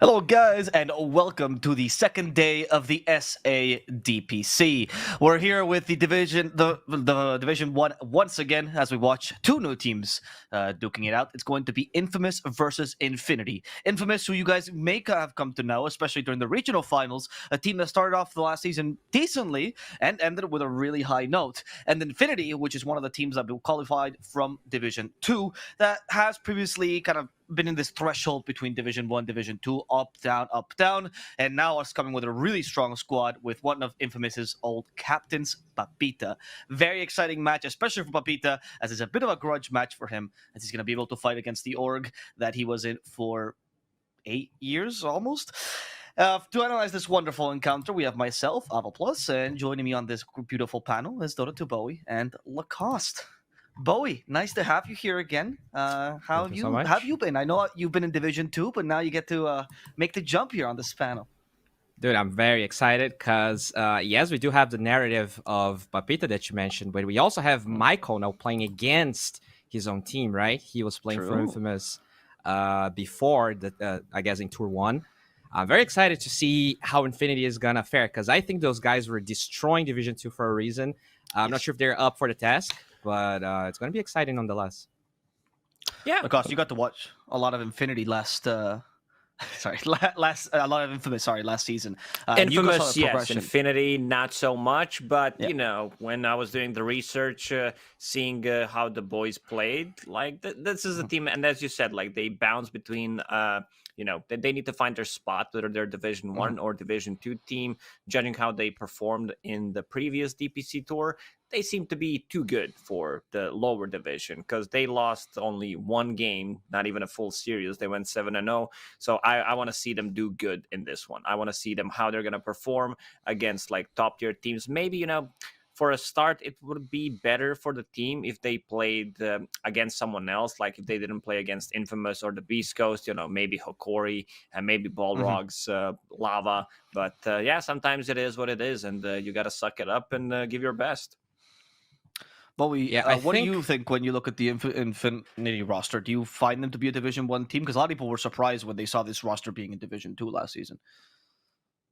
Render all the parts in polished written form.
Hello, guys, and welcome to the second day of the SADPC. We're here with the Division 1 once again as we watch two new teams duking it out. It's going to be Infamous versus Infinity. Infamous, who you guys may have come to know, especially during the regional finals, a team that started off the last season decently and ended with a really high note. And Infinity, which is one of the teams that qualified from Division 2, that has previously kind of been in this threshold between Division 1, Division 2, up, down, and now is coming with a really strong squad with one of Infamous's old captains, Papita. Very exciting match, especially for Papita, as it's a bit of a grudge match for him, as he's going to be able to fight against the org that he was in for 8 years, almost. To analyze this wonderful encounter, we have myself, Epulze, and joining me on this beautiful panel is Dota2 Bowie and Lacoste. Bowie, nice to have you here again. How have you been? I know you've been in Division 2, but now you get to make the jump here on this panel. Dude, I'm very excited because, yes, we do have the narrative of Papita that you mentioned, but we also have Michael now playing against his own team, right? He was playing for Infamous before, I guess, in Tour 1. I'm very excited to see how Infinity is going to fare because I think those guys were destroying Division 2 for a reason. I'm not sure if they're up for the task, but it's going to be exciting nonetheless. Yeah. Lacoste, you got to watch a lot of Infinity last a lot of Infamous, last season. Infamous, yes. Infinity, not so much. But, you know, when I was doing the research, seeing how the boys played, like, this is a team. And as you said, like, they bounce between, they need to find their spot, whether they're Division 1 or Division 2 team. Judging how they performed in the previous DPC tour, they seem to be too good for the lower division because they lost only one game, not even a full series. They went 7-0. So I want to see them do good in this one. I want to see them how they're going to perform against like top tier teams. Maybe, for a start, it would be better for the team if they played against someone else, like if they didn't play against Infamous or the Beast Coast, maybe Hokori and maybe Balrog's Lava. But sometimes it is what it is, and you got to suck it up and give your best. Bowie, what do you think when you look at the Infinity roster? Do you find them to be a Division 1 team? Because a lot of people were surprised when they saw this roster being in Division 2 last season.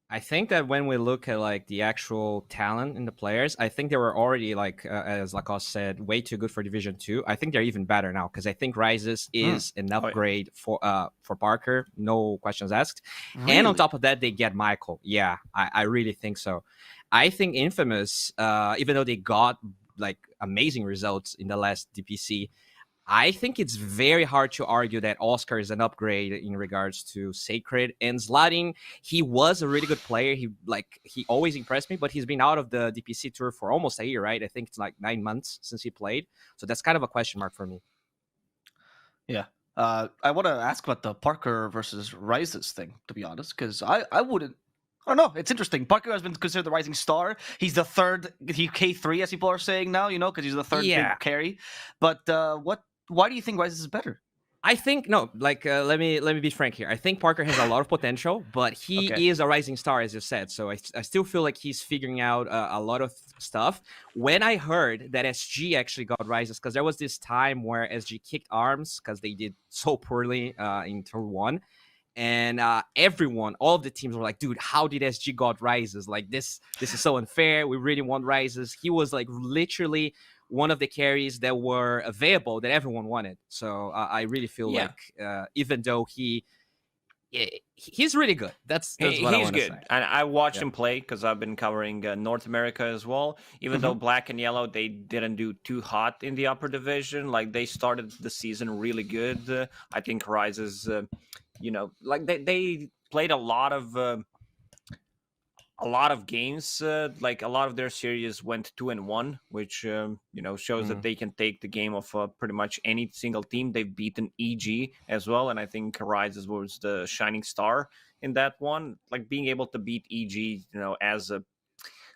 I think that when we look at like the actual talent in the players, I think they were already like, as Lacoste said, way too good for Division 2. I think they're even better now because I think Rises is an upgrade for Parker, no questions asked. Really? And on top of that, they get Michael. Yeah, I really think so. I think Infamous, even though they got like amazing results in the last DPC, I think it's very hard to argue that Oscar is an upgrade in regards to Sacred. And Zlatin, he was a really good player. He always impressed me, but he's been out of the DPC tour for almost a year, right? I think it's like 9 months since he played. So that's kind of a question mark for me. Yeah. I want to ask about the Parker versus Rises thing, to be honest, because I wouldn't. I don't know. It's interesting. Parker has been considered the rising star. He's the third, K3, as people are saying now, because he's the third big carry. But why do you think Rises is better? I think, let me be frank here. I think Parker has a lot of potential, but he is a rising star, as you said. So I still feel like he's figuring out a lot of stuff. When I heard that SG actually got Rises, because there was this time where SG kicked arms because they did so poorly in Tour 1. And all of the teams were like, dude, how did SG got Rises? Like, this is so unfair. We really want Rises. He was like literally one of the carries that were available that everyone wanted. So I really feel like even though he's really good. That's what I want to say. And I watched him play because I've been covering North America as well. Even though Black and Yellow, they didn't do too hot in the upper division. Like, they started the season really good. I think Rises, they played a lot of games. Like, a lot of their series went 2-1, which shows that they can take the game of pretty much any single team. They've beaten EG as well, and I think Rises was the shining star in that one. Like, being able to beat EG, as a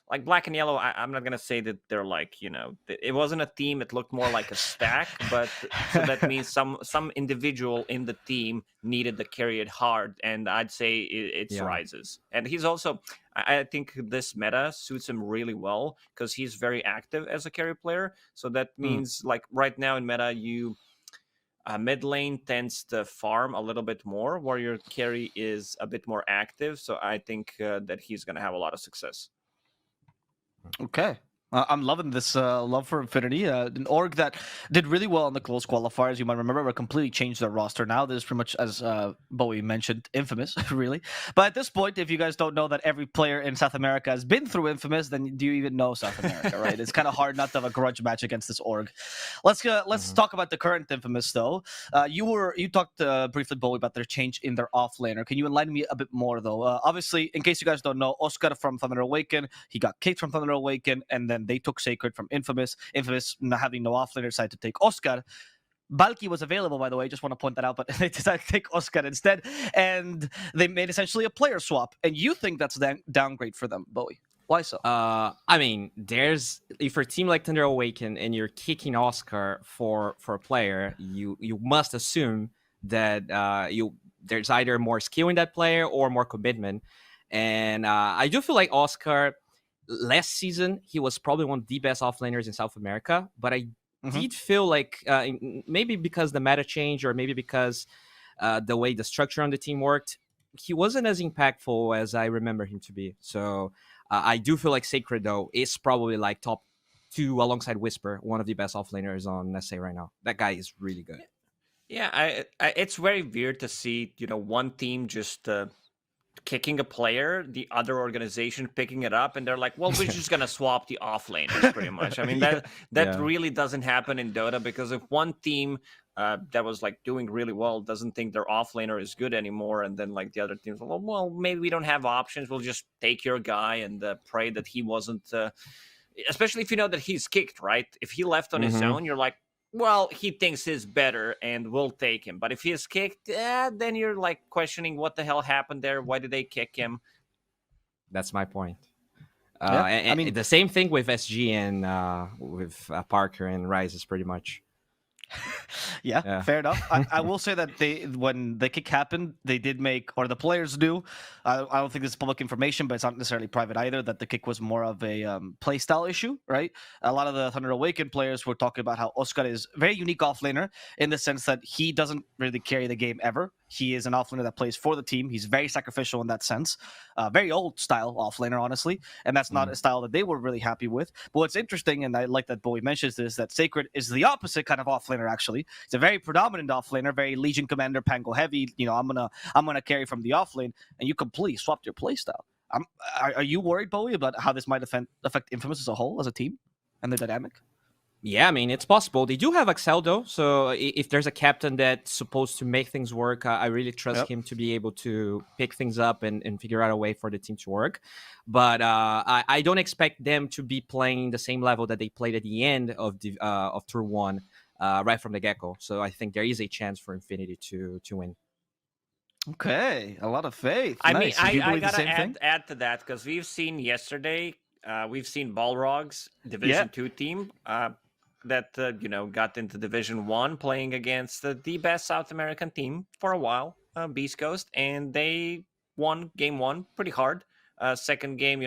like Black and Yellow, I'm not gonna say that they're like, it wasn't a team. It looked more like a stack, but so that means some individual in the team needed to carry it hard, and I'd say it's Rises. And he's also, I think this meta suits him really well because he's very active as a carry player. So that means like right now in meta, Mid lane tends to farm a little bit more, where your carry is a bit more active. So I think that he's going to have a lot of success. Okay. I'm loving this love for Infinity. An org that did really well in the close qualifiers. You might remember, but completely changed their roster now. There's pretty much, as Bowie mentioned, Infamous, really. But at this point, if you guys don't know that every player in South America has been through Infamous, then do you even know South America, right? It's kind of hard not to have a grudge match against this org. Let's talk about the current Infamous, though. You talked briefly, Bowie, about their change in their offlaner. Can you enlighten me a bit more, though? Obviously, in case you guys don't know, Oscar from Thunder Awaken, he got kicked from Thunder Awaken, and then they took Sacred from Infamous. Infamous not having no offlaner decided to take Oscar. Balki was available, by the way. Just want to point that out, but they decided to take Oscar instead, and they made essentially a player swap. And you think that's a downgrade for them, Bowie? Why so? I mean, if you're a team like Thunder Awaken and you're kicking Oscar for a player, you must assume that there's either more skill in that player or more commitment. And I do feel like Oscar, last season, he was probably one of the best offlaners in South America, but I did feel like maybe because the meta changed, or maybe because the way the structure on the team worked, he wasn't as impactful as I remember him to be. So I do feel like Sacred, though, is probably like top 2 alongside Whisper, one of the best offlaners on SA right now. That guy is really good. Yeah, it's very weird to see, one team just kicking a player, the other organization picking it up, and they're like, well, we're just gonna swap the offlaners, pretty much. I mean, that really doesn't happen in Dota, because if one team that was like doing really well doesn't think their offlaner is good anymore, and then like the other teams, well, maybe we don't have options, we'll just take your guy and pray that he wasn't, especially if you know that he's kicked, right? If he left on his own, you're like, well, he thinks he's better and we'll take him. But if he's kicked, then you're like questioning what the hell happened there. Why did they kick him? That's my point. I mean, the same thing with SG and with Parker and Rises, pretty much. Yeah, fair enough. I will say that when the kick happened, they did make, or the players do. I don't think this is public information, but it's not necessarily private either, that the kick was more of a playstyle issue, right? A lot of the Thunder Awaken players were talking about how Oscar is a very unique offlaner in the sense that he doesn't really carry the game ever. He is an offlaner that plays for the team. He's very sacrificial in that sense. Very old style offlaner, honestly. And that's not a style that they were really happy with. But what's interesting, and I like that Bowie mentions this, that Sacred is the opposite kind of offlaner, actually. It's a very predominant offlaner, very Legion Commander, Pango heavy. I'm gonna carry from the offlane, and you completely swapped your playstyle. Are you worried, Bowie, about how this might affect Infamous as a whole, as a team, and the dynamic? Yeah, I mean, it's possible. They do have Axel, though, so if there's a captain that's supposed to make things work, I really trust him to be able to pick things up and figure out a way for the team to work. But I don't expect them to be playing the same level that they played at the end of Tour 1 right from the get-go. So I think there is a chance for Infinity to win. Okay, a lot of faith. I nice. mean, I gotta add to that, because we've seen yesterday, we've seen Balrog's Division 2 team that got into Division 1 playing against the best South American team for a while, Beast Coast, and they won game 1 pretty hard. Second game,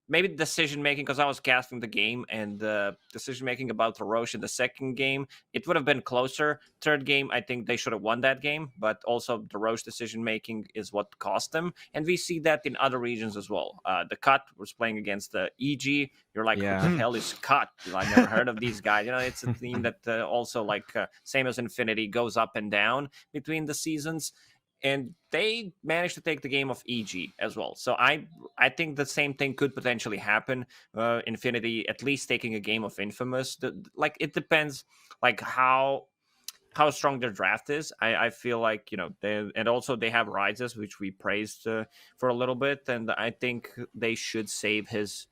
maybe decision making, because I was casting the game, and decision making about Roche in the second game, it would have been closer. Third game, I think they should have won that game, but also the Roche decision making is what cost them, and we see that in other regions as well. The Cut was playing against the EG. You're like, who the hell is Cut? I never heard of these guys. It's a team that also, like same as Infinity, goes up and down between the seasons. And they managed to take the game of EG as well. So I think the same thing could potentially happen. Infinity at least taking a game of Infamous. It depends like how strong their draft is. I feel like, they have Rises, which we praised for a little bit. And I think they should save his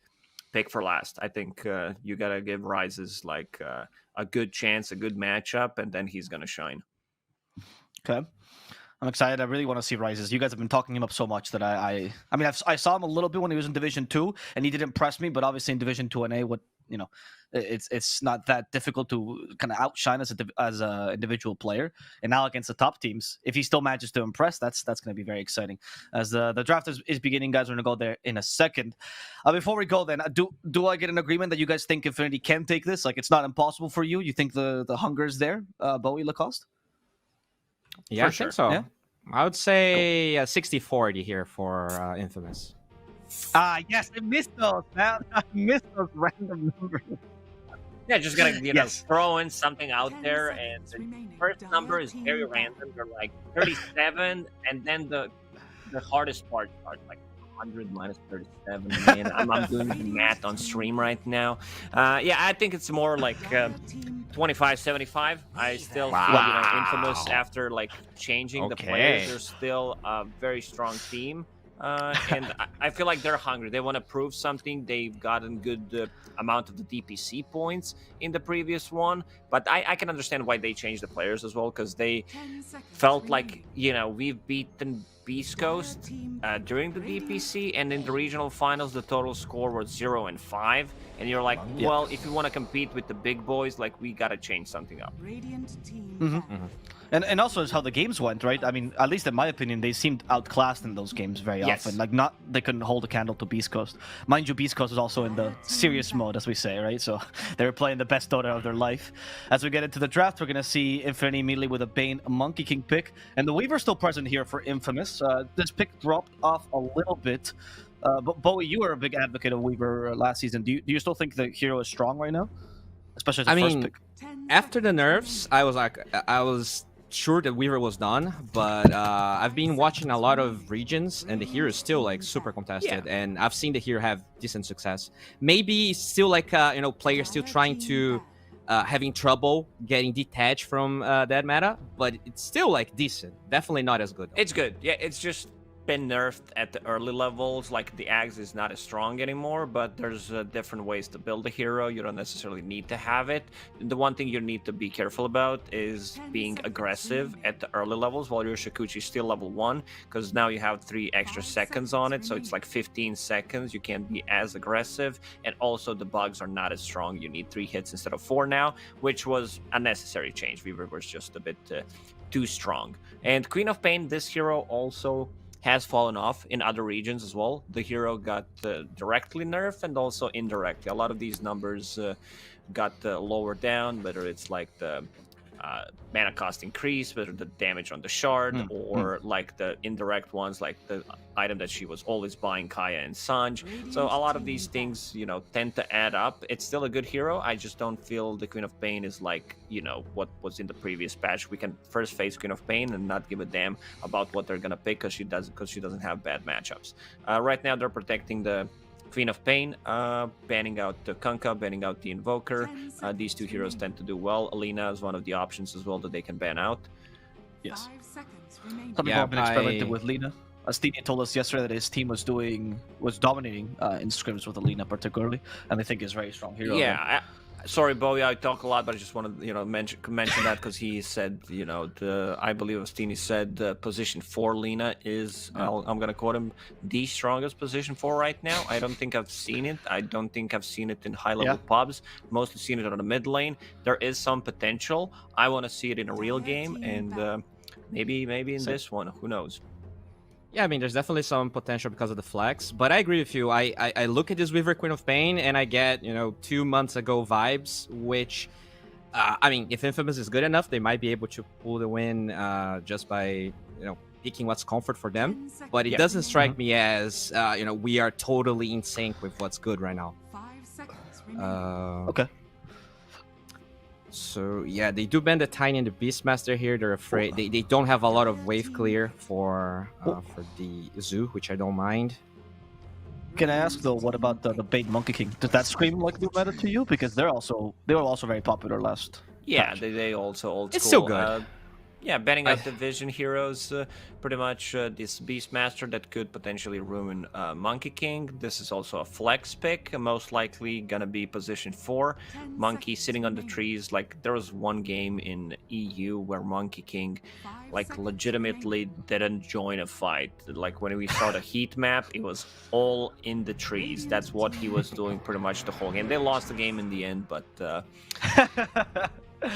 pick for last. I think you got to give Rises like a good chance, a good matchup, and then he's going to shine. Okay. I'm excited. I really want to see Rises. You guys have been talking him up so much that I saw him a little bit when he was in Division 2, and he did impress me. But obviously in Division 2 NA, it's not that difficult to kind of outshine as a individual player. And now against the top teams, if he still manages to impress, that's going to be very exciting. As the draft is beginning, guys, we're going to go there in a second. Before we go, then, do I get an agreement that you guys think Infinity can take this? Like, it's not impossible for you? You think the hunger is there, Bowie, Lacoste? Yeah, For I sure. think so. Yeah? I would say 60-40 here for Infamous. Yes, I missed those, man. I missed those random numbers. Yeah, just gotta Yes. throw in something out there, and the first number is very random. They're like 37, and then the hardest part starts like 100 minus 37. Man, I'm doing the math on stream right now. Yeah, I think it's more like 25-75. I still feel Infamous after like changing the players, they're still a very strong team. And I feel like they're hungry. They want to prove something. They've gotten good amount of the DPC points in the previous one, but I can understand why they changed the players as well, because they felt like, we've beaten Beast Coast during the DPC, and in the regional finals the total score was 0-5, and you're like, well, if you want to compete with the big boys, like, we gotta change something up. And also it's how the games went, right? I mean, at least in my opinion, they seemed outclassed in those games very often. Like, they couldn't hold a candle to Beast Coast. Mind you, Beast Coast is also in the serious mode, as we say, right? So they were playing the best Dota of their life. As we get into the draft, we're going to see Infinity immediately with a Bane Monkey King pick. And the Weaver's still present here for Infamous. This pick dropped off a little bit. But Bowie, you were a big advocate of Weaver last season. Do you still think the hero is strong right now? Especially as a first pick. After the nerfs, I was sure that Weaver was done, but I've been watching a lot of regions, and the hero is still like super contested, and I've seen the hero have decent success. Maybe still like players still trying to having trouble getting detached from that meta, but it's still like decent. Definitely not as good, though. It's good. Yeah, it's just been nerfed at the early levels. Like, the axe is not as strong anymore, but there's different ways to build a hero. You don't necessarily need to have it. The one thing you need to be careful about is being aggressive at the early levels while your Shakuchi is still level 1, because now you have 3 extra seconds on it, so it's like 15 seconds. You can't be as aggressive, and also the bugs are not as strong. You need 3 hits instead of 4 now, which was a necessary change. Weaver was just a bit too strong. And Queen of Pain, this hero also has fallen off in other regions as well. The hero got directly nerfed and also indirectly. A lot of these numbers got lowered down, whether it's like the mana cost increase, whether the damage on the shard, or like the indirect ones, like the item that she was always buying, Kaya and Sanj. So a lot of these things, tend to add up. It's still a good hero. I just don't feel the Queen of Pain is like, what was in the previous patch. We can first face Queen of Pain and not give a damn about what they're gonna pick, because she doesn't have bad matchups. Right now they're protecting the Queen of Pain, banning out the Kunkka, banning out the Invoker. These 2 heroes tend to do well. Alina is one of the options as well that they can ban out. Yes. Some people have been experimenting with Lina. Stevie told us yesterday that his team was dominating in scrims with Alina particularly, and they think is a very strong hero. Yeah. Sorry, Bowie, I talk a lot, but I just wanted to mention that, because he said, I believe Ostini said position 4 Lina is, I'm going to quote him, the strongest position 4 right now. I don't think I've seen it. I don't think I've seen it in high-level pubs. Mostly seen it on the mid lane. There is some potential. I want to see it in a real game, and maybe in this one. Who knows? Yeah, I mean, there's definitely some potential because of the flex, but I agree with you. I look at this Weaver Queen of Pain, and I get, 2 months ago vibes, which, I mean, if Infamous is good enough, they might be able to pull the win just by, picking what's comfort for them. But it doesn't strike me as, we are totally in sync with what's good right now. Okay. So yeah, they do ban the Tiny and the Beastmaster here. They're afraid they don't have a lot of wave clear for the Zoo, which I don't mind. Can I ask though, what about the Bane Monkey King? Does that scream like new meta to you? Because they were also very popular last. Yeah, they also old school. It's still good. Yeah, banning out division heroes, pretty much this Beastmaster that could potentially ruin Monkey King. This is also a flex pick, most likely gonna be position 4. Monkey sitting on the trees. Like, there was one game in EU where Monkey King, like, legitimately didn't join a fight. Like, when we saw the heat map, it was all in the trees. That's what he was doing pretty much the whole game. They lost the game in the end, but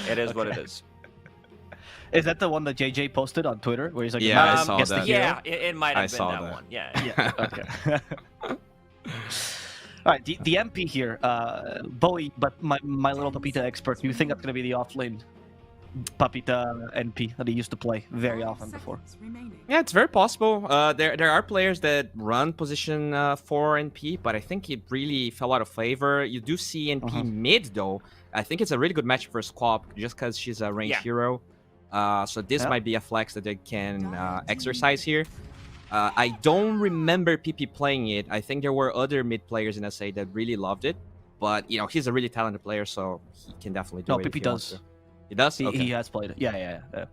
it is what it is. Is that the one that JJ posted on Twitter, where he's like, "Yeah, I saw that." Yeah, it might have been that one. Yeah. Okay. All right, the MP here, Bowie, but my little Papita expert. You think that's gonna be the off lane Papita NP that he used to play very often before. Yeah, it's very possible. There are players that run position 4 NP, but I think it really fell out of favor. You do see NP mid though. I think it's a really good match for Squab just because she's a range hero. So this might be a flex that they can exercise here. I don't remember PP playing it. I think there were other mid players in SA that really loved it, but you know he's a really talented player, so he can definitely do it. No, PP does. He does. He has played it. Yeah. Okay.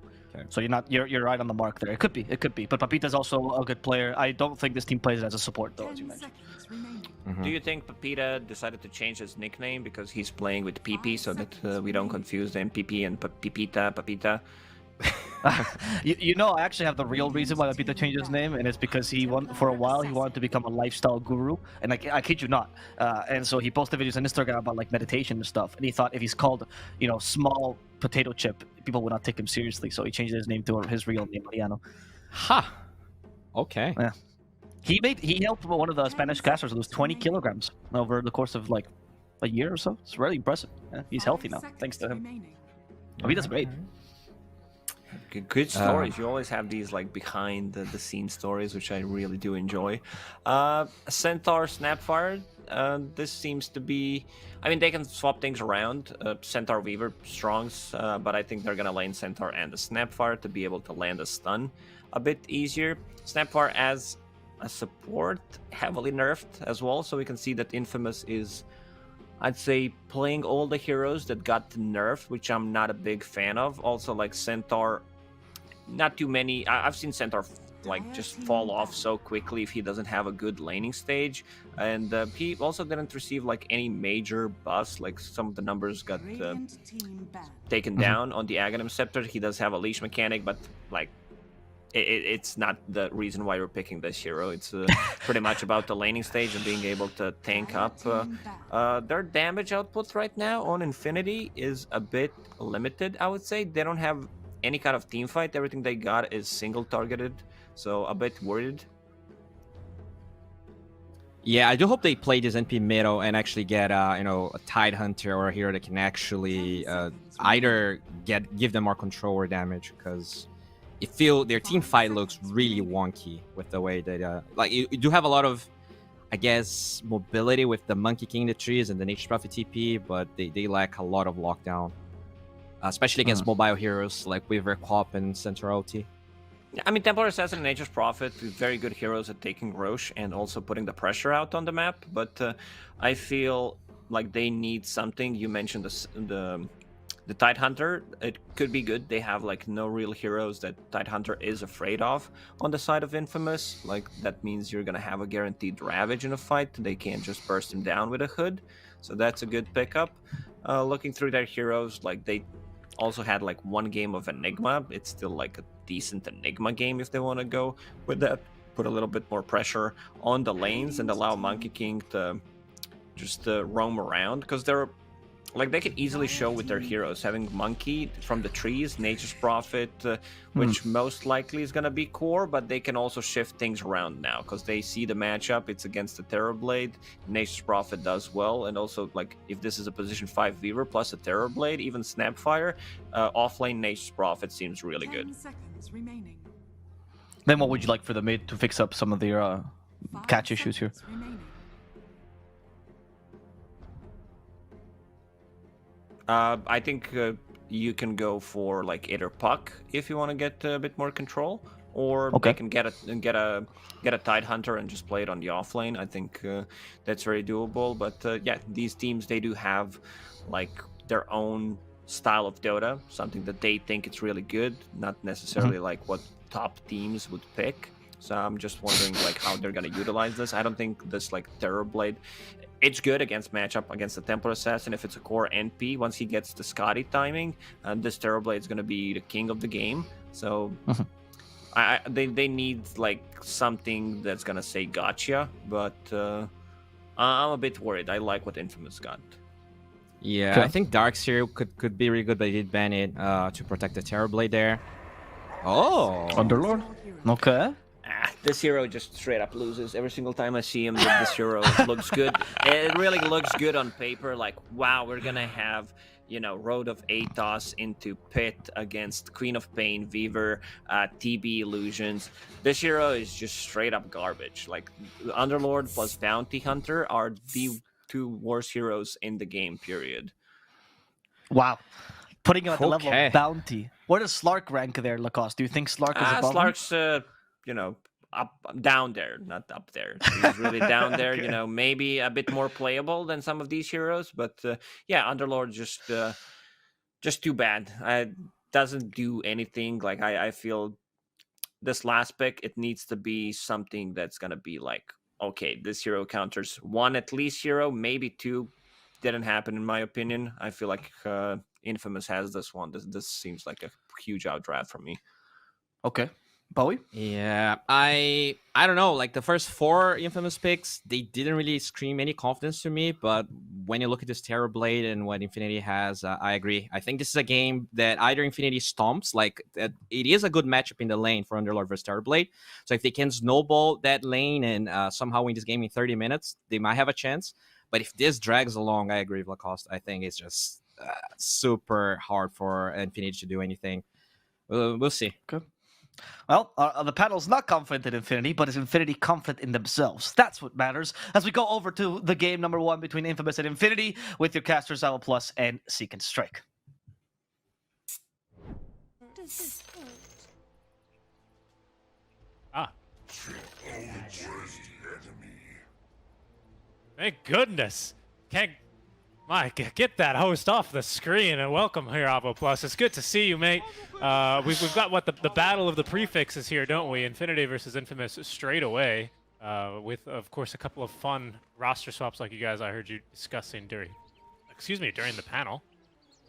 So you're right on the mark there. It could be. But Papita's also a good player. I don't think this team plays it as a support though, as you mentioned. Do you think Papita decided to change his nickname because he's playing with PP so that we don't confuse them, PP and Papita? you know, I actually have the real reason why Papita changed his name, and it's because for a while he wanted to become a lifestyle guru, and I kid you not. And so he posted videos on Instagram about like meditation and stuff, and he thought if he's called, you know, small potato chip, people would not take him seriously. So he changed his name to his real name, Mariano. Ha. Okay. Yeah. He helped one of the Spanish casters lose 20 kilograms over the course of like a year or so. It's really impressive. Yeah, he's healthy now, thanks to him. Papita's great. Good stories. You always have these like behind the scene stories, which I really do enjoy. Centaur Snapfire. This seems to be. I mean, they can swap things around. Centaur Weaver strongs, but I think they're gonna lane Centaur and the Snapfire to be able to land a stun a bit easier. Snapfire as a support, heavily nerfed as well, so we can see that Infamous is, I'd say, playing all the heroes that got nerfed, which I'm not a big fan of. Also, like Centaur, not too many. I've seen Centaur like just fall off so quickly if he doesn't have a good laning stage, and he also didn't receive like any major buffs. Like some of the numbers got taken down on the Aghanim Scepter. He does have a leash mechanic, but like it's not the reason why we're picking this hero. It's pretty much about the laning stage and being able to tank up. Their damage output right now on Infinity is a bit limited, I would say. They don't have any kind of team fight. Everything they got is single targeted, so a bit worried. Yeah, I do hope they play this NP middle and actually get you know, a Tide Hunter or a hero that can actually either give them more control or damage, because I feel their team fight looks really wonky with the way that like you do have a lot of, I guess, mobility with the Monkey King in the trees and the Nature's Prophet TP, but they lack a lot of lockdown, especially against mobile heroes like Weaver, Quap, and Centaur OT. I mean, Templar Assassin and Nature's Prophet, very good heroes at taking Roche and also putting the pressure out on the map, but I feel like they need something. You mentioned the Tide Hunter. It could be good. They have like no real heroes that Tide Hunter is afraid of on the side of Infamous. Like that means you're gonna have a guaranteed Ravage in a fight. They can't just burst him down with a hood. So that's a good pickup. Looking through their heroes, like they also had like one game of Enigma. It's still like a decent Enigma game if they want to go with that. Put a little bit more pressure on the lanes and allow Monkey King to just roam around, because they're like they can easily show with their heroes having Monkey from the trees, Nature's Prophet, which most likely is going to be core, but they can also shift things around now because they see the matchup. It's against the Terrorblade. Nature's Prophet does well, and also like if this is a position 5 Weaver plus a Terrorblade, even Snapfire, offlane Nature's Prophet seems really good. Then what would you like for the mid to fix up some of their catch issues here? I think you can go for like either Puck if you want to get a bit more control, or they can get a Tide Hunter and just play it on the offlane. I think that's very doable. But yeah, these teams, they do have like their own style of Dota, something that they think it's really good, not necessarily like what top teams would pick. So I'm just wondering like how they're gonna utilize this. I don't think this like Terrorblade, it's good against matchup against the Templar Assassin if it's a core NP. Once he gets the Scotty timing, this Terrorblade is gonna be the king of the game. So they need like something that's gonna say gotcha, but I'm a bit worried. I like what Infamous got. Yeah, I think Dark's here could be really good, but he did ban it to protect the Terrorblade there. Oh, Underlord. Okay. This hero just straight up loses every single time I see him. This hero looks good. It really looks good on paper. Like, wow, we're gonna have Road of Atos into Pit against Queen of Pain, Weaver, TB Illusions. This hero is just straight up garbage. Like Underlord plus Bounty Hunter are the two worst heroes in the game, period. Wow. Putting him at the level Okay. of Bounty. Where does Slark rank there, Lacoste? Do you think Slark is above him? Slark's, down there, not up there. He's really down there. Okay. Maybe a bit more playable than some of these heroes, but Underlord just too bad. Doesn't do anything. Like I feel this last pick, it needs to be something that's gonna be like, okay, this hero counters one at least hero, maybe two. Didn't happen in my opinion. I feel like Infamous has this one. This seems like a huge outdraft for me. Okay. Bowie? Yeah, I don't know. Like the first 4 Infamous picks, they didn't really scream any confidence to me. But when you look at this Terrorblade and what Infinity has, I agree. I think this is a game that either Infinity stomps, like it is a good matchup in the lane for Underlord versus Terrorblade. So if they can snowball that lane and somehow win this game in 30 minutes, they might have a chance. But if this drags along, I agree with Lacoste. I think it's just super hard for Infinity to do anything. We'll see. Okay. Well, the panel's not confident in Infinity, but is Infinity confident in themselves? That's what matters. As we go over to the game number 1 between Infamous and Infinity with your casters Epulze and Seek and Strike. Thank goodness. Mike, get that host off the screen and welcome here, Epulze. It's good to see you, mate. We've got the battle of the prefixes here, don't we? Infinity versus Infamous straight away, with of course a couple of fun roster swaps like you guys I heard you discussing during the panel.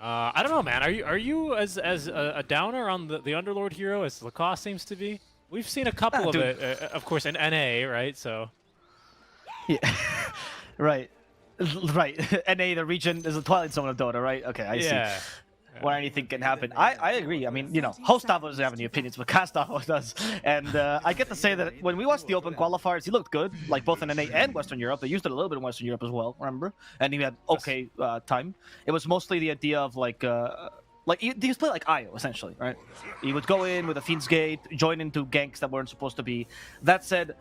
I don't know, man. Are you as a downer on the Underlord hero as Lacoste seems to be? We've seen a couple of it, of course, in NA, right? So. Yeah. Right. Right. NA, the region, is a Twilight Zone of Dota, right? Okay, I see. Where anything can happen. I agree. I mean, host Davo doesn't have any opinions, but cast Davo does. And I get to say that when we watched the Open qualifiers, he looked good, like both in NA and Western Europe. They used it a little bit in Western Europe as well, remember? And he had okay time. It was mostly the idea of like he was playing like Io, essentially, right? He would go in with a Fiend's Gate, join into ganks that weren't supposed to be. That said,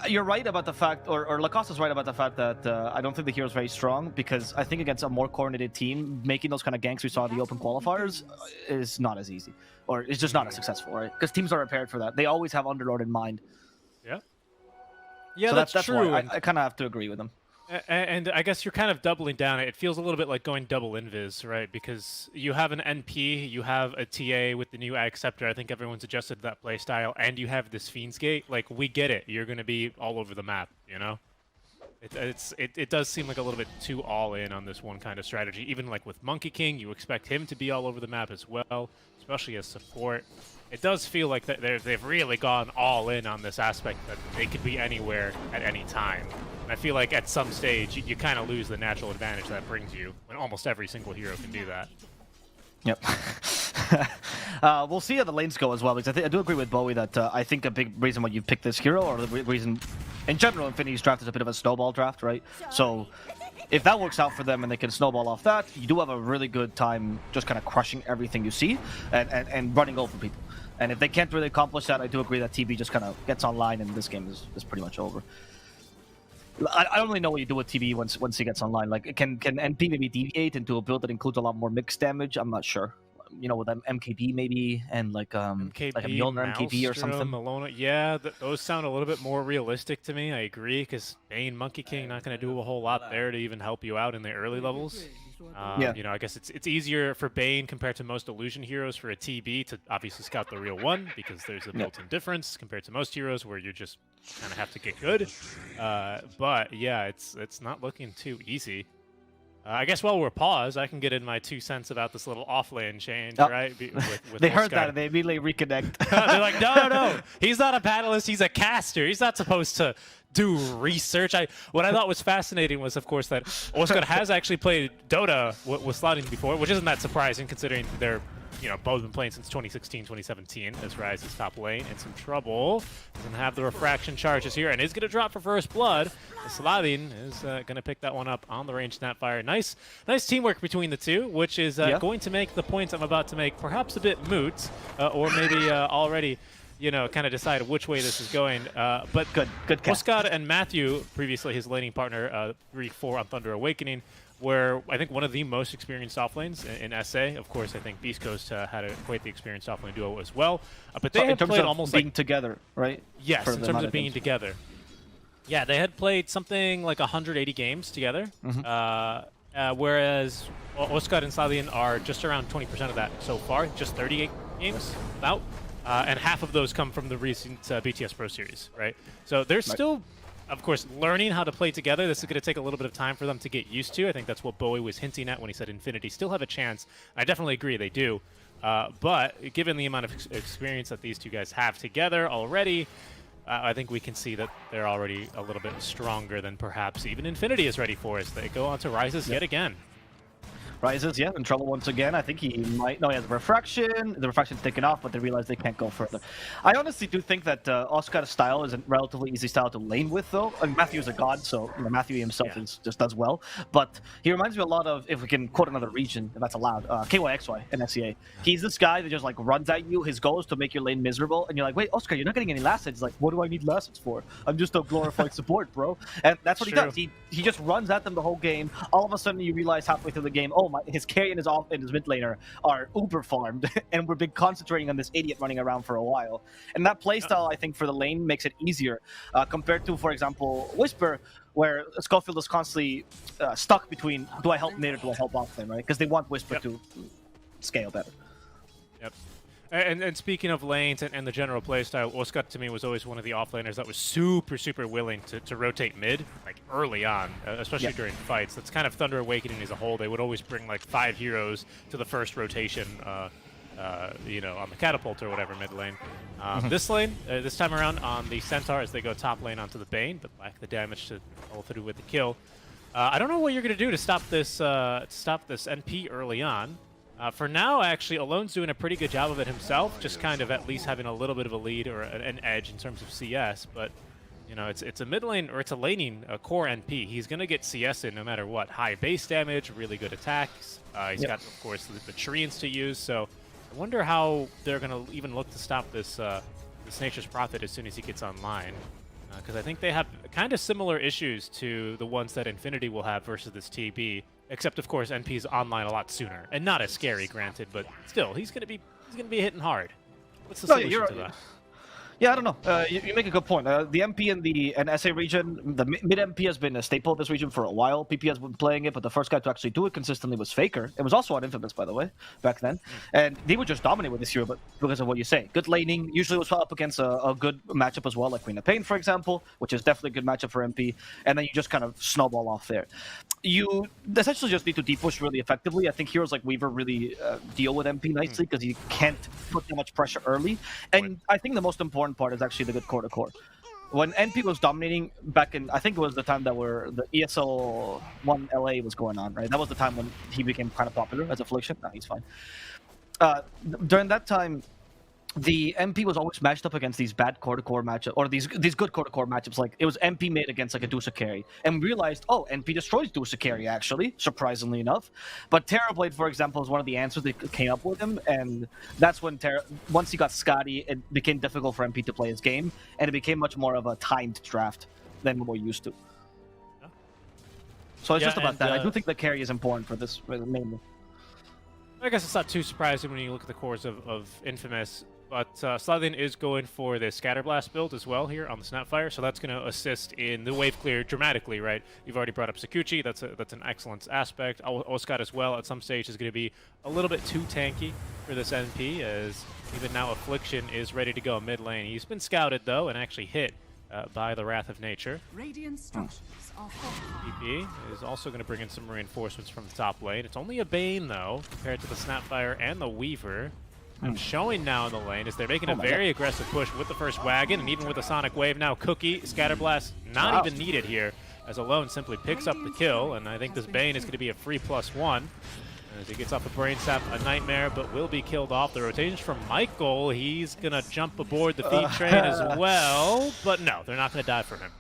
you're right about the fact, or Lacoste is right about the fact that I don't think the hero's very strong, because I think against a more coordinated team, making those kind of ganks we saw in the Open qualifiers is not as easy, or it's just not as successful, right? Because teams are prepared for that. They always have Underlord in mind. Yeah. Yeah, so that's true. Why I kind of have to agree with him. And I guess you're kind of doubling down. It feels a little bit like going double invis, right? Because you have an NP, you have a TA with the new Acceptor. I think everyone's adjusted to that playstyle, and you have this Fiend's Gate. Like, we get it. You're going to be all over the map, It does seem like a little bit too all in on this one kind of strategy. Even like with Monkey King, you expect him to be all over the map as well, especially as support. It does feel like that they've really gone all in on this aspect that they could be anywhere at any time. And I feel like at some stage, you kind of lose the natural advantage that brings you when almost every single hero can do that. Yep. We'll see how the lanes go as well, because I do agree with Bowie that I think a big reason why you picked this hero, or the reason in general Infinity's draft is a bit of a snowball draft, right? So if that works out for them and they can snowball off that, you do have a really good time just kind of crushing everything you see and running over people. And if they can't really accomplish that, I do agree that TB just kind of gets online and this game is pretty much over. I don't really know what you do with TB once he gets online. Like, can NP maybe deviate into a build that includes a lot more mixed damage? I'm not sure. With MKB maybe, and like MKB, like a Mjolnir MKB or something. Malona, yeah, those sound a little bit more realistic to me. I agree, because Bane, Monkey King, not going to do a whole lot there to even help you out in the early levels. I guess it's easier for Bane compared to most illusion heroes for a TB to obviously scout the real one, because there's a built-in difference compared to most heroes where you just kind of have to get good. But yeah, it's not looking too easy. I guess while we're paused, I can get in my 2 cents about this little off-lane change, right? With they heard that and they immediately reconnect. They're like, no, he's not a battlist, he's a caster. He's not supposed to do research. What I thought was fascinating was, of course, that Oscar has actually played Dota with slotting before, which isn't that surprising considering they're you know, both been playing since 2016, 2017 as Rise is top lane. In some trouble. Doesn't have the refraction charges here and is going to drop for first blood. Sladin is going to pick that one up on the range Snapfire. Nice teamwork between the two, which is going to make the points I'm about to make perhaps a bit moot, or maybe already, you know, kind of decide which way this is going. But good Oscar and Matthew, previously his laning partner, 3-4 on Thunder Awakening, were, I think, one of the most experienced offlanes in SA. Of course, I think Beast Coast had quite the experienced offlane duo as well. But they had played almost being like together, right? Yes, in terms of being together. Yeah, they had played something like 180 games together, whereas Oscar and Sladin are just around 20% of that so far, just 38 games about. And half of those come from the recent BTS Pro Series, right? So they're still, of course, learning how to play together. This is going to take a little bit of time for them to get used to. I think that's what Bowie was hinting at when he said Infinity still have a chance. I definitely agree they do. But given the amount of experience that these two guys have together already, I think we can see that they're already a little bit stronger than perhaps even Infinity is ready for as they go on to Rises yet again. Rises, yeah, in trouble once again. I think he might... No, he has a refraction. The refraction's taken off, but they realize they can't go further. I honestly do think that Oscar's style is a relatively easy style to lane with, though. I mean, Matthew's a god, so you know, Matthew himself just does well. But he reminds me a lot of, if we can quote another region, if that's allowed, KYXY in SEA. He's this guy that just like runs at you. His goal is to make your lane miserable, and you're like, wait, Oscar, you're not getting any last hits. Like, what do I need last hits for? I'm just a glorified support, bro. And that's what he does. He just runs at them the whole game. All of a sudden, you realize halfway through the game, oh my, his carry and his mid laner are uber farmed, and we've been concentrating on this idiot running around for a while. And that playstyle, I think, for the lane makes it easier compared to, for example, Whisper, where Schofield is constantly stuck between, do I help mid or do I help off lane, right? Because they want Whisper to scale better. Yep. And speaking of lanes and the general playstyle, Oscar to me was always one of the offlaners that was super willing to rotate mid, like early on, especially during fights. That's kind of Thunder Awakening as a whole. They would always bring like 5 heroes to the first rotation, you know, on the catapult or whatever mid lane. This lane, this time around on the Centaur as they go top lane onto the Bane, but lack the damage to follow through with the kill. I don't know what you're gonna do to stop this NP early on. For now, actually, Alone's doing a pretty good job of it himself, just kind of at least having a little bit of a lead or an edge in terms of CS. But, you know, it's a mid lane, or it's a laning core NP. He's going to get CS in no matter what. High base damage, really good attacks. He's got, of course, the Treants to use. So I wonder how they're going to even look to stop this Nature's Prophet as soon as he gets online. Because I think they have kind of similar issues to the ones that Infinity will have versus this TB. Except, of course, NP's online a lot sooner, and not as scary, granted, but still, he's gonna be hitting hard. What's the solution to that? Yeah, I don't know. You make a good point. The MP in SA region, the mid MP has been a staple of this region for a while. PP has been playing it, but the first guy to actually do it consistently was Faker. It was also on Infamous, by the way, back then. And they would just dominate with this hero, but because of what you say. Good laning usually was up against a good matchup as well, like Queen of Pain, for example, which is definitely a good matchup for MP. And then you just kind of snowball off there. You essentially just need to deep push really effectively. I think heroes like Weaver really deal with MP nicely because you can't put that much pressure early. And I think the most important part is actually the good core to core. When NP was dominating back in, I think it was the time that the ESL 1 LA was going on, right? That was the time when he became kind of popular as Affliction. No, he's fine. During that time, the MP was always matched up against these bad core-to-core matchups, or these good core-to-core matchups. Like, it was MP made against, like, a Dusa carry. And we realized, oh, NP destroys Dusa carry, actually, surprisingly enough. But Terrorblade, for example, is one of the answers they came up with him, and that's when once he got Scotty, it became difficult for MP to play his game, and it became much more of a timed draft than what we're used to. So it's just about that. I do think the carry is important for this, mainly. I guess it's not too surprising when you look at the cores of Infamous. But Sladin is going for the Scatterblast build as well here on the Snapfire, so that's going to assist in the wave clear dramatically, right? You've already brought up Sakuchi, that's an excellent aspect. Oscar as well at some stage is going to be a little bit too tanky for this NP, as even now Affliction is ready to go mid lane. He's been scouted though and actually hit by the Wrath of Nature. PP is also going to bring in some reinforcements from the top lane. It's only a Bane though, compared to the Snapfire and the Weaver. I'm showing now in the lane as they're making a very aggressive push with the first wagon, and even with the Sonic Wave now, Cookie, Scatterblast not even needed here, as Alone simply picks up the kill, and I think this Bane is going to be a free +1. As he gets off a brain sap, a nightmare, but will be killed off. The rotations from Michael. He's going to jump aboard the feed train as well. But no, they're not going to die for him.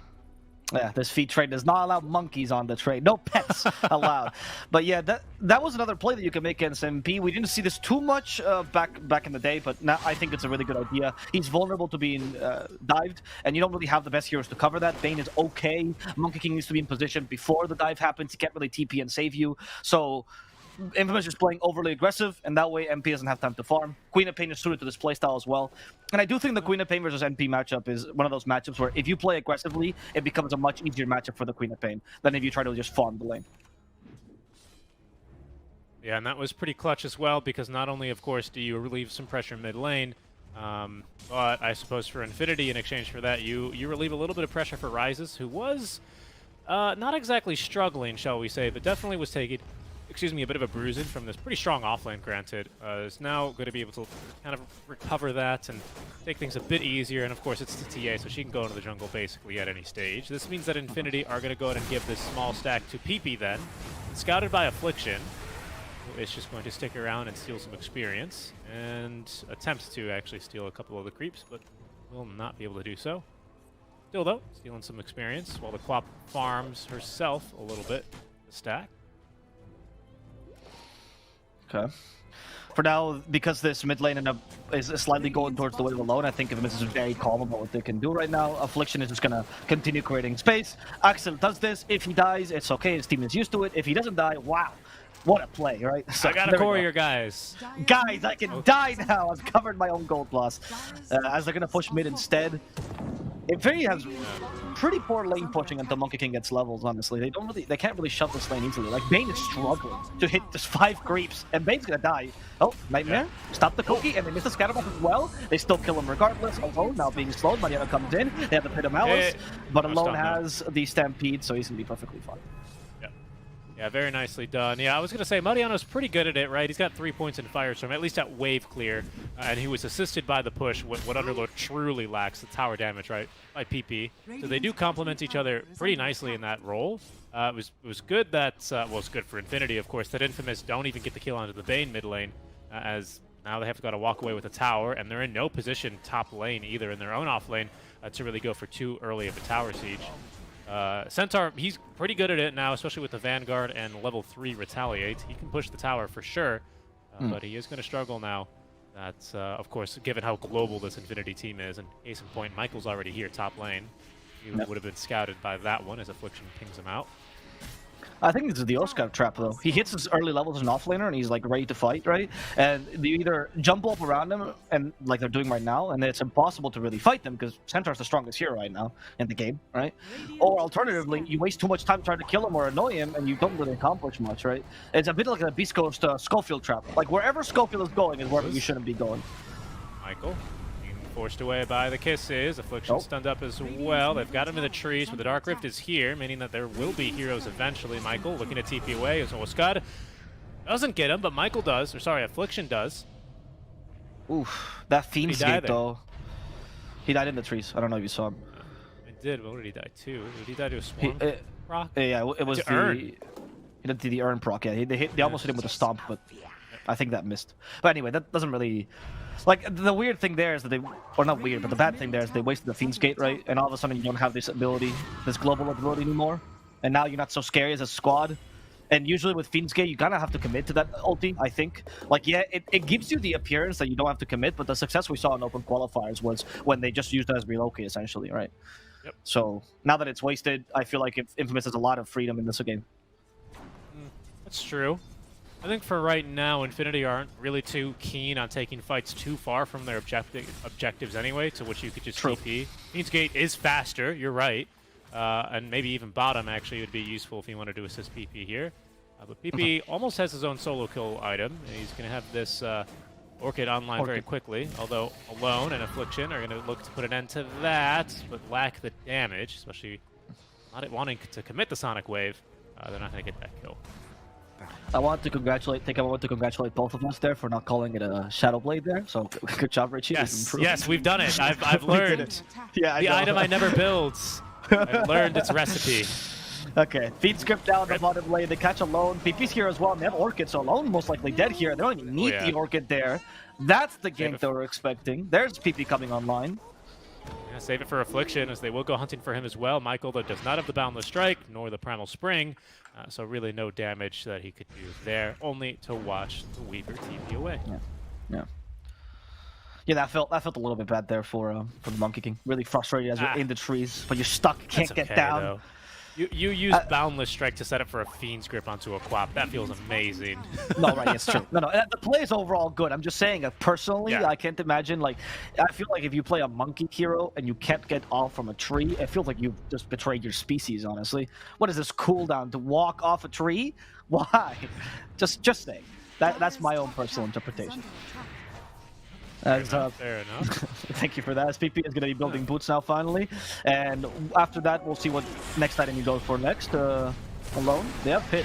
Yeah, this feed train does not allow monkeys on the train. No pets allowed. But yeah, that was another play that you can make against MP. We didn't see this too much back in the day, but now I think it's a really good idea. He's vulnerable to being dived, and you don't really have the best heroes to cover that. Bane is okay. Monkey King needs to be in position before the dive happens. He can't really TP and save you. So Infamous is playing overly aggressive, and that way MP doesn't have time to farm. Queen of Pain is suited to this playstyle as well. And I do think the Queen of Pain versus MP matchup is one of those matchups where if you play aggressively, it becomes a much easier matchup for the Queen of Pain than if you try to just farm the lane. Yeah, and that was pretty clutch as well, because not only, of course, do you relieve some pressure mid lane, but I suppose for Infinity, in exchange for that, you relieve a little bit of pressure for Rises, who was not exactly struggling, shall we say, but definitely was taking a bit of a bruising from this pretty strong offlane, granted. Is now going to be able to kind of recover that and take things a bit easier, and of course it's the TA, so she can go into the jungle basically at any stage. This means that Infinity are going to go ahead and give this small stack to PP then. Scouted by Affliction, who is just going to stick around and steal some experience, and attempt to actually steal a couple of the creeps, but will not be able to do so. Still though, stealing some experience, while the Quap farms herself a little bit, the stack. Okay. For now, because this mid lane is slightly going towards the wave alone, I think Infamous is very calm about what they can do right now. Affliction is just going to continue creating space. Axel does this. If he dies, it's okay. His team is used to it. If he doesn't die, wow. What a play, right? So, I got a courier, guys. Guys, I can die now. I've covered my own gold loss. As they're going to push mid instead. Infinity has pretty poor lane pushing until Monkey King gets levels, honestly. They can't really shove this lane easily. Like, Bane is struggling to hit just 5 creeps, and Bane's gonna die. Oh, Nightmare. Stop the cookie, and they miss the scatterbuff as well. They still kill him regardless. Alone now being slowed. Mariano comes in. They have the Pit of Malice, but Alone has the Stampede, so he's gonna be perfectly fine. Yeah, very nicely done. Yeah, I was going to say, Mariano's pretty good at it, right? He's got 3 points in Firestorm, at least at wave clear, and he was assisted by the push, what Underlord truly lacks, the tower damage, right, by PP. So they do complement each other pretty nicely in that role. It was good that, well, it's good for Infinity, of course, that Infamous don't even get the kill onto the Bane mid lane, as now they have got to walk away with a tower, and they're in no position top lane, either in their own off lane, to really go for too early of a tower siege. Centaur, he's pretty good at it now, especially with the Vanguard and level 3 Retaliate. He can push the tower for sure, but he is going to struggle now. That's, of course, given how global this Infinity team is. And case in point, Michael's already here top lane. He would have been scouted by that one as Affliction pings him out. I think this is the Oscar trap, though. He hits his early levels as an offlaner, and he's like ready to fight, right? And you either jump up around him, and like they're doing right now, and it's impossible to really fight them because Centaur's the strongest hero right now in the game, right? Or alternatively, you waste too much time trying to kill him or annoy him, and you don't really accomplish much, right? It's a bit like a Beast Coast Schofield trap. Like wherever Schofield is going is wherever you shouldn't be going. Michael being forced away by the kisses. Affliction stunned up as well. They've got him in the trees, but the Dark Rift is here, meaning that there will be heroes eventually. Michael looking to TP away as Scud doesn't get him, but Michael does. Or sorry, Affliction does. Oof, that Fiend's Gate though. He died in the trees. I don't know if you saw him. It did. What did he die to? Did he die to a Swarm proc? Yeah, it was Urn. He did the Urn proc. Yeah, they almost hit him with a stomp, but I think that missed. But anyway, that doesn't really. Like, the weird thing there is that or not weird, but the bad thing there is they wasted the Fiend's Gate, right? And all of a sudden you don't have this ability, this global ability anymore. And now you're not so scary as a squad. And usually with Fiend's Gate, you kind of have to commit to that ulti, I think. Like, yeah, it gives you the appearance that you don't have to commit, but the success we saw in open qualifiers was when they just used it as relocate, essentially, right? Yep. So, now that it's wasted, I feel like Infamous has a lot of freedom in this game. That's true. I think for right now, Infinity aren't really too keen on taking fights too far from their objectives anyway, to which you could just TP. Fiend's Gate is faster, you're right. And maybe even bottom actually would be useful if you wanted to assist PP here. But PP almost has his own solo kill item. And he's going to have this Orchid online very quickly, although Alone and Affliction are going to look to put an end to that, but lack the damage, especially not wanting to commit the Sonic Wave. They're not going to get that kill. I want to take a moment to congratulate both of us there for not calling it a Shadow Blade there. So good job, Richie. Yes, we've done it. I've learned Yeah, the item I never build. I've learned its recipe. Okay, feed script down the bottom lane. They catch Alone. PP's here as well. And they have Orchid, so Alone most likely dead here. They don't even need the Orchid there. That's the gank they were expecting. There's PP coming online. Yeah, save it for Affliction, as they will go hunting for him as well. Michael, though, does not have the Boundless Strike, nor the Primal Spring, so really no damage that he could do there, only to watch the Weaver TP away. Yeah, that felt a little bit bad there for the Monkey King. Really frustrated as you're in the trees, but you're stuck, can't get down. Though. You use Boundless Strike to set up for a Fiend's Grip onto a Quap. That feels amazing. No, right, it's true. No, the play is overall good. I'm just saying, personally, I can't imagine, like, I feel like if you play a Monkey hero and you can't get off from a tree, it feels like you've just betrayed your species, honestly. What is this cooldown, to walk off a tree? Why? Just saying. That's my own personal interpretation. Fair enough. Thank you for that. SPP is going to be building boots now, finally. And after that, we'll see what next item he goes for next. Alone, they have Pit.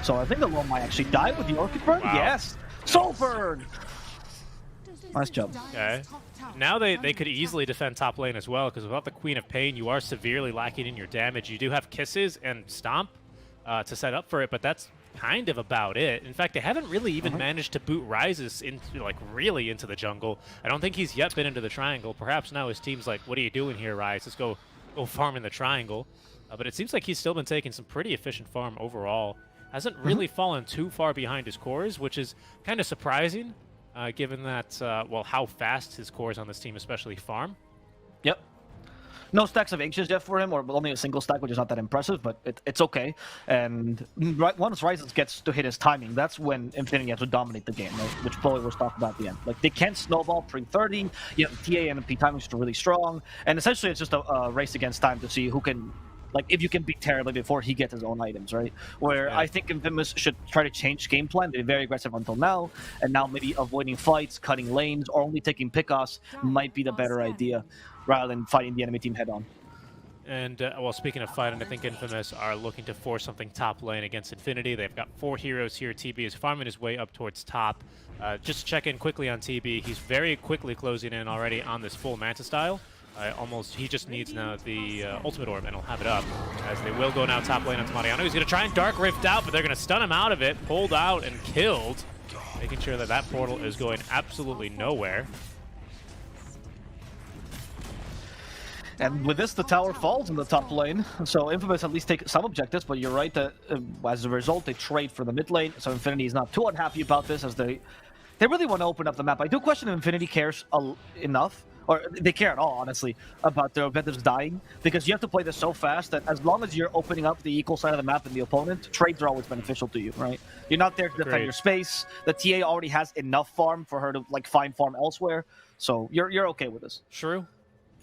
So I think Alone might actually die with the Orchid Burn. Wow. Yes! Soul Burn! Nice job. Okay. Now they could easily defend top lane as well, because without the Queen of Pain, you are severely lacking in your damage. You do have Kisses and Stomp to set up for it, but that's kind of about it. In fact, they haven't really even managed to boot Rises into, like, really into the jungle. I don't think he's yet been into the triangle. Perhaps now his team's like, what are you doing here, Rise? Let's go farm in the triangle. But it seems like he's still been taking some pretty efficient farm overall. Hasn't really fallen too far behind his cores, which is kind of surprising, given that, well, how fast his cores on this team especially farm. Yep. No stacks of Ancients yet for him, or only a single stack, which is not that impressive, but it's okay. And once Rises gets to hit his timing, that's when Infinity has to dominate the game, right? Which Chloe was talking about at the end. Like, they can't snowball pre-30, you have TA and MP timing is really strong, and essentially it's just a race against time to see who can, like, if you can beat Terribly before he gets his own items, right? Where I think Infamous should try to change game plan. They're very aggressive until now, and now maybe avoiding fights, cutting lanes, or only taking pickoffs might be the better idea, rather than fighting the enemy team head-on. And, well, speaking of fighting, I think Infamous are looking to force something top lane against Infinity. They've got 4 heroes here. TB is farming his way up towards top. Just check in quickly on TB. He's very quickly closing in already on this full Manta style. He just needs now the Ultimate Orb, and he'll have it up, as they will go now top lane onto Mariano. He's going to try and Dark Rift out, but they're going to stun him out of it. Pulled out and killed, making sure that that portal is going absolutely nowhere. And with this, the tower falls in the top lane, so Infamous at least take some objectives, but you're right that as a result, they trade for the mid lane, so Infinity is not too unhappy about this, as they really want to open up the map. I do question if Infinity cares enough, or they care at all, honestly, about their objectives dying, because you have to play this so fast that as long as you're opening up the equal side of the map and the opponent, trades are always beneficial to you, right? You're not there to defend your space. The TA already has enough farm for her to, like, find farm elsewhere, so you're okay with this. True.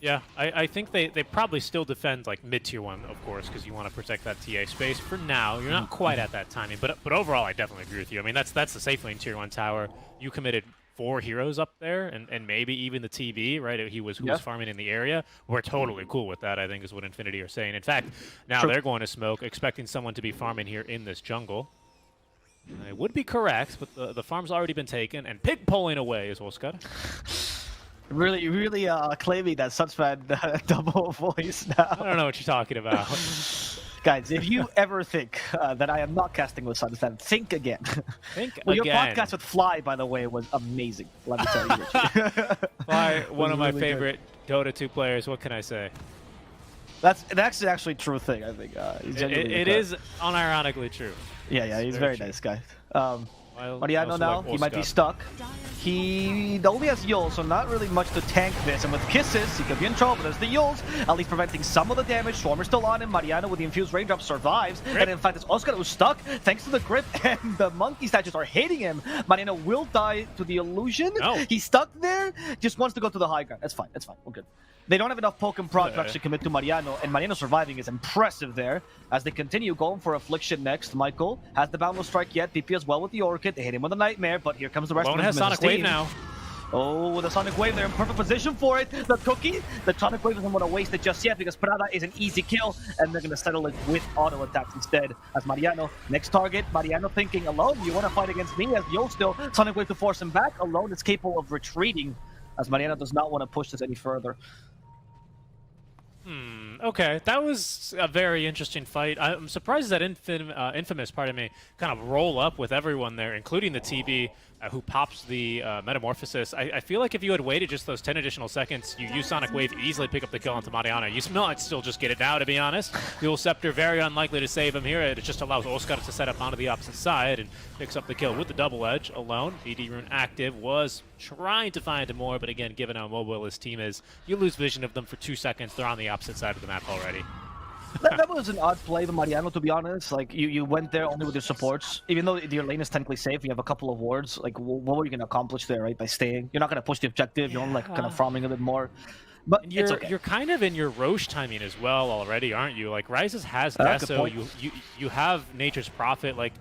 Yeah, I think they probably still defend, like, mid-tier 1, of course, because you want to protect that TA space. For now, you're not quite at that timing, but overall, I definitely agree with you. I mean, that's the safe lane tier 1 tower. You committed 4 heroes up there, and maybe even the TB, right? Who was farming in the area. We're totally cool with that, I think, is what Infinity are saying. In fact, now they're going to smoke, expecting someone to be farming here in this jungle. It would be correct, but the farm's already been taken, and pig pulling away is Oscar. Really claiming that Sunsfan double voice now. I don't know what you're talking about. Guys, if you ever think that I am not casting with Sunsfan, think again. Think well, again. Your podcast with Fly, by the way, was amazing. Let me tell you, Richie. Fly, one of my favorite Dota 2 players. What can I say? That's actually a true thing, I think. It is unironically true. Yeah, he's very nice guy. Mariano now, like he might be stuck. He only has Yul, so not really much to tank this. And with Kisses, he could be in trouble. There's the Yuls, at least preventing some of the damage. Swarmer's still on him. Mariano with the infused raindrop survives. Grip. And in fact, it's Oscar who's stuck thanks to the grip, and the monkey statues are hitting him. Mariano will die to the illusion. No. He's stuck there, just wants to go to the high ground. That's fine, we're good. They don't have enough poke and prod to actually commit to Mariano, and Mariano surviving is impressive there. As they continue going for Affliction next, Michael has the Boundless Strike yet, PP as well with the Orchid. They hit him with a Nightmare, but here comes the rest of them. Has Sonic Wave now. Oh, the Sonic Wave, they're in perfect position for it. The Cookie, the Sonic Wave doesn't want to waste it just yet because Prada is an easy kill, and they're going to settle it with auto attacks instead. As Mariano, next target, Mariano thinking, Alone, you want to fight against me? As Yo still, Sonic Wave to force him back. Alone is capable of retreating, as Mariano does not want to push this any further. Okay, that was a very interesting fight. I'm surprised that Infamous, pardon me, kind of roll up with everyone there, including the TB, who pops the Metamorphosis. I feel like if you had waited just those 10 additional seconds, you use Sonic Wave, easily pick up the kill onto Mariano. You might still just get it now, to be honest. Dual Scepter, very unlikely to save him here. It just allows Oscar to set up onto the opposite side and picks up the kill with the double edge alone. BD Rune active, was trying to find more, but again, given how mobile his team is, you lose vision of them for 2 seconds. They're on the opposite side of the map already. That was an odd play by Mariano, to be honest. Like, you went there only with your supports. Even though your lane is technically safe, you have a couple of wards. Like, what were you going to accomplish there, right, by staying? You're not going to push the objective. You're only, like, kind of farming a bit more. But you're, it's okay. You're kind of in your Roche timing as well already, aren't you? Like, Rises has Deso, you have Nature's Prophet. Like,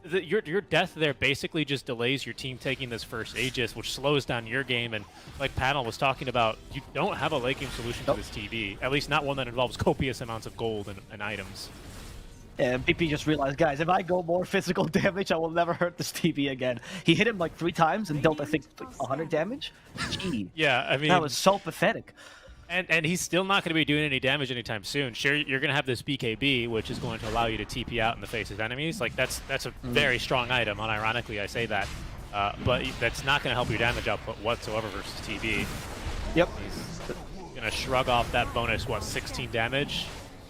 your death there basically just delays your team taking this first Aegis, which slows down your game. And like Panel was talking about, you don't have a late game solution to this TV. At least not one that involves copious amounts of gold and items. And PP just realized, guys, if I go more physical damage, I will never hurt this TV again. He hit him like 3 times and dealt, I think, 100 damage. Gee. Yeah, I mean, that was so pathetic. And he's still not going to be doing any damage anytime soon. Sure, you're going to have this BKB, which is going to allow you to TP out in the face of enemies. Like, that's a very strong item, unironically I say that. But that's not going to help your damage output whatsoever versus TB. Yep. He's going to shrug off that bonus, 16 damage?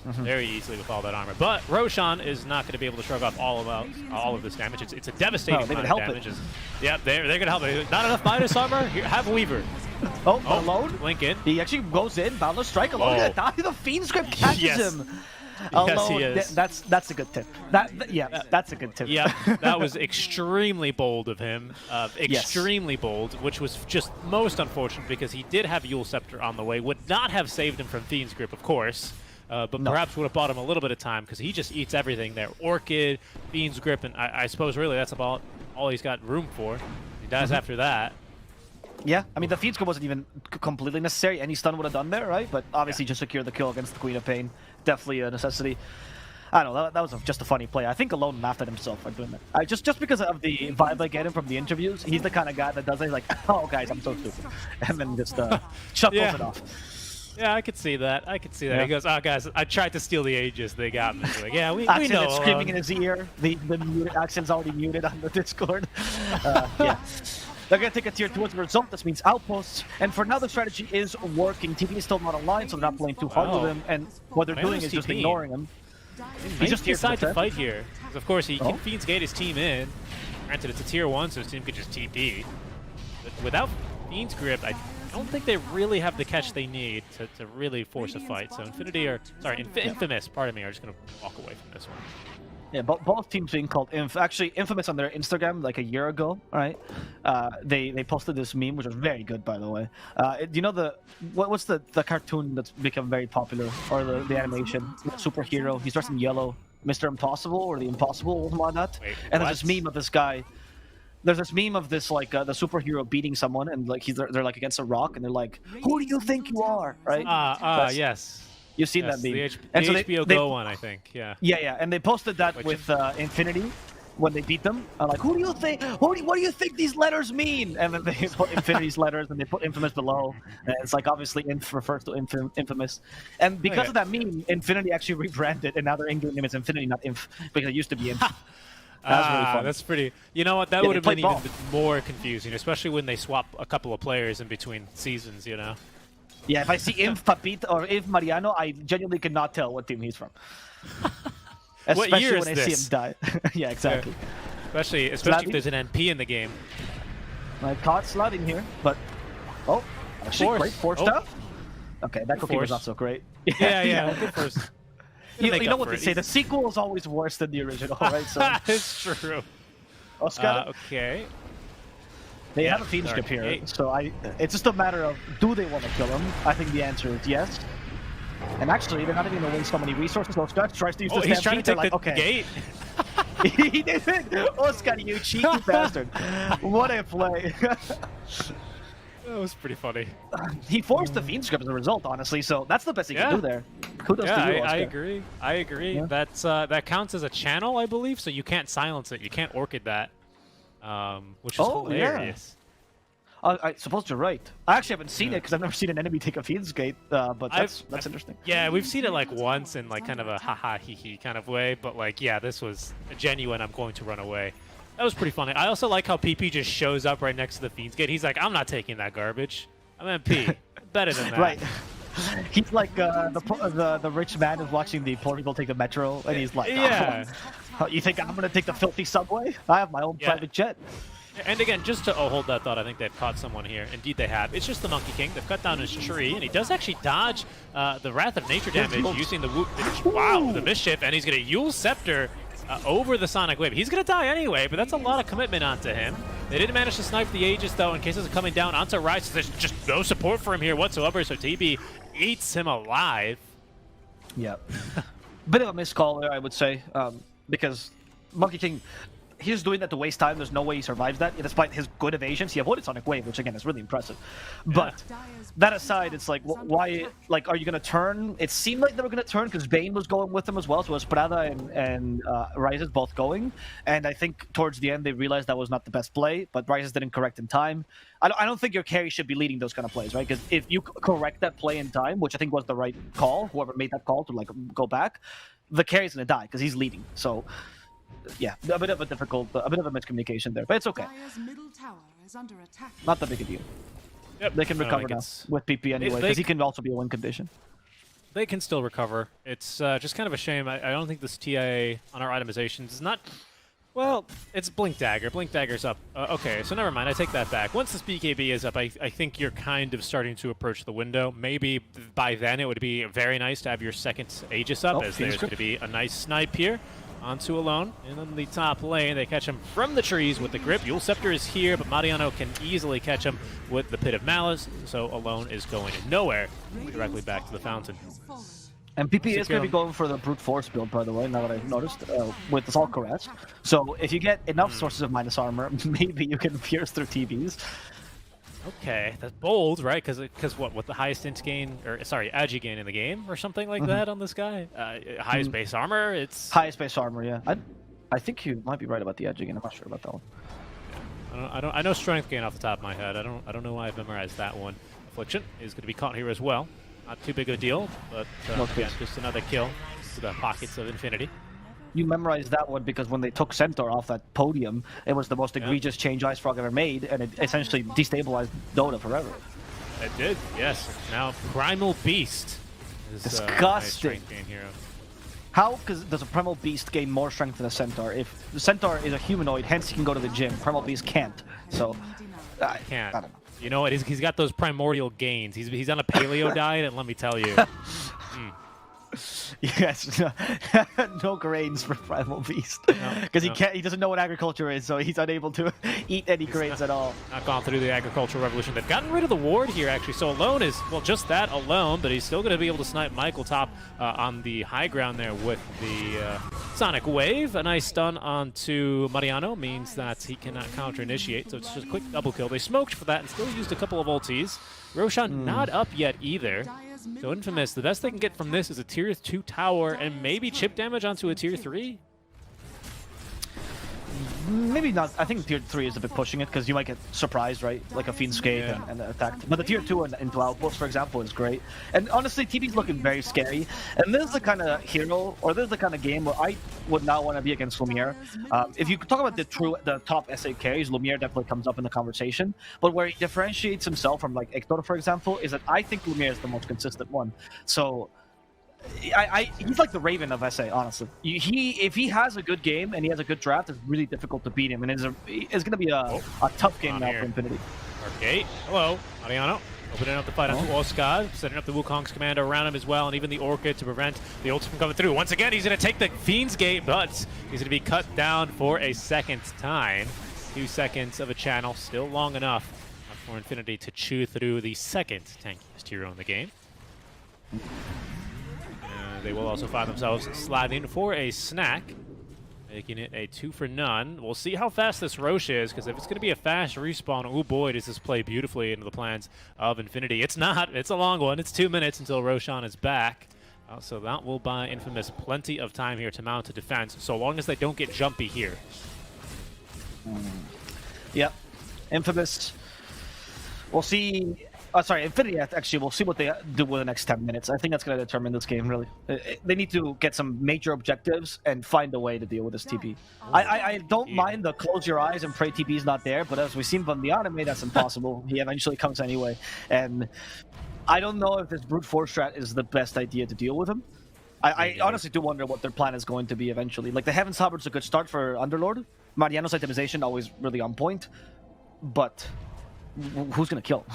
Very easily with all that armor. But Roshan is not going to be able to shrug off all of this damage. It's a devastating amount of damage. Yep, they're going to help it. Not enough minus armor? Here, have Weaver. Oh, alone? Link in. He actually goes in, Boundless Strike alone. Gonna die. The Fiend Script catches him. Yes, he is. That's a good tip. That's a good tip. Yeah, that was extremely bold of him. Extremely bold, which was just most unfortunate because he did have Yule Scepter on the way. Would not have saved him from Fiend's Grip, of course. But perhaps would have bought him a little bit of time because he just eats everything there. Orchid, Fiend's Grip, and I suppose really that's about all he's got room for. He dies after that. Yeah, I mean, the Fiend's Grip wasn't even completely necessary. Any stun would have done there, right? But obviously just secure the kill against the Queen of Pain. Definitely a necessity. I don't know, that was just a funny play. I think Alone laughed at himself by doing that. Just because of the vibe I get him from the interviews, he's the kind of guy that does it. He's like, oh, guys, I'm so stupid. And then just chuckles it off. Yeah, I could see that. Yeah. He goes, oh, guys, I tried to steal the Aegis. They got me. Like, yeah, we know. Screaming in his ear. The muted accent's already muted on the Discord. Yeah. They're going to take a tier 2 as a result. This means outposts. And for now, the strategy is working. TP is still not online, so they're not playing too hard with him. And what they're doing is just ignoring him. He's just decide to fight here. Because of course, he can Fiend's Gate his team in. Granted, it's a tier 1, so his team could just TP. But without Fiend's Grip, I don't think they really have the catch they need to really force a fight. So Infamous, pardon me, are just going to walk away from this one. Yeah, both teams being called Actually, Infamous on their Instagram like a year ago, right? They posted this meme, which was very good, by the way. Do you know what's the cartoon that's become very popular, or the animation? The superhero, he's dressed in yellow, Mr. Impossible, or the Impossible, or something like that. Wait, and there's this meme of this guy. There's this meme of this like the superhero beating someone, and like they're like against a rock, and they're like, "Who do you think you are?" Right? Yes. You've seen that meme. The HBO Go one, I think. Yeah. Yeah, and they posted that with Infinity when they beat them. Like, who do you think? What do you think these letters mean? And then they put Infinity's letters, and they put Infamous below. And it's like obviously Inf refers to Infamous. And because of that meme, Infinity actually rebranded, and now their in-game name is Infinity, not Inf, because it used to be Inf. That's really fun. That's pretty. You know what? That would have been even more confusing, especially when they swap a couple of players in between seasons. You know. Yeah, if I see Inf Papito or Inf Mariano, I genuinely could not tell what team he's from. Especially what year when I see him die. Yeah, exactly. Yeah. Especially if there's an NP in the game. I caught sliding here, but actually great force stuff. Okay, that cookie was not so great. Yeah. Good force. You know what they say? The sequel is always worse than the original, right? So it's true. Oscar. Okay. They have a Fiend Script here, so it's just a matter of, do they want to kill him? I think the answer is yes. And actually, they're not even going to waste so many resources. Oscar tries to use this he's trying to take the gate. He did it! Oscar, you cheeky bastard. What a play. That was pretty funny. He forced the Fiend Script as a result, honestly, so that's the best he can do there. Kudos to you, Oscar. I agree. Yeah. That counts as a channel, I believe, so you can't silence it. You can't Orchid that. Which is hilarious. I suppose you're right. I actually haven't seen it because I've never seen an enemy take a Fiend's Gate, but that's interesting. Yeah, we've seen it like once in like kind of a haha hee hee kind of way, but like yeah, this was a genuine I'm going to run away. That was pretty funny. I also like how PP just shows up right next to the Fiend's Gate. He's like, I'm not taking that garbage. I'm MP. Better than that. Right. He's like the rich man is watching the poor people take the metro, and he's like, yeah. Oh, you think I'm gonna take the filthy subway? I have my own private jet. And again, just to hold that thought, I think they've caught someone here. Indeed, they have. It's just the Monkey King. They've cut down his tree, and he does actually dodge the Wrath of Nature damage using the the Mischief, and he's going to Yule Scepter over the Sonic Wave. He's going to die anyway, but that's a lot of commitment onto him. They didn't manage to snipe the Aegis, though, in case it's coming down onto Ryze. There's just no support for him here whatsoever, so TB eats him alive. Yeah. Bit of a miscall there, I would say, because Monkey King... He's doing that to waste time. There's no way he survives that. Despite his good evasions, he avoided Sonic Wave, which again is really impressive. But that aside, it's like, why? Like, are you gonna turn? It seemed like they were gonna turn because Bane was going with them as well. So it was Prada and Ryzes both going. And I think towards the end they realized that was not the best play. But Ryzes didn't correct in time. I don't think your carry should be leading those kind of plays, right? Because if you correct that play in time, which I think was the right call, whoever made that call to like go back, the carry's gonna die because he's leading. So. Yeah, a bit of a miscommunication there, but it's okay. Not that big a deal. Yep. They can recover now with PP anyway, because he can also be a win condition. They can still recover. It's just kind of a shame. I don't think this TIA on our itemizations is not... Well, it's Blink Dagger. Blink Dagger's up. Okay, so never mind. I take that back. Once this BKB is up, I think you're kind of starting to approach the window. Maybe by then it would be very nice to have your second Aegis up, as there's going to be a nice snipe here. Onto Alone, and in the top lane, they catch him from the trees with the grip. Yule Scepter is here, but Mariano can easily catch him with the Pit of Malice, so Alone is going nowhere, directly back to the fountain. And PP is going to be going for the Brute Force build, by the way, now that I've noticed, with Assault Caress. So if you get enough sources of minus armor, maybe you can pierce through TVs. Okay, that's bold, right? Because what, with the highest int gain, or sorry, agi gain in the game, or something like that on this guy? Highest base armor, it's... Highest base armor, yeah. I think you might be right about the agi gain, I'm not sure about that one. I know strength gain off the top of my head, I don't know why I've memorized that one. Affliction is going to be caught here as well. Not too big of a deal, but again, just another kill to the pockets of Infinity. You memorized that one because when they took Centaur off that podium, it was the most egregious change Ice Frog ever made, and it essentially destabilized Dota forever. It did, yes. Now Primal Beast is disgusting. Gain hero. How does a Primal Beast gain more strength than a Centaur? If the Centaur is a humanoid, hence he can go to the gym. Primal Beast can't. So I don't know. You know what? He's got those primordial gains. He's on a paleo diet, and let me tell you. Yes, no grains for Primal Beast because he doesn't know what agriculture is, so he's unable to eat any grains at all. Not gone through the agricultural revolution. They've gotten rid of the ward here actually, so Alone is, well, just that Alone, but he's still going to be able to snipe Michael top on the high ground there with the Sonic Wave. A nice stun onto Mariano means that he cannot counter initiate, so it's just a quick double kill. They smoked for that and still used a couple of ultis. Roshan not up yet either. So Infamous, the best they can get from this is a tier 2 tower and maybe chip damage onto a tier 3? Maybe not. I think tier 3 is a bit pushing it because you might get surprised, right? Like a Fiend's Gate and attacked. But the tier 2 into Outpost, for example, is great. And honestly, TB's looking very scary. And this is the kind of hero, or this is the kind of game where I would not want to be against Lumiere. If you talk about the top SA carries, Lumiere definitely comes up in the conversation. But where he differentiates himself from like Hector, for example, is that I think Lumiere is the most consistent one. So he's like the Raven of SA, honestly. If he has a good game and he has a good draft, it's really difficult to beat him, and it's going to be a tough game now for Infinity. Arcade, hello, Mariano. Opening up the fight onto Oscar, setting up the Wukong's commander around him as well, and even the Orchid to prevent the ulti from coming through. Once again, he's going to take the Fiend's Gate, but he's going to be cut down for a second time. 2 seconds of a channel, still long enough for Infinity to chew through the second tankiest hero in the game. They will also find themselves sliding for a snack, making it a 2 for none. We'll see how fast this Roche is, because if it's going to be a fast respawn, oh boy, does this play beautifully into the plans of Infinity. It's not. It's a long one. It's 2 minutes until Roshan is back. So that will buy Infamous plenty of time here to mount a defense, so long as they don't get jumpy here. Yep. Infamous. We'll see. Sorry, Infinity. Actually, we'll see what they do with the next 10 minutes. I think that's going to determine this game. Really, they need to get some major objectives and find a way to deal with this TP. I don't mind the close your eyes and pray TP is not there, but as we've seen from the anime, that's impossible. He eventually comes anyway, and I don't know if this brute force strat is the best idea to deal with him. I honestly do wonder what their plan is going to be eventually. Like the Heaven's Halberd's a good start for Underlord. Mariano's itemization always really on point, but who's going to kill?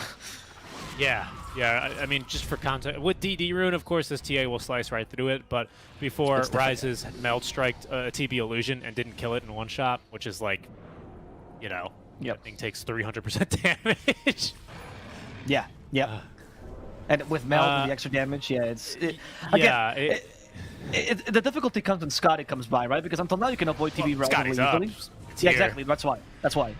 Yeah, I mean, just for context, with DD Rune, of course, this TA will slice right through it, but before Rises Meld Striked a TB Illusion and didn't kill it in one shot, which is like, you know, that thing takes 300% damage. Yeah. And with Meld and the extra damage, the difficulty comes when Scotty comes by, right? Because until now you can avoid TB relatively easily. Yeah, exactly. That's why.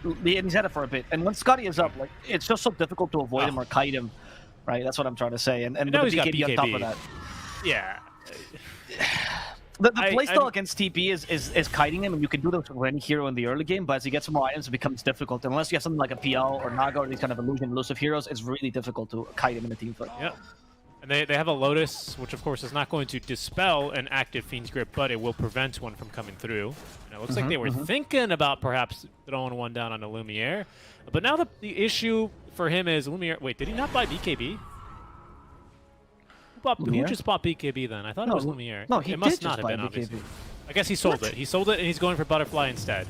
And he's had it for a bit. And when Scotty is up, like it's just so difficult to avoid him or kite him, right? That's what I'm trying to say. And now with he's the BKB on top of that. Yeah. The playstyle against TP is kiting him, and you can do this with any hero in the early game, but as he gets more items, it becomes difficult. Unless you have something like a PL or Naga or these kind of illusion elusive heroes, it's really difficult to kite him in a team fight. Yep. And they have a Lotus, which of course is not going to dispel an active Fiend's Grip, but it will prevent one from coming through. And it looks like they were thinking about perhaps throwing one down on the Lumiere. But now the issue for him is Lumiere... Wait, did he not buy BKB? Who just bought BKB then? I thought it was Lumiere. No, he it must did not just have buy been, BKB. obviously. I guess he sold it. He sold it, and he's going for Butterfly instead.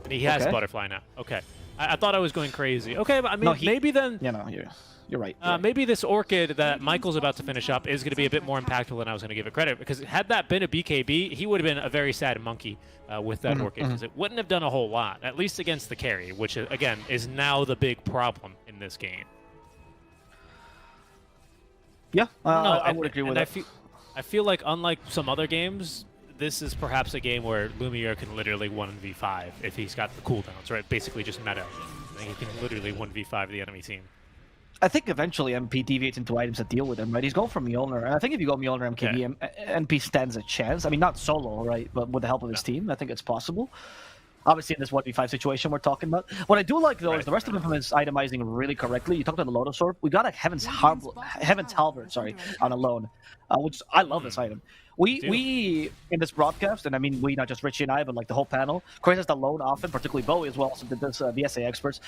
And he has Butterfly now. Okay. I thought I was going crazy. Okay, but I mean, maybe then... Yeah, no, you're right. Maybe this Orchid that Michael's about to finish up is going to be a bit more impactful than I was going to give it credit, because had that been a BKB, he would have been a very sad monkey with that Orchid, because it wouldn't have done a whole lot, at least against the carry, which, again, is now the big problem in this game. Yeah, I would agree with that. I feel like, unlike some other games, this is perhaps a game where Lumiere can literally 1v5 if he's got the cooldowns, right? Basically just meta. I think he can literally 1v5 the enemy team. I think eventually MP deviates into items that deal with him, right? He's going for Mjolnir. And I think if you go Mjolnir MKB, MP stands a chance. I mean, not solo, right? But with the help of his team, I think it's possible. Obviously, in this 1v5 situation we're talking about. What I do like, though, is the rest of him is itemizing really correctly. You talked about the Lotus Orb. We got a Heaven's Halberd, on a loan, which I love this item. We in this broadcast, and I mean we, not just Richie and I, but like the whole panel, criticized alone often, particularly Bowie as well, also did this, the SA experts,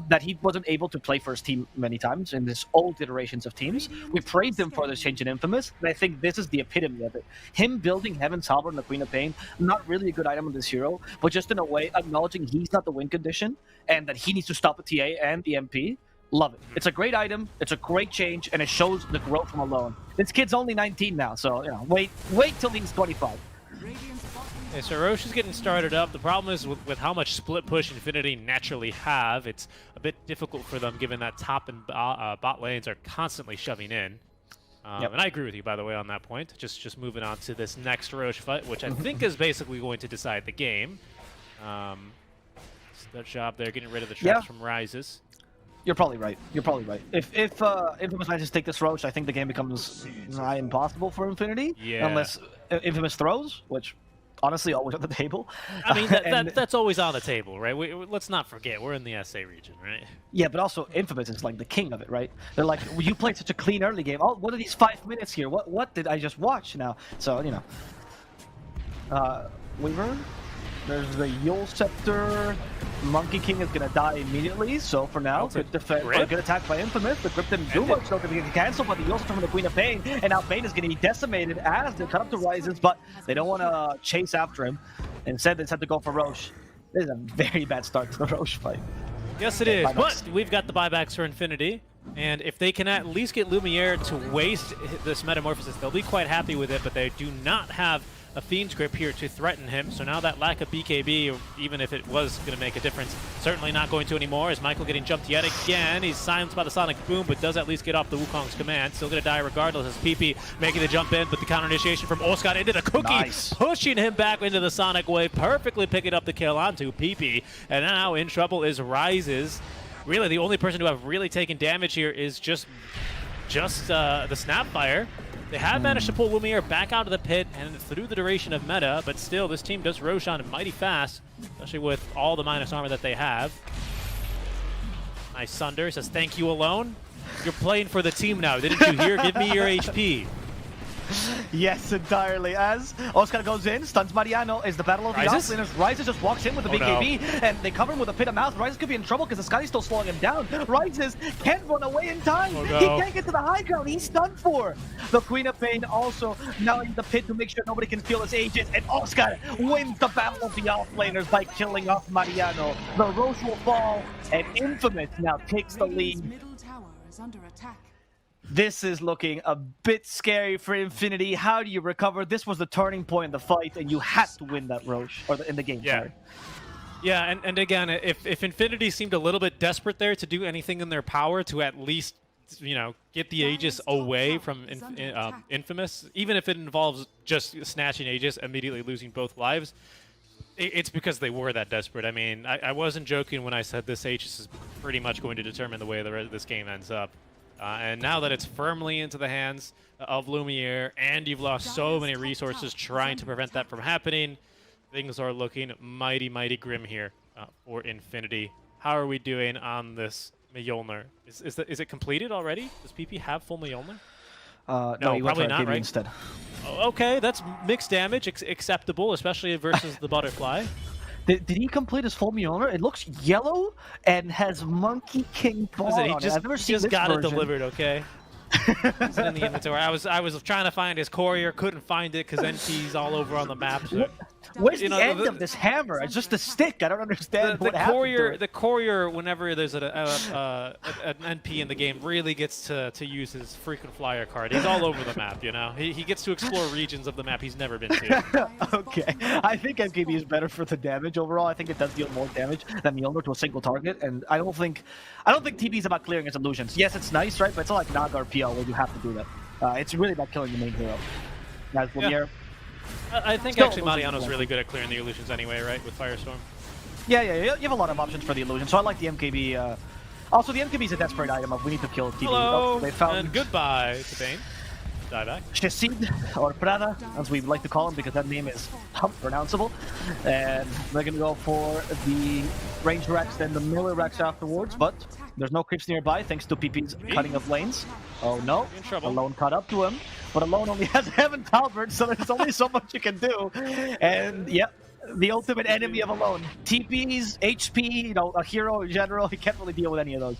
that he wasn't able to play for his team many times in this old iterations of teams. We praised him for this change in Infamous, and I think this is the epitome of it. Him building Heaven's Halberd and the Queen of Pain, not really a good item on this hero, but just in a way acknowledging he's not the win condition, and that he needs to stop the TA and the MP. Love it. It's a great item, it's a great change, and it shows the growth from alone. This kid's only 19 now, so wait till he's 25. Okay, so Roche is getting started up. The problem is with how much split push Infinity naturally have, it's a bit difficult for them given that top and bot lanes are constantly shoving in. And I agree with you, by the way, on that point. Just moving on to this next Roche fight, which I think is basically going to decide the game. So that job there, getting rid of the traps from Rises. You're probably right. If Infamous manages to take this Roche, I think the game becomes nigh impossible for Infinity. Yeah. Unless Infamous throws, which honestly always on the table. I mean, that's always on the table, right? Let's not forget, we're in the SA region, right? Yeah, but also Infamous is like the king of it, right? They're like, you played such a clean early game. Oh, what are these 5 minutes here? What did I just watch now? So, Weaver. There's the Yule Scepter. Monkey King is going to die immediately, so for now, good defense, good attack by Infamous. The Grip didn't do much, so they can cancel, but the Yule Scepter from the Queen of Pain, and now Bane is going to be decimated as they cut up to Rises, but they don't want to chase after him. Instead, they decided to go for Roche. This is a very bad start to the Roche fight. Yes, it is, but we've got the buybacks for Infinity, and if they can at least get Lumiere to waste this Metamorphosis, they'll be quite happy with it, but they do not have a Fiend's Grip here to threaten him, so now that lack of BKB, even if it was going to make a difference, certainly not going to anymore. Is Michael getting jumped yet again? He's silenced by the Sonic Boom, but does at least get off the Wukong's command. Still going to die regardless as PP making the jump in, but the counter initiation from Oscar into the cookie, pushing him back into the Sonic Wave, perfectly picking up the kill onto PP, and now in trouble is Rises. Really, the only person to have really taken damage here is just the Snapfire. They have managed to pull Lumiere back out of the pit and through the duration of meta, but still, this team does Roshan mighty fast, especially with all the minus armor that they have. Nice Sunder says, thank you alone. You're playing for the team now. Didn't you hear? Give me your HP. Yes, entirely. As Oscar goes in, stuns Mariano, is the battle of the offlaners. Rises just walks in with the BKB, and they cover him with a pit of mouth. Rises could be in trouble because the Sky's still slowing him down. Rises can't run away in time. He can't get to the high ground. He's stunned for. The Queen of Pain also now in the pit to make sure nobody can steal his Aegis, and Oscar wins the battle of the offlaners by killing off Mariano. The Roche will fall, and Infamous now takes the lead. Middle tower is under attack. This is looking a bit scary for Infinity. How do you recover? This was the turning point in the fight, and you had to win that Roche, or in the game, sorry. Yeah, and again, if Infinity seemed a little bit desperate there to do anything in their power to at least, you know, get the Aegis away from Infamous, even if it involves just snatching Aegis, immediately losing both lives, it's because they were that desperate. I mean, I wasn't joking when I said this Aegis is pretty much going to determine the way this game ends up. And now that it's firmly into the hands of Lumiere, and you've lost so many resources trying to prevent that from happening, things are looking mighty, mighty grim here for Infinity. How are we doing on this Mjolnir? Is it completed already? Does PP have full Mjolnir? No, he went probably for not, right? instead. Okay, that's mixed damage, acceptable, especially versus the Butterfly. Did he complete his full Mjolnir? It looks yellow and has Monkey King Paw on it. I've never seen just this got version. it delivered, okay? It's in the inventory. I was trying to find his courier, couldn't find it because NP's all over on the map. So. Where's the end of this hammer? It's just a stick. I don't understand what happened to it. The courier, whenever there's an NP in the game, really gets to use his frequent flyer card. He's all over the map, you know? He gets to explore regions of the map he's never been to. Okay. I think MKB is better for the damage overall. I think it does deal more damage than Mjolnir to a single target, and I don't think TB is about clearing his illusions. Yes, it's nice, right? But it's not like Naga or PL where you have to do that. It's really about killing the main hero. As Lumiere. I think Still actually Mariano's really good at clearing the illusions anyway, right, with Firestorm? Yeah, you have a lot of options for the illusion, so I like the MKB. Also, the MKB is a desperate item of we need to kill TB. Hello, they found and goodbye to Bane. Die back. Chassid, or Prada, as we like to call him because that name is unpronounceable. And they're going to go for the Range Rex and the Miller Rex afterwards, but there's no creeps nearby thanks to PP's cutting of lanes. Oh no, Alone caught up to him, but Alone only has Heaven Talbert, so there's only so much you can do. And yep, the ultimate enemy of Alone. TPs, HP, you know, a hero in general, he can't really deal with any of those.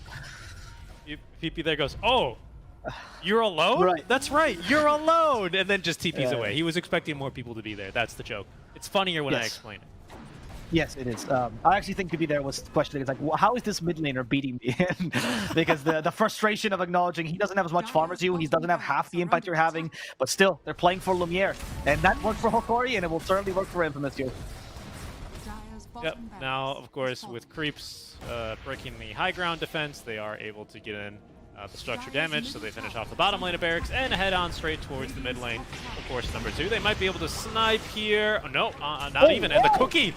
PP there goes, oh, you're alone? Right. That's right, you're alone! And then just TPs away. He was expecting more people to be there. That's the joke. It's funnier when I explain it. Yes, it is. I actually think to be there was questioning. It's like, well, how is this mid laner beating me? Because the frustration of acknowledging he doesn't have as much farm as you, he doesn't have half the impact you're having, but still, they're playing for Lumiere. And that worked for Hokori, and it will certainly work for Infamous here. Yep, now, of course, with creeps breaking the high ground defense, they are able to get in the structure damage, so they finish off the bottom lane of barracks and head on straight towards the mid lane. Of course, number 2. They might be able to snipe here. Oh, no, not even. And the cookie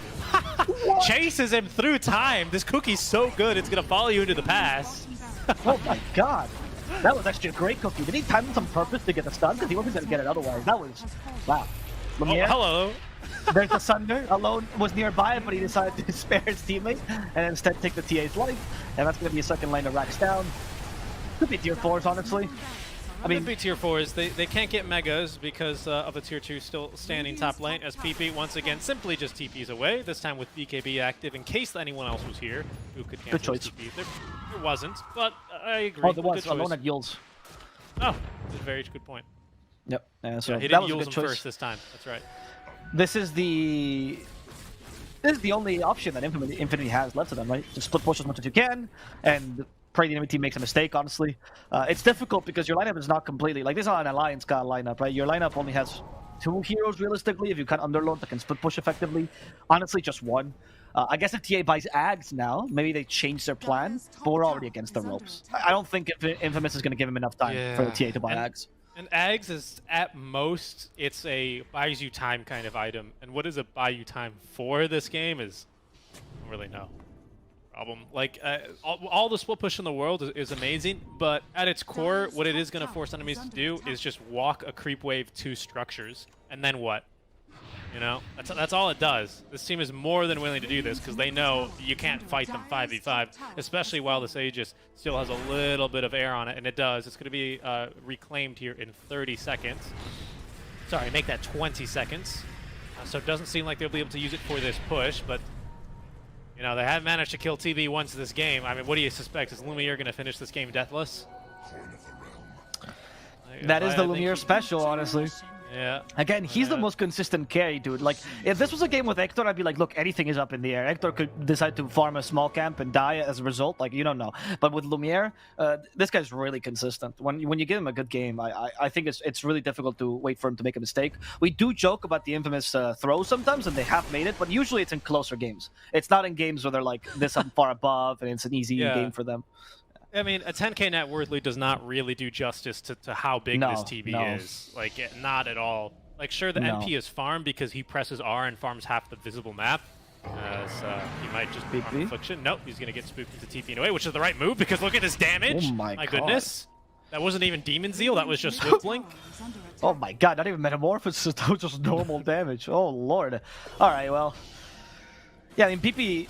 chases him through time. This cookie's so good, it's going to follow you into the pass. Oh my god. That was actually a great cookie. Did he time this on purpose to get the stun? Because he wasn't going to get it otherwise. That was... Wow. Lumiere, hello. There's the Sunder. Alone was nearby, but he decided to spare his teammate and instead take the TA's life. And that's going to be a second lane of racks down. Could be tier 4s, honestly. I mean, could be tier 4s. They can't get megas because of the tier 2 still standing top lane as PP once again simply just TPs away, this time with BKB active in case anyone else was here who could cancel TP. There wasn't, but I agree. Oh, there was. Alone at Yules. Oh, that's a very good point. Yep. So he that didn't was a use good him choice. first this time. That's right. This is the only option that Infinity has left to them, right? Just split push as much as you can, and pray the enemy team makes a mistake, honestly. It's difficult because your lineup is not completely... Like, this is not an Alliance God lineup, right? Your lineup only has 2 heroes, realistically, if you can underload that can split push effectively. Honestly, just 1. I guess if TA buys Ags now, maybe they change their plan, but we're already against the ropes. I don't think Infamous is going to give him enough time for the TA to buy Ags. And Ags is, at most, it's a buys you time kind of item. And what does it buy you time for this game is... I don't really know. Problem. Like, all the split push in the world is amazing, but at its core, what it is going to force enemies to do is just walk a creep wave to structures. And then what? You know, that's all it does. This team is more than willing to do this because they know you can't fight them 5v5, especially while this Aegis still has a little bit of air on it, and it does. It's going to be reclaimed here in 30 seconds. Sorry, make that 20 seconds. So it doesn't seem like they'll be able to use it for this push, but you know, they have managed to kill TB once this game. I mean, what do you suspect? Is Lumiere going to finish this game deathless? That is the Lumiere special, honestly. Yeah. Again, he's the most consistent carry, dude. Like, if this was a game with Hector, I'd be like, look, anything is up in the air. Hector could decide to farm a small camp and die as a result. Like, you don't know. But with Lumiere, this guy's really consistent. When you give him a good game, I think it's really difficult to wait for him to make a mistake. We do joke about the infamous throw sometimes, and they have made it, but usually it's in closer games. It's not in games where they're like this far above, and it's an easy game for them. I mean, a 10k net worthly does not really do justice to how big this TB is. Like, not at all. Like, sure, the NP is farmed because he presses R and farms half the visible map. So he might just be on Affliction. Nope, he's going to get spooked into TPing away, which is the right move because look at his damage. Oh my God. Goodness. That wasn't even Demon Zeal, that was just Swift Blink. Oh my God, not even Metamorphosis, that was just normal damage. Oh Lord. Alright, well. Yeah, I mean, PP...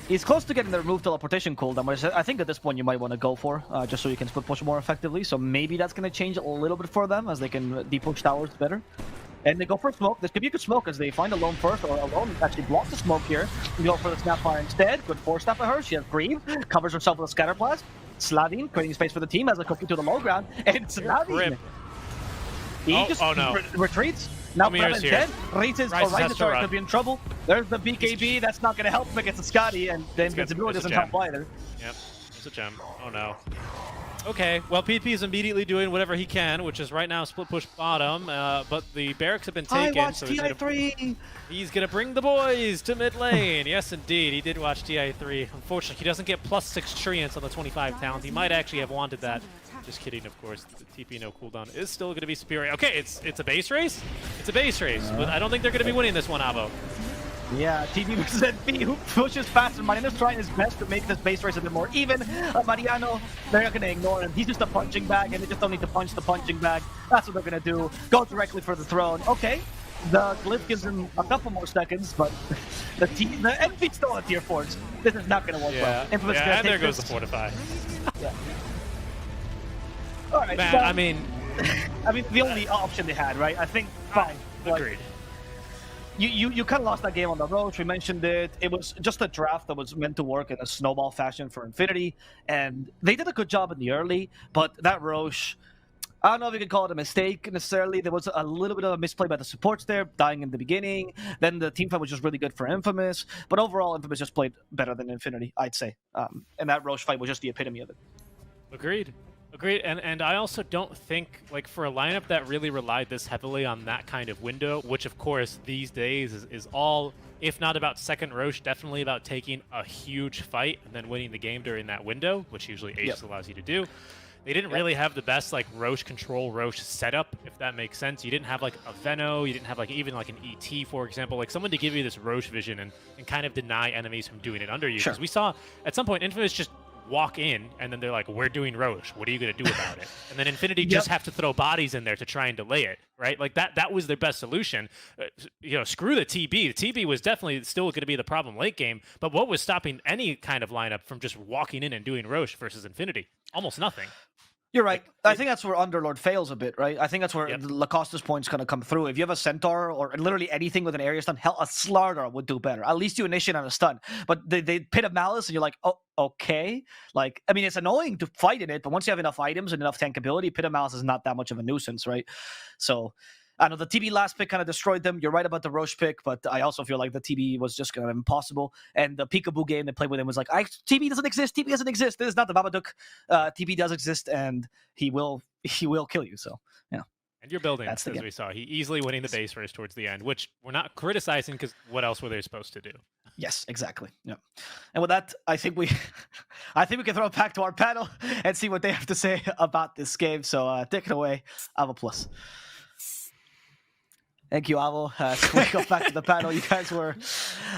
He's close to getting the remove teleportation cooldown, which I think at this point you might want to go for, just so you can split push more effectively. So maybe that's going to change a little bit for them as they can de-push towers better. And they go for smoke. This could be a good smoke as they find Alone first, or Alone actually blocks the smoke here. They go for the Snapfire instead. Good force snap of her. She has Breathe, covers herself with a Scatter Blast. Slavin creating space for the team as a cookie to the low ground. And Slavin, he just retreats. Now Prem is dead. Ryze's could be in trouble. There's the BKB. That's not going to help him against the Scotty, and the invincibility doesn't help either. Yep, it's a gem. Oh no. Okay, well, PP is immediately doing whatever he can, which is right now split push bottom, but the barracks have been taken. I watched TI3! He's going to bring the boys to mid lane. Yes, indeed, he did watch TI3. Unfortunately, he doesn't get +6 Treants on the 25 talent. He might actually have wanted that. Just kidding, of course. The TP no cooldown is still going to be superior. Okay, it's a base race? It's a base race, but I don't think they're going to be winning this one, Avo. Yeah, TB versus NP, who pushes faster. Marino's trying his best to make this base race a bit more even. Mariano, they're not going to ignore him. He's just a punching bag, and they just don't need to punch the punching bag. That's what they're going to do. Go directly for the throne. Okay, the glyph gives him a couple more seconds, but the NP's still on tier 4s. This is not going to work well. Infamous and there goes the Fortify. Yeah. All right, man, so, I mean, the only option they had, right? I think, fine. Agreed. You kind of lost that game on the Roche. We mentioned it. It was just a draft that was meant to work in a snowball fashion for Infinity, and they did a good job in the early, but that Roche, I don't know if you could call it a mistake necessarily. There was a little bit of a misplay by the supports there, dying in the beginning. Then the team fight was just really good for Infamous, but overall, Infamous just played better than Infinity, I'd say. And that Roche fight was just the epitome of it. Agreed. Agreed, and I also don't think, like, for a lineup that really relied this heavily on that kind of window, which of course these days is all, if not about second Roche, definitely about taking a huge fight and then winning the game during that window, which usually Aegis allows you to do. They didn't really have the best, like, Roche control, Roche setup, if that makes sense. You didn't have, like, a Veno, you didn't have, like, even, like, an ET, for example. Like, someone to give you this Roche vision and kind of deny enemies from doing it under you. Because we saw, at some point, Infamous just walk in, and then they're like, we're doing Roche. What are you going to do about it? And then Infinity just have to throw bodies in there to try and delay it, right? Like, that was their best solution. You know, screw the TB. The TB was definitely still going to be the problem late game, but what was stopping any kind of lineup from just walking in and doing Roche versus Infinity? Almost nothing. You're right. I think that's where Underlord fails a bit, right? I think that's where Lacoste's point's going to come through. If you have a Centaur or literally anything with an area stun, hell, a Slardar would do better. At least you initiate on a stun. But they Pit of Malice, and you're like, oh, okay. Like, I mean, it's annoying to fight in it, but once you have enough items and enough tankability, Pit of Malice is not that much of a nuisance, right? So, I know the TB last pick kind of destroyed them. You're right about the Roche pick, but I also feel like the TB was just kind of impossible. And the Peekaboo game they played with him was like, TB doesn't exist. TB doesn't exist. This is not the Babadook. TB does exist, and he will kill you. So, yeah. And you're building, as we saw. He easily winning the base race towards the end, which we're not criticizing because what else were they supposed to do? Yes, exactly. Yeah. And with that, I think we can throw it back to our panel and see what they have to say about this game. So take it away, Epulze. Thank you, Avo. We go back to the panel. You guys were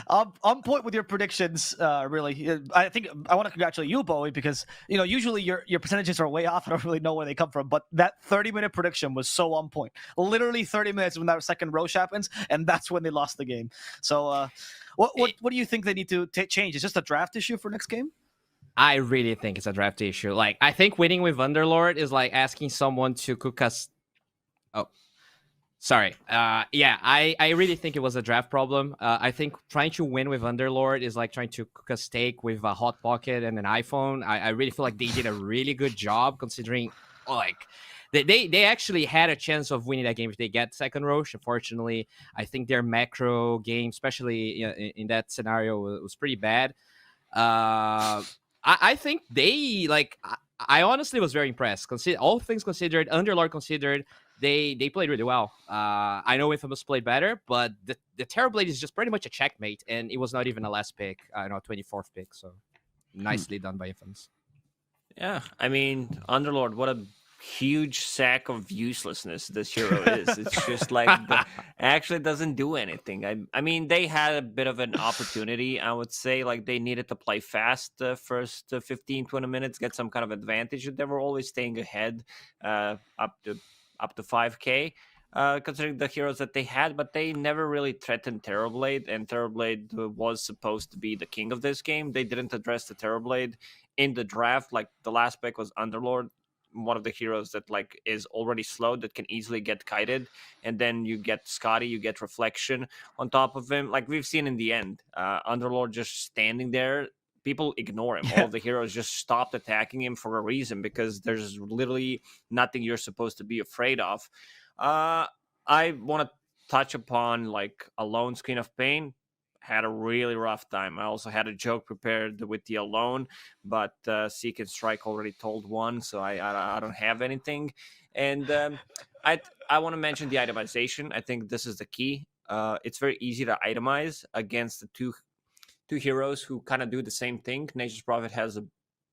on point with your predictions. Really, I think I want to congratulate you, Bowie, because usually your percentages are way off. I don't really know where they come from, but that 30-minute prediction was so on point. Literally 30 minutes when that second roche happens, and that's when they lost the game. So, what do you think they need to change? Is just a draft issue for next game? I really think it's a draft issue. Like, I think winning with Underlord is like asking someone to cook us. Oh. Sorry. Yeah, I really think it was a draft problem. I think trying to win with Underlord is like trying to cook a steak with a Hot Pocket and an iPhone. I really feel like they did a really good job considering, like, they actually had a chance of winning that game if they get second Roche. Unfortunately, I think their macro game, especially in that scenario, was pretty bad. I think they, like, I honestly was very impressed. All things considered, Underlord considered, they played really well. I know Infamous played better, but the Terrorblade is just pretty much a checkmate, and it was not even a last pick, 24th pick, so nicely done by Infamous. Yeah, I mean, Underlord, what a huge sack of uselessness this hero is. It's just like, actually doesn't do anything. I mean, they had a bit of an opportunity, I would say. Like, they needed to play fast the first 15-20 minutes, get some kind of advantage. They were always staying ahead up to 5k, considering the heroes that they had, but they never really threatened Terrorblade, and Terrorblade was supposed to be the king of this game. They didn't address the Terrorblade in the draft. Like, the last pick was Underlord, one of the heroes that like is already slow, that can easily get kited, and then you get Scotty, you get Reflection on top of him. Like we've seen in the end, Underlord just standing there, people ignore him. All the heroes just stopped attacking him for a reason, because there's literally nothing you're supposed to be afraid of. I want to touch upon like Alone's Queen of Pain. Had a really rough time. I also had a joke prepared with the Alone, but Seek and Strike already told one, so I don't have anything. And I want to mention the itemization. I think this is the key. It's very easy to itemize against the two heroes who kind of do the same thing. Nature's Prophet has a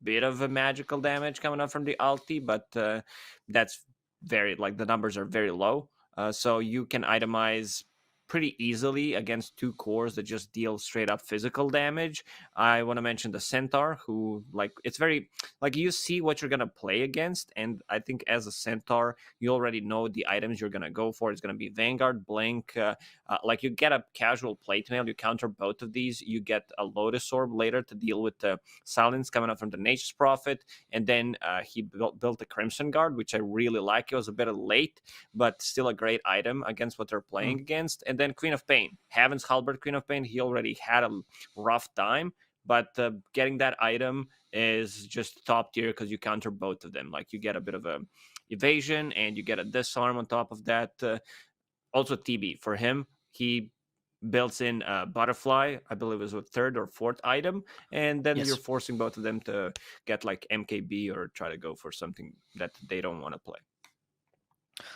bit of a magical damage coming up from the ulti, but that's very, like, the numbers are very low. So you can itemize pretty easily against two cores that just deal straight up physical damage. I want to mention the Centaur, who, like, it's very, like, you see what you're going to play against, and I think as a Centaur, you already know the items you're going to go for. It's going to be Vanguard, Blink, like, you get a casual plate mail, you counter both of these, you get a Lotus Orb later to deal with the Silence coming up from the Nature's Prophet, and then he built the Crimson Guard, which I really like. It was a bit late, but still a great item against what they're playing against. And then Queen of Pain, Heaven's Halberd Queen of Pain, he already had a rough time, but getting that item is just top tier because you counter both of them. Like, you get a bit of a evasion and you get a disarm on top of that. Also TB for him, he builds in Butterfly, I believe it was a third or fourth item, and then you're forcing both of them to get like MKB or try to go for something that they don't want to play.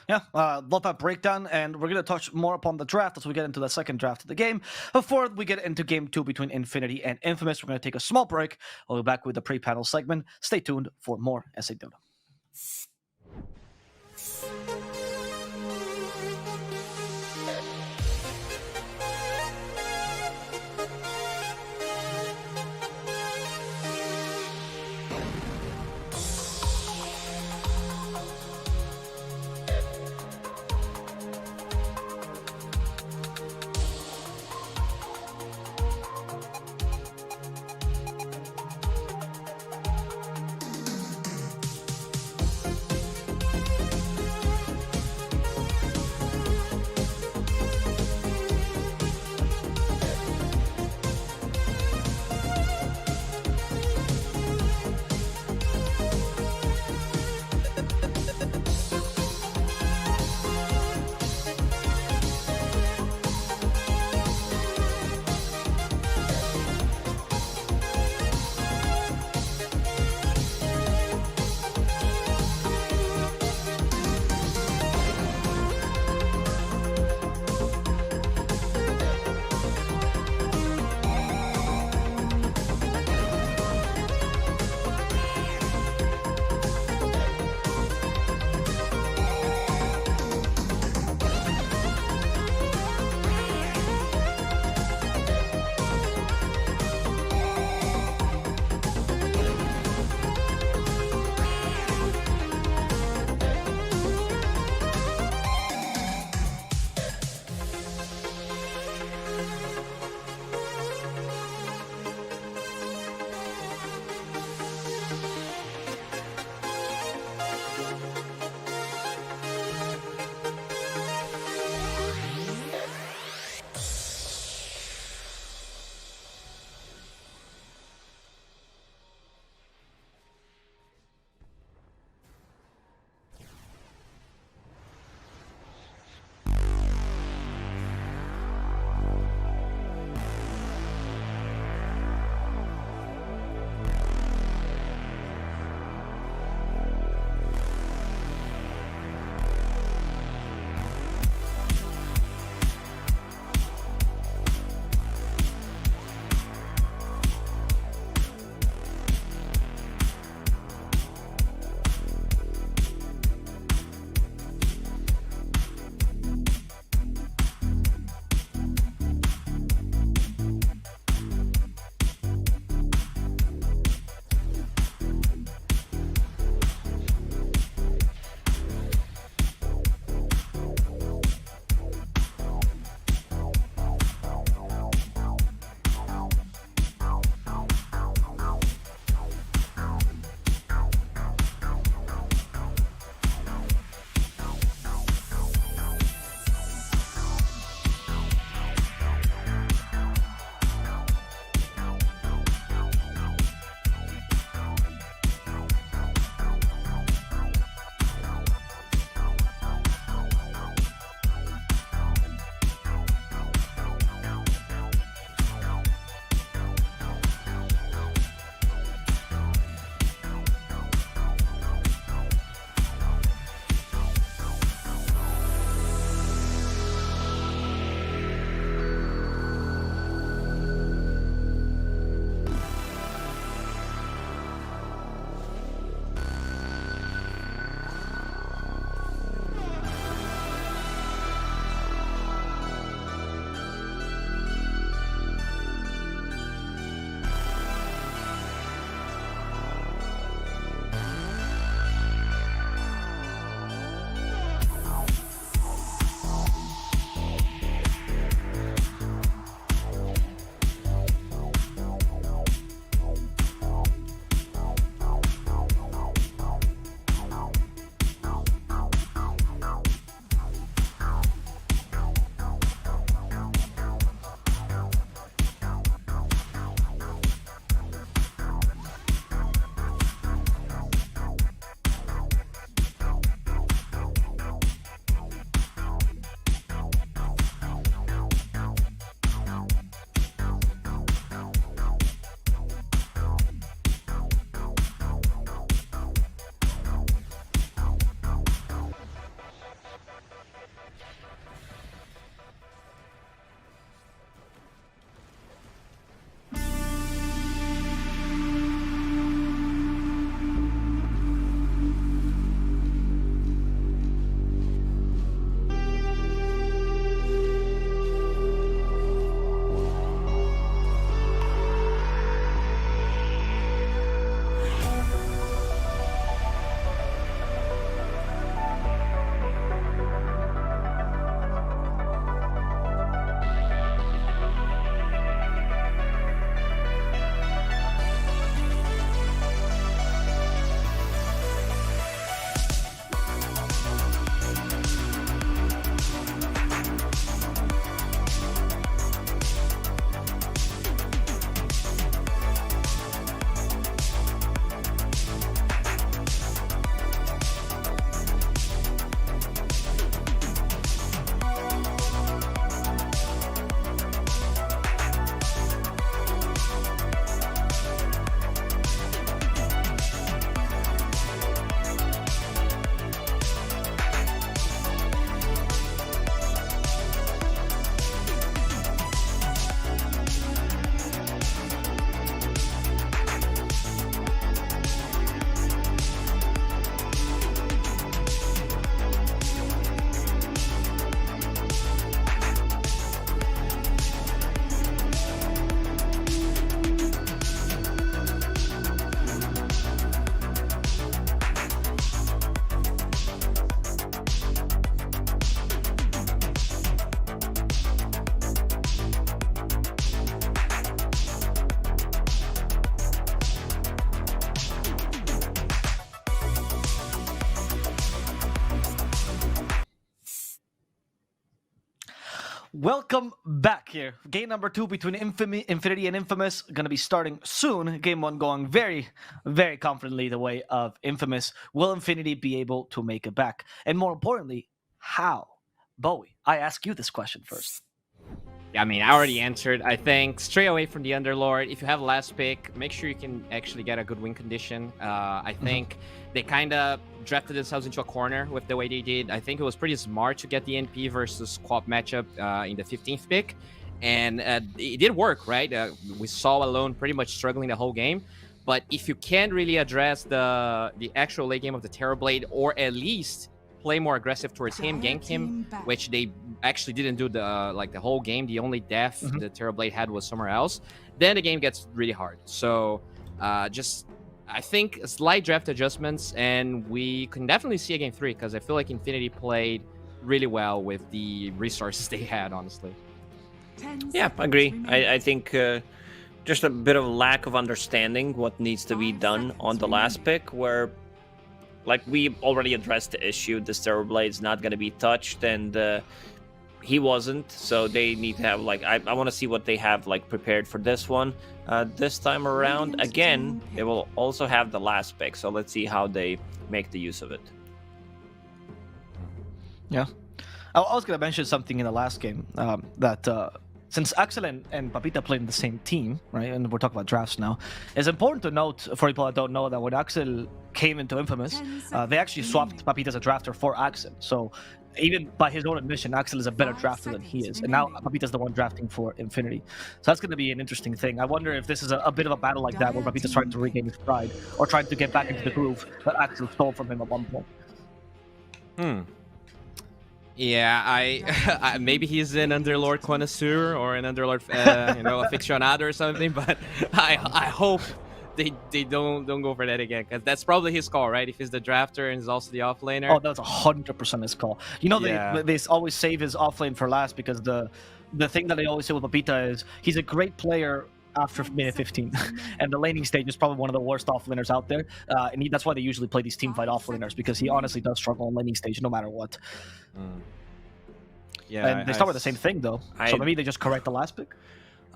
Yeah, love that breakdown, and we're going to touch more upon the draft as we get into the second draft of the game. Before we get into game 2 between Infinity and Infamous, we're going to take a small break. We'll be back with the pre-panel segment. Stay tuned for more SA Dota. Welcome back here. Game number 2 between Infinity and Infamous going to be starting soon. Game 1 going very, very confidently the way of Infamous. Will Infinity be able to make it back? And more importantly, how? Bowie, I ask you this question first. Yeah, I mean, I already answered. I think stray away from the Underlord. If you have last pick, make sure you can actually get a good win condition. I think they kind of drafted themselves into a corner with the way they did. I think it was pretty smart to get the NP versus Quap matchup in the 15th pick. And it did work, right? We saw Alone pretty much struggling the whole game. But if you can't really address the actual late game of the Terrorblade, or at least play more aggressive towards him, gank him, which they actually didn't do the whole game. The only death the Terrorblade had was somewhere else. Then the game gets really hard. So I think slight draft adjustments, and we can definitely see a game 3, because I feel like Infinity played really well with the resources they had, honestly. Yeah, I agree. I think just a bit of lack of understanding what needs to be done on the last pick, where like we already addressed the issue. The Terrorblade's not going to be touched, and he wasn't. So they need to have like I want to see what they have like prepared for this one. This time around, again, they will also have the last pick. So let's see how they make the use of it. Yeah, I was going to mention something in the last game that. Since Axel and Papita played in the same team, right, and we're talking about drafts now, it's important to note, for people that don't know, that when Axel came into Infamous, they actually swapped Papita as a drafter for Axel. So even by his own admission, Axel is a better drafter than he is. And now Papita's the one drafting for Infinity. So that's going to be an interesting thing. I wonder if this is a bit of a battle like that, where Papita's trying to regain his pride, or trying to get back into the groove that Axel stole from him at one point. Yeah, I maybe he's an Underlord connoisseur or an Underlord, aficionado or something. But I hope they don't go for that again, because that's probably his call, right? If he's the drafter and he's also the offlaner. Oh, that's 100% his call. You know, they always save his offlane for last, because the thing that they always say with Papita is he's a great player after minute 15, and the laning stage is probably one of the worst offlaners out there, and that's why they usually play these teamfight offlaners, because he honestly does struggle on laning stage no matter what. Yeah, and they start with the same thing though, so maybe they just correct the last pick.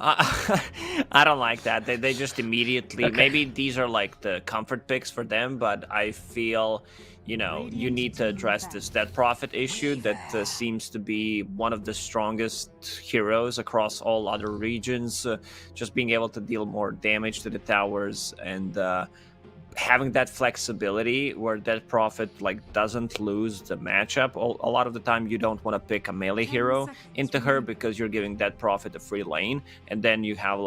I don't like that. They just immediately maybe these are like the comfort picks for them, but I feel you need to address this dead profit issue that seems to be one of the strongest heroes across all other regions. Just being able to deal more damage to the towers, and having that flexibility where that profit doesn't lose the matchup. A lot of the time you don't want to pick a melee hero into her, because you're giving that profit a free lane, and then you have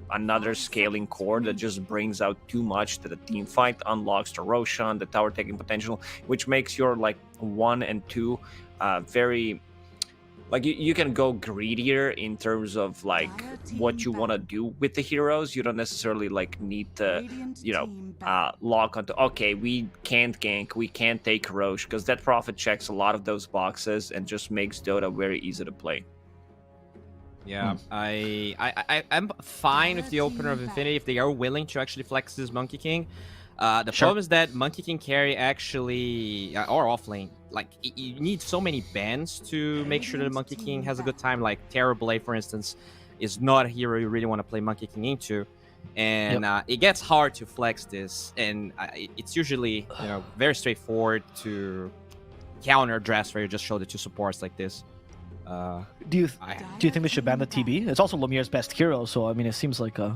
another scaling core that just brings out too much to the team fight, unlocks the Roshan, the tower taking potential, which makes your 1 and 2 very you can go greedier in terms of what you want to do with the heroes. You don't necessarily need to lock onto, okay, we can't gank, we can't take Roche, because that profit checks a lot of those boxes and just makes Dota very easy to play. Yeah, I'm fine with the opener of Infinity if they are willing to actually flex this Monkey King. The problem is that Monkey King carry actually, or offlane, you need so many bans to make sure that the Monkey King has a good time. Like Terrorblade, for instance, is not a hero you really want to play Monkey King into, and it gets hard to flex this, and it's usually very straightforward to counter drafts where you just show the 2 supports like this. Do you think they should ban the TB? It's also Lumiere's best hero, so I mean, it seems like a...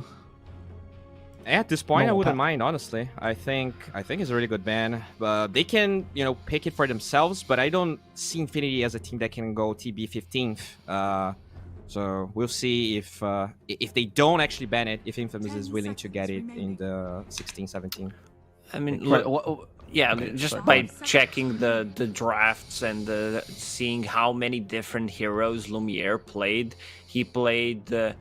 At this point, I wouldn't mind, honestly. I think it's a really good ban. They can, pick it for themselves, but I don't see Infinity as a team that can go TB 15th. So we'll see if they don't actually ban it, if Infamous is willing to get it in the 16, 17. I mean, just by checking the drafts and seeing how many different heroes Lumiere played, he played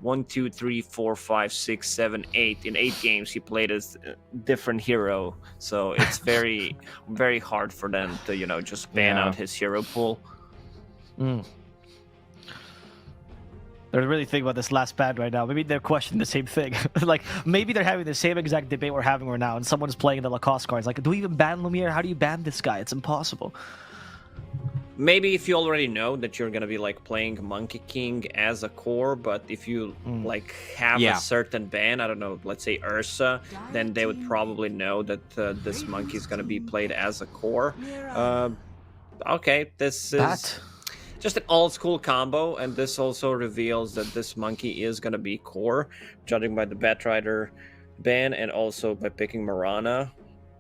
1, 2, 3, 4, 5, 6, 7, 8. In 8 games, he played as a different hero. So it's very, very hard for them to, just ban out his hero pool. They're really thinking about this last ban right now. Maybe they're questioning the same thing. Maybe they're having the same exact debate we're having right now, and someone's playing the Lacoste cards. Do we even ban Lumiere? How do you ban this guy? It's impossible. maybe if you already know that you're gonna be like playing Monkey King as a core, but if you like have a certain ban, I don't know, let's say Ursa, then they would probably know that this monkey is gonna be played as a core. Okay, this is just an old school combo, and this also reveals that this monkey is gonna be core, judging by the Batrider ban and also by picking Marana,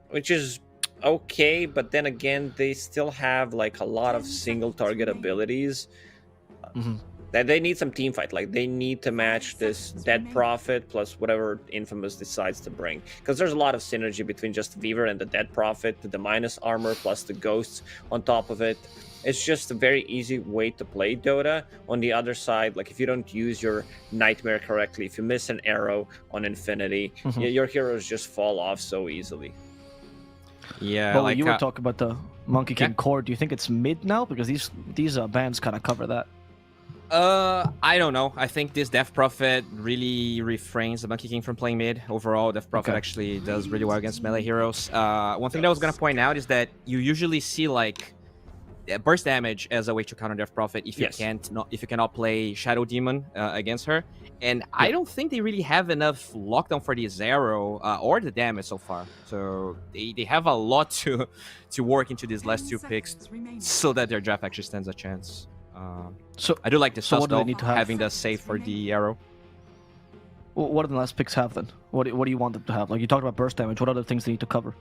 which is okay, but then again, they still have like a lot of single target abilities. That they need some team fight. Like they need to match this Dead Prophet plus whatever Infamous decides to bring, because there's a lot of synergy between just Weaver and the Dead Prophet, the minus armor plus the ghosts on top of it. It's just a very easy way to play Dota. On the other side, like if you don't use your Nightmare correctly, if you miss an arrow on Infinity, your heroes just fall off so easily. Yeah, Well, like you were talking about the Monkey King core. Do you think it's mid now? Because these bans kind of cover that. I don't know. I think this Death Prophet really refrains the Monkey King from playing mid. Overall, Death Prophet actually does really well against melee heroes. One thing that I was gonna point out is that you usually see like burst damage as a way to counter Death Prophet if you cannot play Shadow Demon against her. And I don't think they really have enough lockdown for the Zero or the damage so far. So they have a lot to work into these last two picks so that their draft actually stands a chance. So I do like the what do they need to have? Having the save for the arrow. What do the last picks have then? What do you want them to have? Like you talked about burst damage. What other things they need to cover?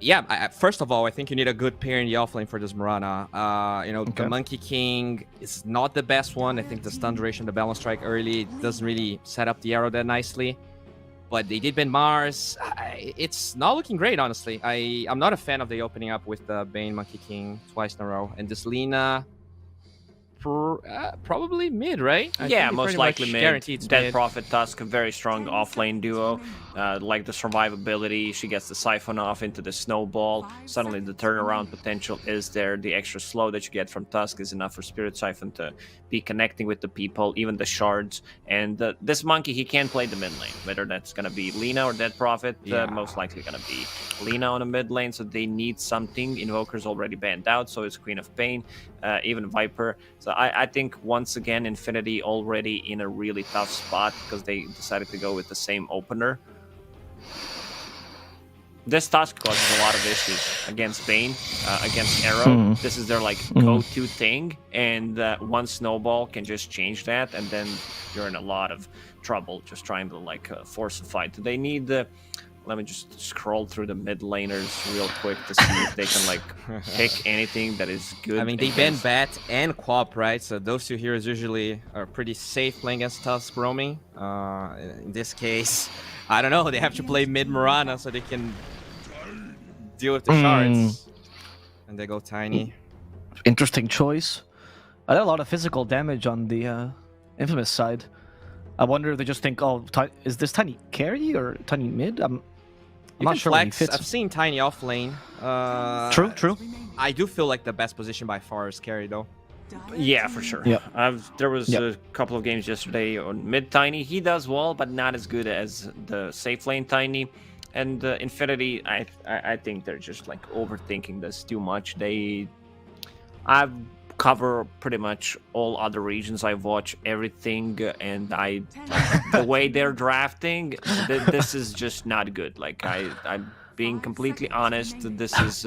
Yeah, first of all, I think you need a good pair in the offlane for this Marana. The Monkey King is not the best one. I think the stun duration, the balance strike early doesn't really set up the arrow that nicely. But they did ban Mars. It's not looking great, honestly. I'm not a fan of the opening up with the Bane Monkey King twice in a row. And this Lina, probably mid, right? Yeah, most likely mid. Guaranteed Dead mid. Prophet Tusk, a very strong offlane duo. Like the survivability, she gets the siphon off into the snowball. Suddenly the turnaround potential is there. The extra slow that you get from Tusk is enough for Spirit Siphon to be connecting with the people, even the shards. And this monkey, he can play the mid lane, whether that's going to be Lina or Dead Prophet. Most likely going to be Lina on the mid lane, so they need something. Invoker's already banned out, so is Queen of Pain, even Viper. So I think, once again, Infinity already in a really tough spot because they decided to go with the same opener. This Tusk causes a lot of issues against Bane, against Arrow. This is their go-to thing, and one snowball can just change that, and then you're in a lot of trouble just trying to force a fight. They need the... Let me just scroll through the mid laners real quick to see if they can pick anything that is good. I mean, they ban Bat and Quap, right? So those two heroes usually are pretty safe playing against Tusk roaming. In this case, I don't know. They have to play mid Marana so they can deal with the shards. And they go Tiny. Interesting choice. I had a lot of physical damage on the Infamous side. I wonder if they just think, oh, is this Tiny carry or Tiny mid? I'm not sure where he fits. I've seen Tiny off lane. True. I do feel like the best position by far is carry, though. Yeah, for sure. There was a couple of games yesterday on mid Tiny. He does well, but not as good as the safe lane Tiny. And Infinity, I think they're just overthinking this too much. I've cover pretty much all other regions. I watch everything, and the way they're drafting, this is just not good. I'm being completely honest. This is,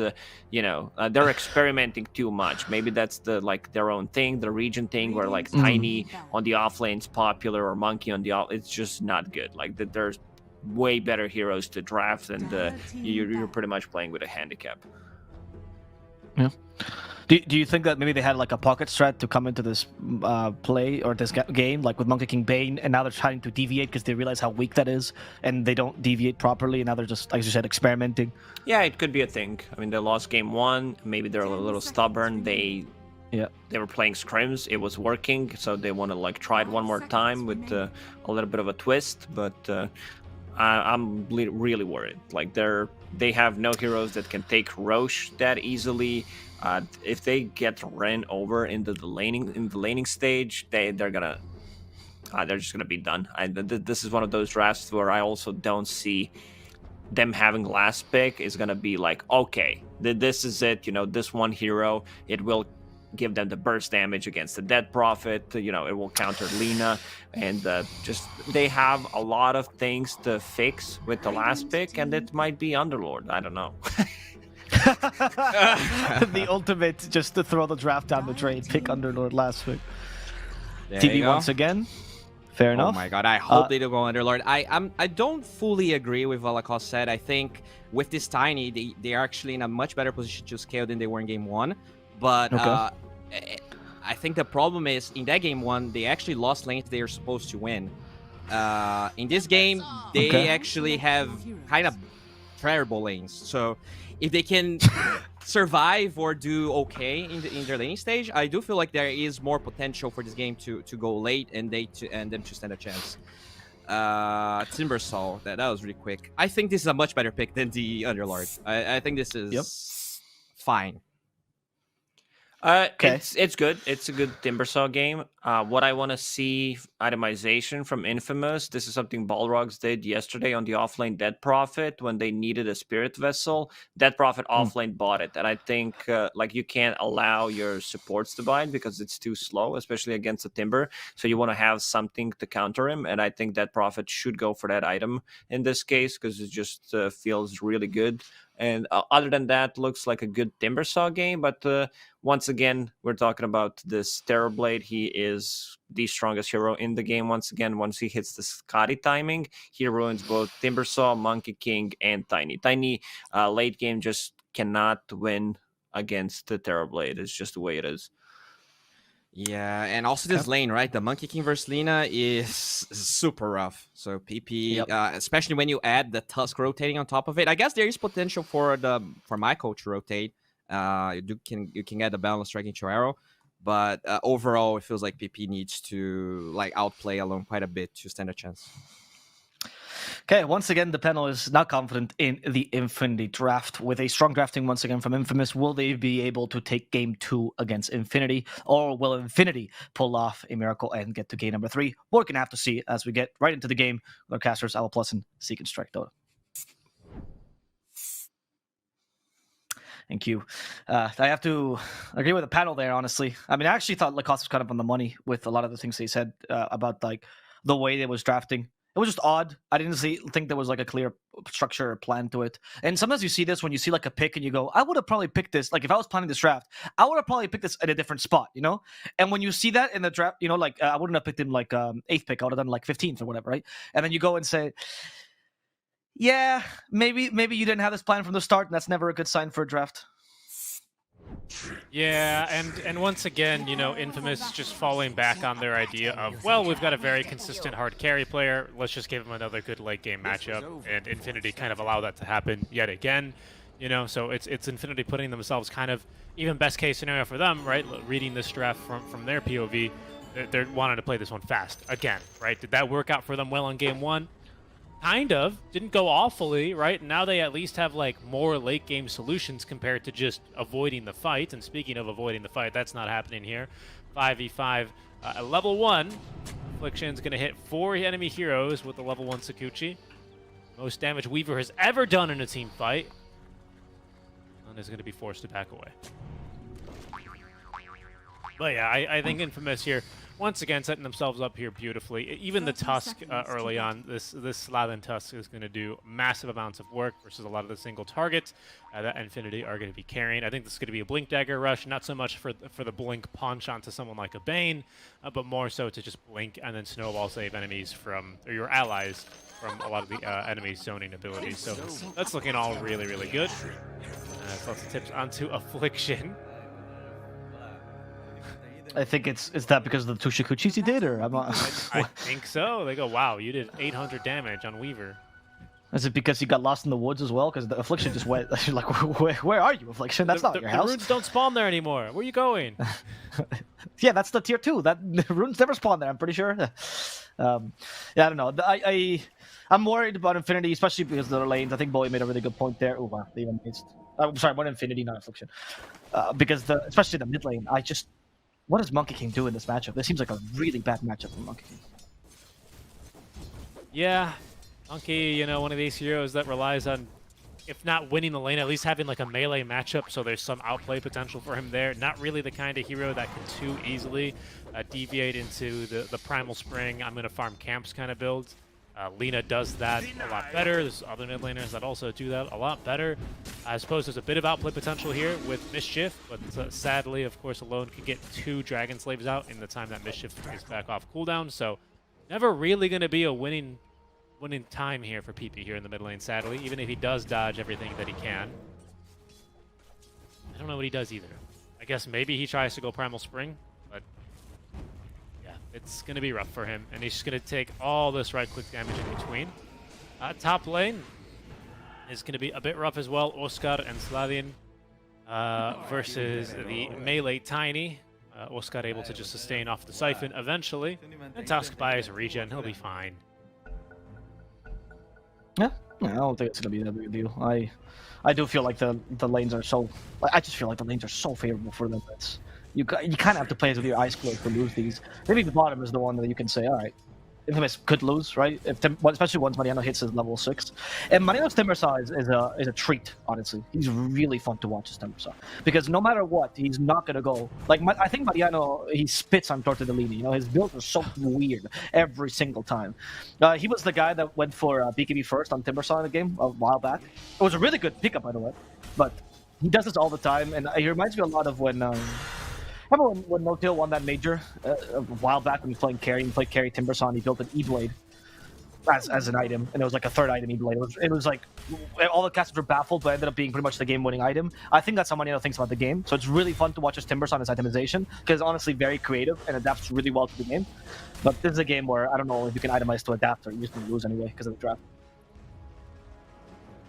they're experimenting too much. Maybe that's their own thing, the region thing, where Tiny on the offlane's popular or Monkey on the off. It's just not good. There's way better heroes to draft, and you're pretty much playing with a handicap. Yeah. Do you think that maybe they had a pocket strat to come into this play or this game, with Monkey King Bane, and now they're trying to deviate because they realize how weak that is, and they don't deviate properly, and now they're just, as you said, experimenting? Yeah, it could be a thing. I mean, they lost game one. Maybe they're a little stubborn. They were playing scrims. It was working, so they want to try it one more time with a little bit of a twist. But I'm really worried. They have no heroes that can take Roche that easily. If they get ran over into the laning stage, they're just gonna be done. This is one of those drafts where I also don't see them having last pick is gonna be okay, This is it. This one hero, it will give them the burst damage against the Dead Prophet. It will counter Lina, and just they have a lot of things to fix with the last pick, and it might be Underlord. I don't know. The ultimate, just to throw the draft down the drain, pick Underlord last pick. There TV you go. once again. Fair enough. Oh my god, I hope they don't go Underlord. I don't fully agree with what Lacoste said. I think with this Tiny, they are actually in a much better position to scale than they were in game 1. But I think the problem is, in that game 1, they actually lost lanes they are supposed to win. In this game, they actually have kind of terrible lanes. So if they can survive or do okay in their laning stage, I do feel like there is more potential for this game to go late and them to stand a chance. Timbersaw, that was really quick. I think this is a much better pick than the Underlord. I think this is fine. It's good. It's a good Timbersaw game. What I want to see itemization from Infamous. This is something Balrogs did yesterday on the offlane Dead Prophet when they needed a Spirit Vessel. Dead Prophet offlane bought it, and I think you can't allow your supports to buy it because it's too slow, especially against the Timber. So you want to have something to counter him, and I think Dead Prophet should go for that item in this case because it just feels really good. And other than that, looks like a good Timbersaw game. But once again, we're talking about this Terrorblade. He is the strongest hero in the game. Once again, once he hits the Scotty timing, he ruins both Timbersaw, Monkey King, and Tiny. Tiny late game just cannot win against the Terrorblade. It's just the way it is. Yeah, and also this lane, right? The Monkey King versus Lina is super rough. So PP, especially when you add the Tusk rotating on top of it. I guess there is potential for Michael to rotate. You can get the balance striking to arrow, but overall it feels like PP needs to outplay alone quite a bit to stand a chance. Okay, once again, the panel is not confident in the Infinity draft. With a strong drafting once again from Infamous, will they be able to take game 2 against Infinity, or will Infinity pull off a miracle and get to game number 3? We're going to have to see as we get right into the game with our casters, Epulze and Seek and Strike Dota. Thank you. I have to agree with the panel there, honestly. I mean, I actually thought Lacoste was kind of on the money with a lot of the things they said about the way they was drafting. It was just odd. I didn't think there was a clear structure or plan to it. And sometimes you see this when you see a pick and you go, I would have probably picked this. If I was planning this draft, I would have probably picked this at a different spot, And when you see that in the draft, I wouldn't have picked him 8th pick. I would have done 15th or whatever, right? And then you go and say, yeah, maybe you didn't have this plan from the start, and that's never a good sign for a draft. Yeah, and once again, Infamous just falling back on their idea of, well, we've got a very consistent hard carry player, let's just give him another good late game matchup, and Infinity kind of allow that to happen yet again, so it's Infinity putting themselves kind of, even best case scenario for them, right, reading this draft from their POV, they're wanting to play this one fast, again, right? Did that work out for them well in game 1? Kind of. Didn't go awfully, right? Now they at least have more late game solutions compared to just avoiding the fight. And speaking of avoiding the fight, that's not happening here. 5v5 at level 1. Affliction's going to hit 4 enemy heroes with the level 1 Sakuchi. Most damage Weaver has ever done in a team fight. And is going to be forced to back away. But yeah, I think Infamous here, once again, setting themselves up here beautifully. Even the Tusk early on, this Slathen Tusk is going to do massive amounts of work versus a lot of the single targets that Infinity are going to be carrying. I think this is going to be a Blink Dagger rush, not so much for the Blink punch onto someone like a Bane, but more so to just Blink and then Snowball save enemies or your allies from a lot of the enemy zoning abilities. So that's looking all really, really good. Lots of tips onto Affliction. I think is that because of the 2 Shikuchis he did, or I'm not... I think so. They go, wow, you did 800 damage on Weaver. Is it because he got lost in the woods as well? Because the Affliction just went... where are you, Affliction? That's not your house. The runes don't spawn there anymore. Where are you going? Yeah, that's the tier 2. The runes never spawn there, I'm pretty sure. Yeah, I don't know. I'm worried about Infinity, especially because of their lanes. I think Bowie made a really good point there. Oh, wow. They even missed. I'm sorry, one Infinity, not Affliction. Because especially the mid lane, what does Monkey King do in this matchup? This seems like a really bad matchup for Monkey King. Yeah, Monkey, one of these heroes that relies on if not winning the lane, at least having like a melee matchup, so there's some outplay potential for him there. Not really the kind of hero that can too easily deviate into the Primal Spring, I'm going to farm camps kind of build. Lina does that a lot better. There's other mid laners that also do that a lot better. I suppose there's a bit of outplay potential here with Mischief, but sadly, of course, Alone could get 2 Dragon Slaves out in the time that Mischief is back off cooldown, so never really going to be a winning time here for PP here in the mid lane, sadly, even if he does dodge everything that he can. I don't know what he does either. I guess maybe he tries to go Primal Spring, but yeah, it's going to be rough for him, and he's just going to take all this right-click damage in between. Top lane is going to be a bit rough as well. Oscar and Sladin versus the melee Tiny. Oscar able to just sustain off the Siphon eventually, and Tusk buys a regen. He'll be fine. Yeah, I don't think it's gonna be that big a deal. I do feel like the lanes are so. I just feel like the lanes are so favorable for them. It's you kind of have to play with your eyes closed to lose these. Maybe the bottom is the one that you can say, all right, Infamous could lose, right? Especially once Mariano hits his level 6. And Mariano's Timbersaw is a treat, honestly. He's really fun to watch, his Timbersaw. Because no matter what, he's not going to go... Like, I think Mariano, he spits on Tortellini. You know, his builds are so weird every single time. He was the guy that went for BKB first on Timbersaw in the game a while back. It was a really good pickup, by the way. But he does this all the time, and he reminds me a lot of when... Remember when No-Tail won that major a while back when he was playing carry? He played carry Timbersaw and he built an E-Blade as an item, and it was like a 3rd item E-Blade. It was like all the casters were baffled, but ended up being pretty much the game-winning item. I think that's how Mariano thinks about the game, so it's really fun to watch his Timbersaw and his itemization, because it's honestly very creative and adapts really well to the game. But this is a game where I don't know if you can itemize to adapt, or you're just going to lose anyway because of the draft.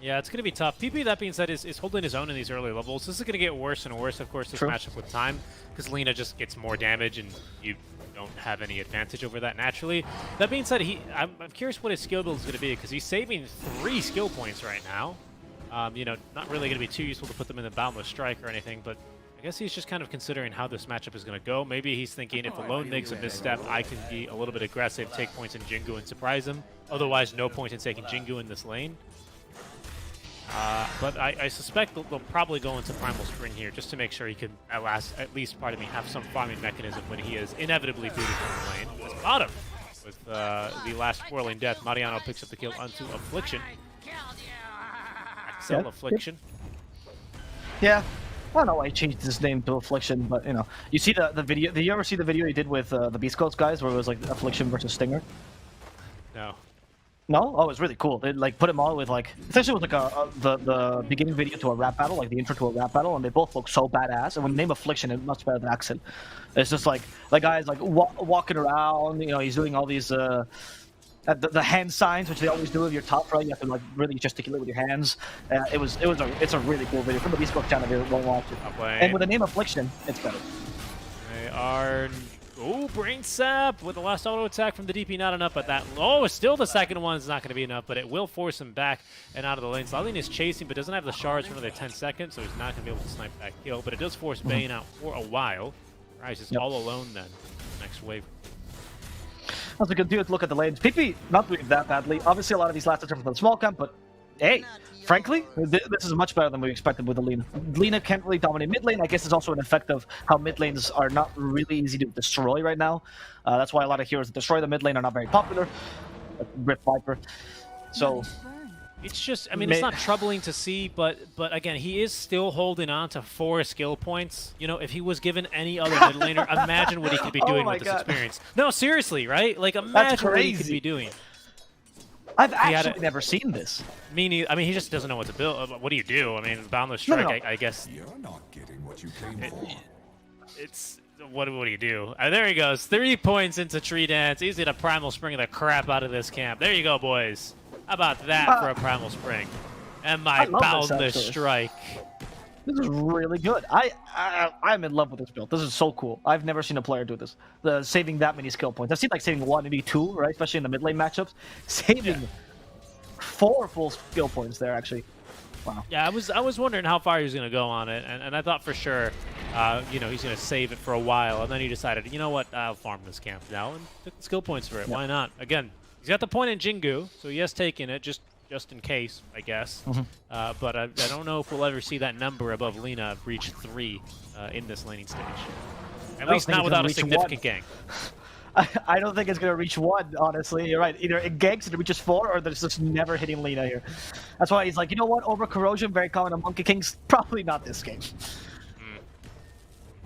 Yeah, it's going to be tough. PP, that being said, is holding his own in these early levels. This is going to get worse and worse, of course, this matchup with time, because Lina just gets more damage, and you don't have any advantage over that naturally. That being said, I'm curious what his skill build is going to be, because he's saving 3 skill points right now. You know, not really going to be too useful to put them in the Boundless Strike or anything, but I guess he's just kind of considering how this matchup is going to go. Maybe he's thinking if Alone makes a misstep, I can be a little bit aggressive, take points in Jingu and surprise him. Otherwise, no point in taking Jingu in this lane. But I suspect they'll probably go into Primal Spring here just to make sure he can, at least, pardon me, have some farming mechanism when he is inevitably booted from the lane. It's bottom with the last 4-lane death. Mariano picks up the kill onto Affliction. Axel Affliction. Yeah. I don't know why he changed his name to Affliction, but, you know. You see the video? Did you ever see the video he did with the Beast Coast guys where it was like Affliction versus Stinger? No. No? Oh, it was really cool. They like put him on with like essentially it was like the beginning video to a rap battle, like the intro to a rap battle, and they both look so badass. And when name Affliction, it's much better than Accent. It's just like the guy's like walking around, you know, he's doing all these the hand signs, which they always do with your top right. You have to like really gesticulate with your hands. It's a really cool video from the Beast Book channel. If you won't watch it. And with the name Affliction, it's better. They are. Oh, Brain Sap with the last auto attack from the DP, not enough, but that... Oh, still the second one is not going to be enough, but it will force him back and out of the lane. Sladin is chasing, but doesn't have the shards for another 10 seconds, so he's not going to be able to snipe that kill, but it does force Bane out for a while. Rise is all alone then. Next wave. That's a good dude. Look at the lanes. PP not doing that badly. Obviously, a lot of these last hits are from the small camp, but hey, frankly, this is much better than we expected with the Lina. Lina can't really dominate mid lane. I guess it's also an effect of how mid lanes are not really easy to destroy right now. That's why a lot of heroes that destroy the mid lane are not very popular. Rip Viper. So it's just, I mean, it's not troubling to see, but again, he is still holding on to 4 skill points. You know, if he was given any other mid laner, imagine what he could be doing with this experience. No, seriously, right? Like, imagine what he could be doing. I've actually never seen this. I mean, he just doesn't know what to build. What do you do? I mean, Boundless Strike, I guess. You're not getting what you came for. It's what do you do? There he goes. 3 points into Tree Dance. Easy to Primal Spring the crap out of this camp. There you go, boys. How about that for a Primal Spring? And my Boundless Strike. This is really good. I'm in love with this build. This is so cool. I've never seen a player do this. Saving that many skill points. I've seen like saving 1, maybe 2, right? Especially in the mid lane matchups. Saving 4 full skill points there, actually. Wow. Yeah, I was wondering how far he was going to go on it, and I thought for sure, you know, he's going to save it for a while, and then he decided, you know what, I'll farm this camp now, and took the skill points for it. Why not? Again, he's got the point in Jingu, so he has taken it. Just just in case, I guess. But I don't know if we'll ever see that number above Lina reach 3 in this laning stage. At least not without a significant gank. I don't think it's going to reach 1, honestly. You're right. Either it ganks and it reaches 4, or there's just never hitting Lina here. That's why he's like, you know what? Over Corrosion, very common on Monkey Kings. Probably not this game.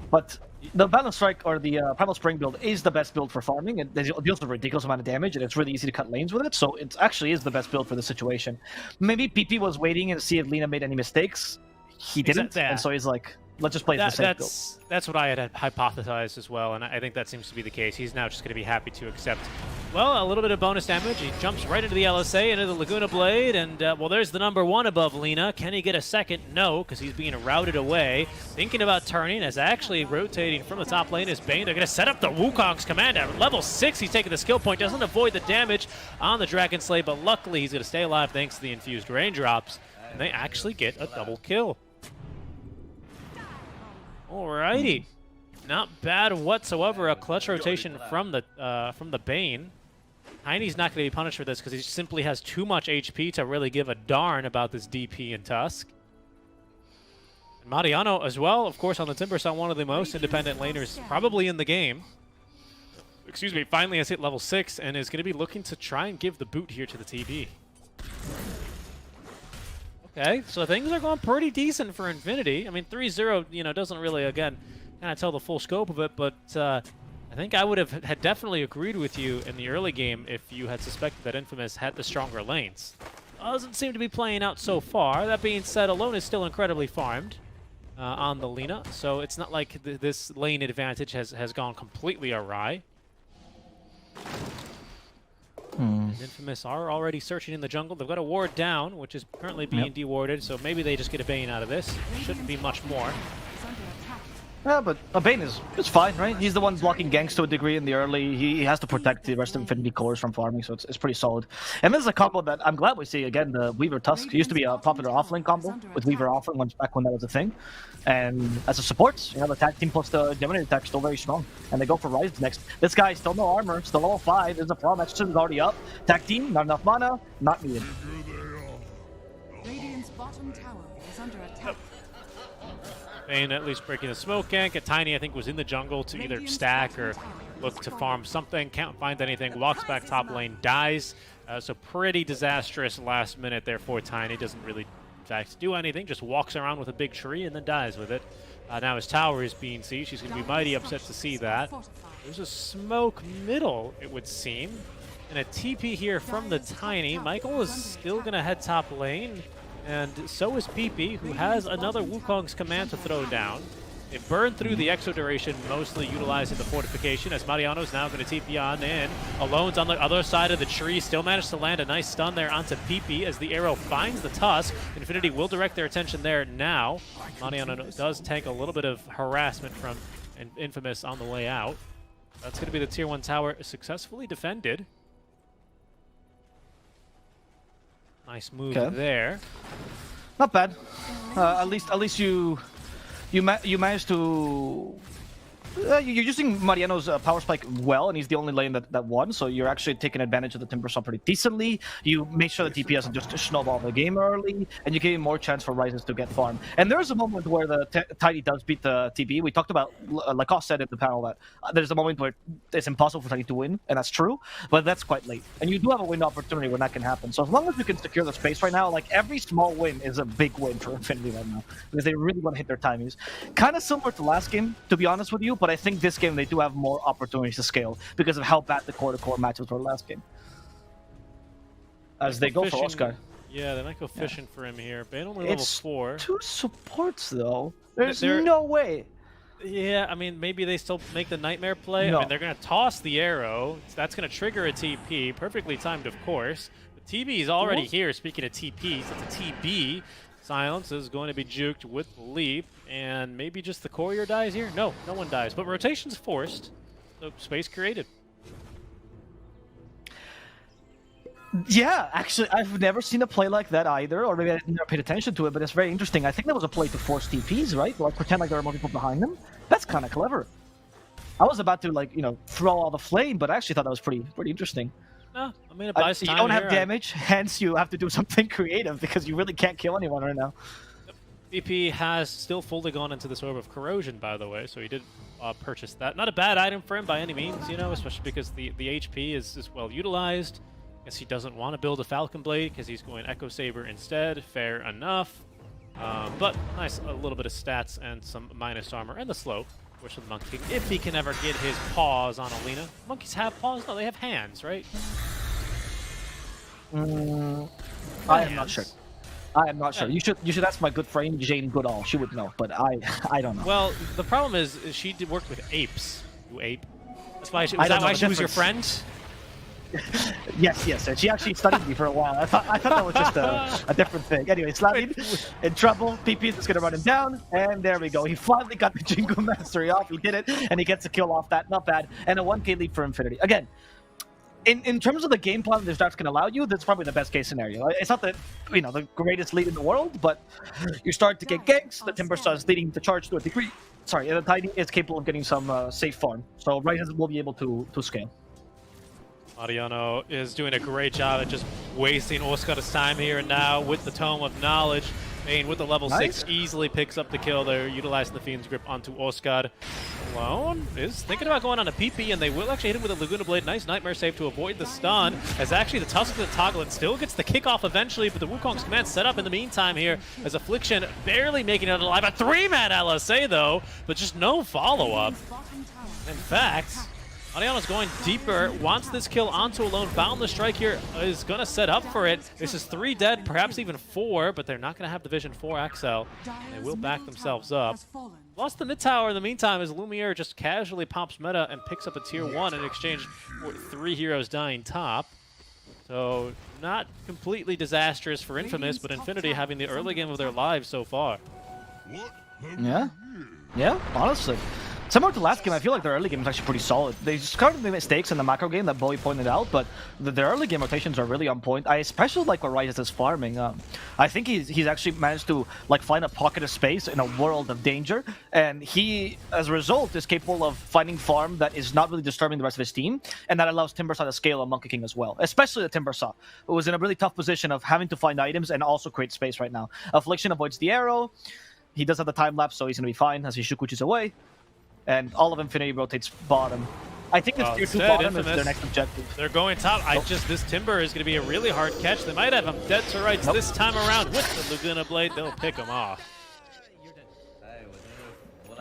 But the Balance Strike, or the Primal Spring build, is the best build for farming. It deals with a ridiculous amount of damage, and it's really easy to cut lanes with it, so it actually is the best build for the situation. Maybe PP was waiting and see if Lina made any mistakes. He didn't, and so he's like, let's just play the safe build. That's what I had hypothesized as well, and I think that seems to be the case. He's now just going to be happy to accept, well, a little bit of bonus damage. He jumps right into the LSA, into the Laguna Blade, and, well, there's the number 1 above Lina. Can he get a second? No, because he's being routed away. Thinking about turning, as actually rotating from the top lane is Bane. They're going to set up the Wukong's command at level 6. He's taking the skill point, doesn't avoid the damage on the Dragon Slay, but luckily he's going to stay alive thanks to the infused raindrops, and they actually get a double kill. Alrighty, not bad whatsoever. A clutch rotation from the Bane. Tiny's not going to be punished for this because he simply has too much HP to really give a darn about this DP in Tusk. And Mariano as well, of course, on the Timber side, one of the most independent laners probably in the game. Excuse me, finally has hit level 6 and is going to be looking to try and give the boot here to the TB. Okay, so things are going pretty decent for Infinity. I mean, 3-0, you know, doesn't really, again, kind of tell the full scope of it, but I think I would have had definitely agreed with you in the early game if you had suspected that Infamous had the stronger lanes. Doesn't seem to be playing out so far. That being said, Alone is still incredibly farmed on the Lina, so it's not like this lane advantage has gone completely awry. And Infamous are already searching in the jungle. They've got a ward down, which is currently being dewarded, so maybe they just get a Bane out of this. Shouldn't be much more. Yeah, but a Bane is fine, right? He's the one blocking ganks to a degree in the early. He has to protect the rest of Infinity cores from farming, so it's pretty solid. And this is a combo that I'm glad we see again. The Weaver Tusk. It used to be a popular offlane combo with Weaver offlane back when that was a thing. And as a support, you know, the tag team plus the Gemini attack is still very strong. And they go for Rise next. This guy still no armor, still level 5. There's a problem. Exorcism is already up. Tag team, not enough mana, not needed. Radiant's bottom tower is under attack. Bane at least breaking the smoke gank. A Tiny, I think, was in the jungle to either stack or look to farm something. Can't find anything. Walks back top lane, dies. So pretty disastrous last minute there for Tiny. Doesn't really, in fact, do anything. Just walks around with a big tree and then dies with it. Now his tower is being sieged. He's going to be mighty upset to see that. There's a smoke middle, it would seem. And a TP here from the Tiny. Michael is still going to head top lane. And so is PP, who has another Wukong's command to throw down. They burn through the Exo duration, mostly utilizing the fortification, as Mariano's now going to TP on in. Alone's on the other side of the tree, still managed to land a nice stun there onto PP as the arrow finds the Tusk. Infinity will direct their attention there now. Mariano does tank a little bit of harassment from Infamous on the way out. That's going to be the Tier 1 tower successfully defended. Nice move there. Not bad. At least you managed to. You're using Mariano's power spike well, and he's the only lane that won, so you're actually taking advantage of the Timber Saw pretty decently. You make sure the TP doesn't just snowball the game early, and you give him more chance for Rises to get farmed. And there's a moment where the Tiny does beat the TP. We talked about, Lacoste said in the panel that there's a moment where it's impossible for Tiny to win, and that's true, but that's quite late. And you do have a win opportunity when that can happen. So as long as we can secure the space right now, like every small win is a big win for Infinity right now, because they really want to hit their timings. Kind of similar to last game, to be honest with you, but I think this game they do have more opportunities to scale because of how bad the core-to-core matchups were last game. As they go for Oscar. Yeah, they might go fishing for him here. Bane only level 4. 2 supports though. There's no way. Yeah, I mean, maybe they still make the Nightmare play. No. I mean, they're going to toss the arrow. That's going to trigger a TP. Perfectly timed, of course. The TB is already here. Speaking of TPs, it's a TB. Silence is going to be juked with Leap, and maybe just the courier dies here? No, no one dies, but rotation's forced, so space created. Yeah, actually, I've never seen a play like that either, or maybe I never paid attention to it, but it's very interesting. I think that was a play to force TPs, right? Like, pretend like there are more people behind them. That's kind of clever. I was about to, like, you know, throw all the flame, but I actually thought that was pretty interesting. No, I mean, it buys You time don't have here. damage, hence you have to do something creative because you really can't kill anyone right now. BP has still fully gone into this Orb of Corrosion, by the way, so he did purchase that. Not a bad item for him by any means, you know, especially because the HP is well utilized. Guess he doesn't want to build a Falcon Blade because he's going Echo Saber instead. Fair enough. But nice, a little bit of stats and some minus armor and the slow. Wish of the Monkey King, if he can ever get his paws on Alina. Monkeys have paws? No, they have hands, right? I am not sure. I am not sure. You should ask my good friend Jane Goodall. She would know, but I don't know. Well, the problem is she did work with apes. You ape. That's why she, I was don't that why know she the was your friend? Yes. And she actually studied me for a while. I thought that was just a different thing. Anyway, Slavin in trouble. PP is just gonna run him down, and there we go. He finally got the Jingle Mastery off. He did it, and he gets a kill off that. Not bad. And a 1k lead for Infinity. Again, in terms of the game plan the drafts can allow you, that's probably the best case scenario. It's not the the greatest lead in the world, but you start to get ganks. The Timber Saw is leading the charge to a degree. Sorry, and the Tiny is capable of getting some safe farm. So Ryzen will be able to scale. Mariano is doing a great job at just wasting Oscar's time here and now with the Tome of Knowledge. Bane with the level 6 easily picks up the kill there, utilizing the Fiend's Grip onto Oscar. Alone is thinking about going on a PP, and they will actually hit him with a Laguna Blade. Nice Nightmare save to avoid the stun, as actually the Tusk of the Toggle still gets the kickoff eventually, but the Wukong's command set up in the meantime here as Affliction barely making it alive. A 3-man LSA though, but just no follow-up. In fact, Mariano's going deeper, wants this kill onto Alone, found the strike here, is going to set up for it. This is 3 dead, perhaps even 4, but they're not going to have Division 4 XL. They will back themselves up. Lost the mid tower in the meantime as Lumiere just casually pops meta and picks up a tier 1 in exchange for 3 heroes dying top. So not completely disastrous for Infamous, but Infinity having the early game of their lives so far. Yeah, honestly. Similar to last game, I feel like their early game is actually pretty solid. They started the mistakes in the macro game that Bowie pointed out, but their early game rotations are really on point. I especially like what Ryze is farming. I think he's actually managed to find a pocket of space in a world of danger, and he, as a result, is capable of finding farm that is not really disturbing the rest of his team, and that allows Timbersaw to scale on Monkey King as well. Especially the Timbersaw, who was in a really tough position of having to find items and also create space right now. Affliction avoids the arrow. He does have the time lapse, so he's gonna be fine as he shukuchis away. And all of Infinity rotates bottom. I think this tier 2 bottom is their next objective. They're going top. This Timber is going to be a really hard catch. They might have him dead to rights this time around with the Laguna Blade. They'll pick him off.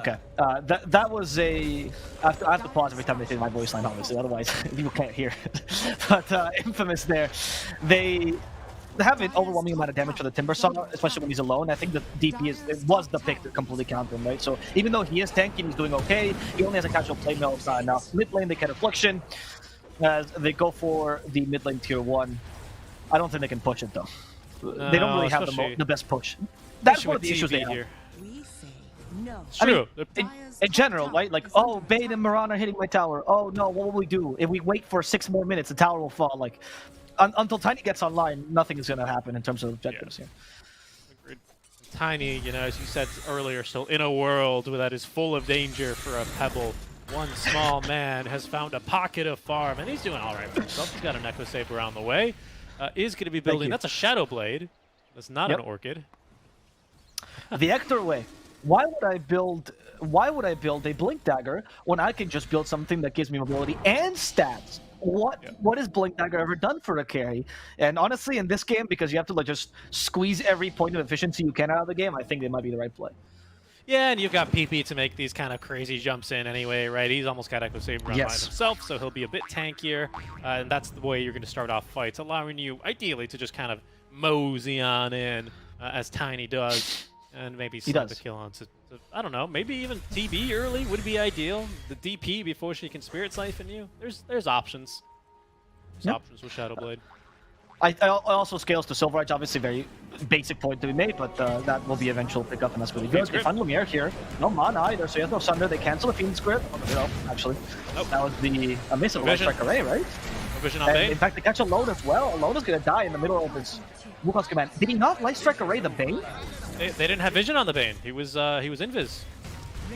Okay, that was a... I have to pause every time they say my voice line, obviously, otherwise people can't hear it. But Infamous there, they have an overwhelming amount of damage for the Timbersaw, especially when he's alone. I think the DP was the pick to completely counter him, right? So even though he is tanky, he's doing okay. He only has a casual play mill, it's not enough. Mid lane, they get Affliction. As they go for the mid lane tier 1. I don't think they can push it, though. They don't really have the best push. That's one of the issues they have. We say no. It's true. I mean, in general, right? Like, oh, Bane and Moran are hitting my tower. Oh, no, what will we do? If we wait for 6 more minutes, the tower will fall. Like, until Tiny gets online, nothing is going to happen in terms of objectives here. Agreed. Tiny, as you said earlier, still in a world that is full of danger for a Pebble. One small man has found a pocket of farm, and he's doing all right for himself. He's got an Echo Saber on the way. Is going to be building. That's a Shadow Blade. That's not an Orchid. The Ector way. Why would I build a Blink Dagger when I can just build something that gives me mobility and stats? What has Blink Dagger ever done for a carry? And honestly, in this game, because you have to just squeeze every point of efficiency you can out of the game, I think they might be the right play. Yeah, and you've got PP to make these kind of crazy jumps in anyway, right? He's almost got Echo Saber on by himself, so he'll be a bit tankier, and that's the way you're going to start off fights, allowing you, ideally, to just kind of mosey on in, as Tiny does, and maybe slap a kill on to, I don't know, maybe even TB early would be ideal. The DP before she can Spirit Siphon you. There's options. There's options with Shadow Blade. I also scales to Silver Edge, obviously very basic point to be made, but that will be eventual pickup, and that's really good. They find Lumiere here. No mana either, so he has no Sunder. They cancel the Fiend's Grip. No, actually. Nope. That was a miss of Light Strike Array, right? No vision on Bane. In fact, they catch Alone as well. Alone is going to die in the middle of his Wukong's command. Did he not Light Strike Array the Bane? They didn't have vision on the Bane. He was invis.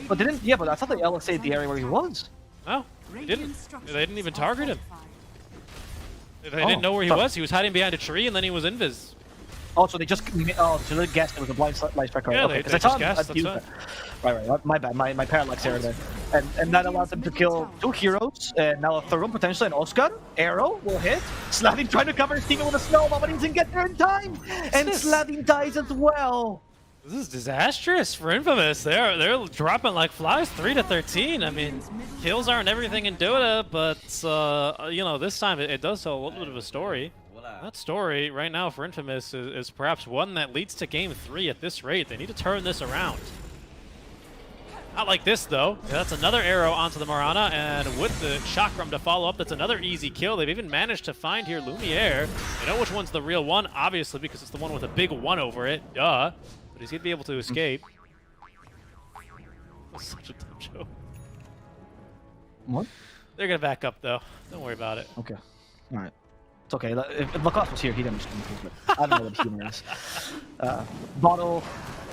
But they didn't. Yeah, but I thought they LSA'd the area where he was. No, they didn't. They didn't even target him. They didn't know where he was. He was hiding behind a tree, and then he was invis. Oh, so they just so they guessed it was a blind light strike. Yeah, okay, they just guessed. That's right. Right. My bad. My parallax error there, and that allowed them to kill 2 heroes, and now a third one potentially. And Oscar arrow will hit. Slavin trying to cover his team with a snowball, but he doesn't get there in time, and Slavin dies as well. This is disastrous for Infamous. They're dropping like flies, 3-13. I mean, kills aren't everything in Dota, but you know, this time it does tell a little bit of a story. That story right now for Infamous is perhaps one that leads to Game 3 at this rate. They need to turn this around. Not like this, though. Yeah, that's another arrow onto the Marana, and with the Chakram to follow up, that's another easy kill. They've even managed to find here Lumiere. They know which one's the real one, obviously, because it's the one with a big 1 over it. Duh. But he's going to be able to escape. That's such a dumb joke. What? They're going to back up, though. Don't worry about it. Okay. All right. It's okay. If Lacoste was here, he'd understand. But I don't know what humor is. Bottle.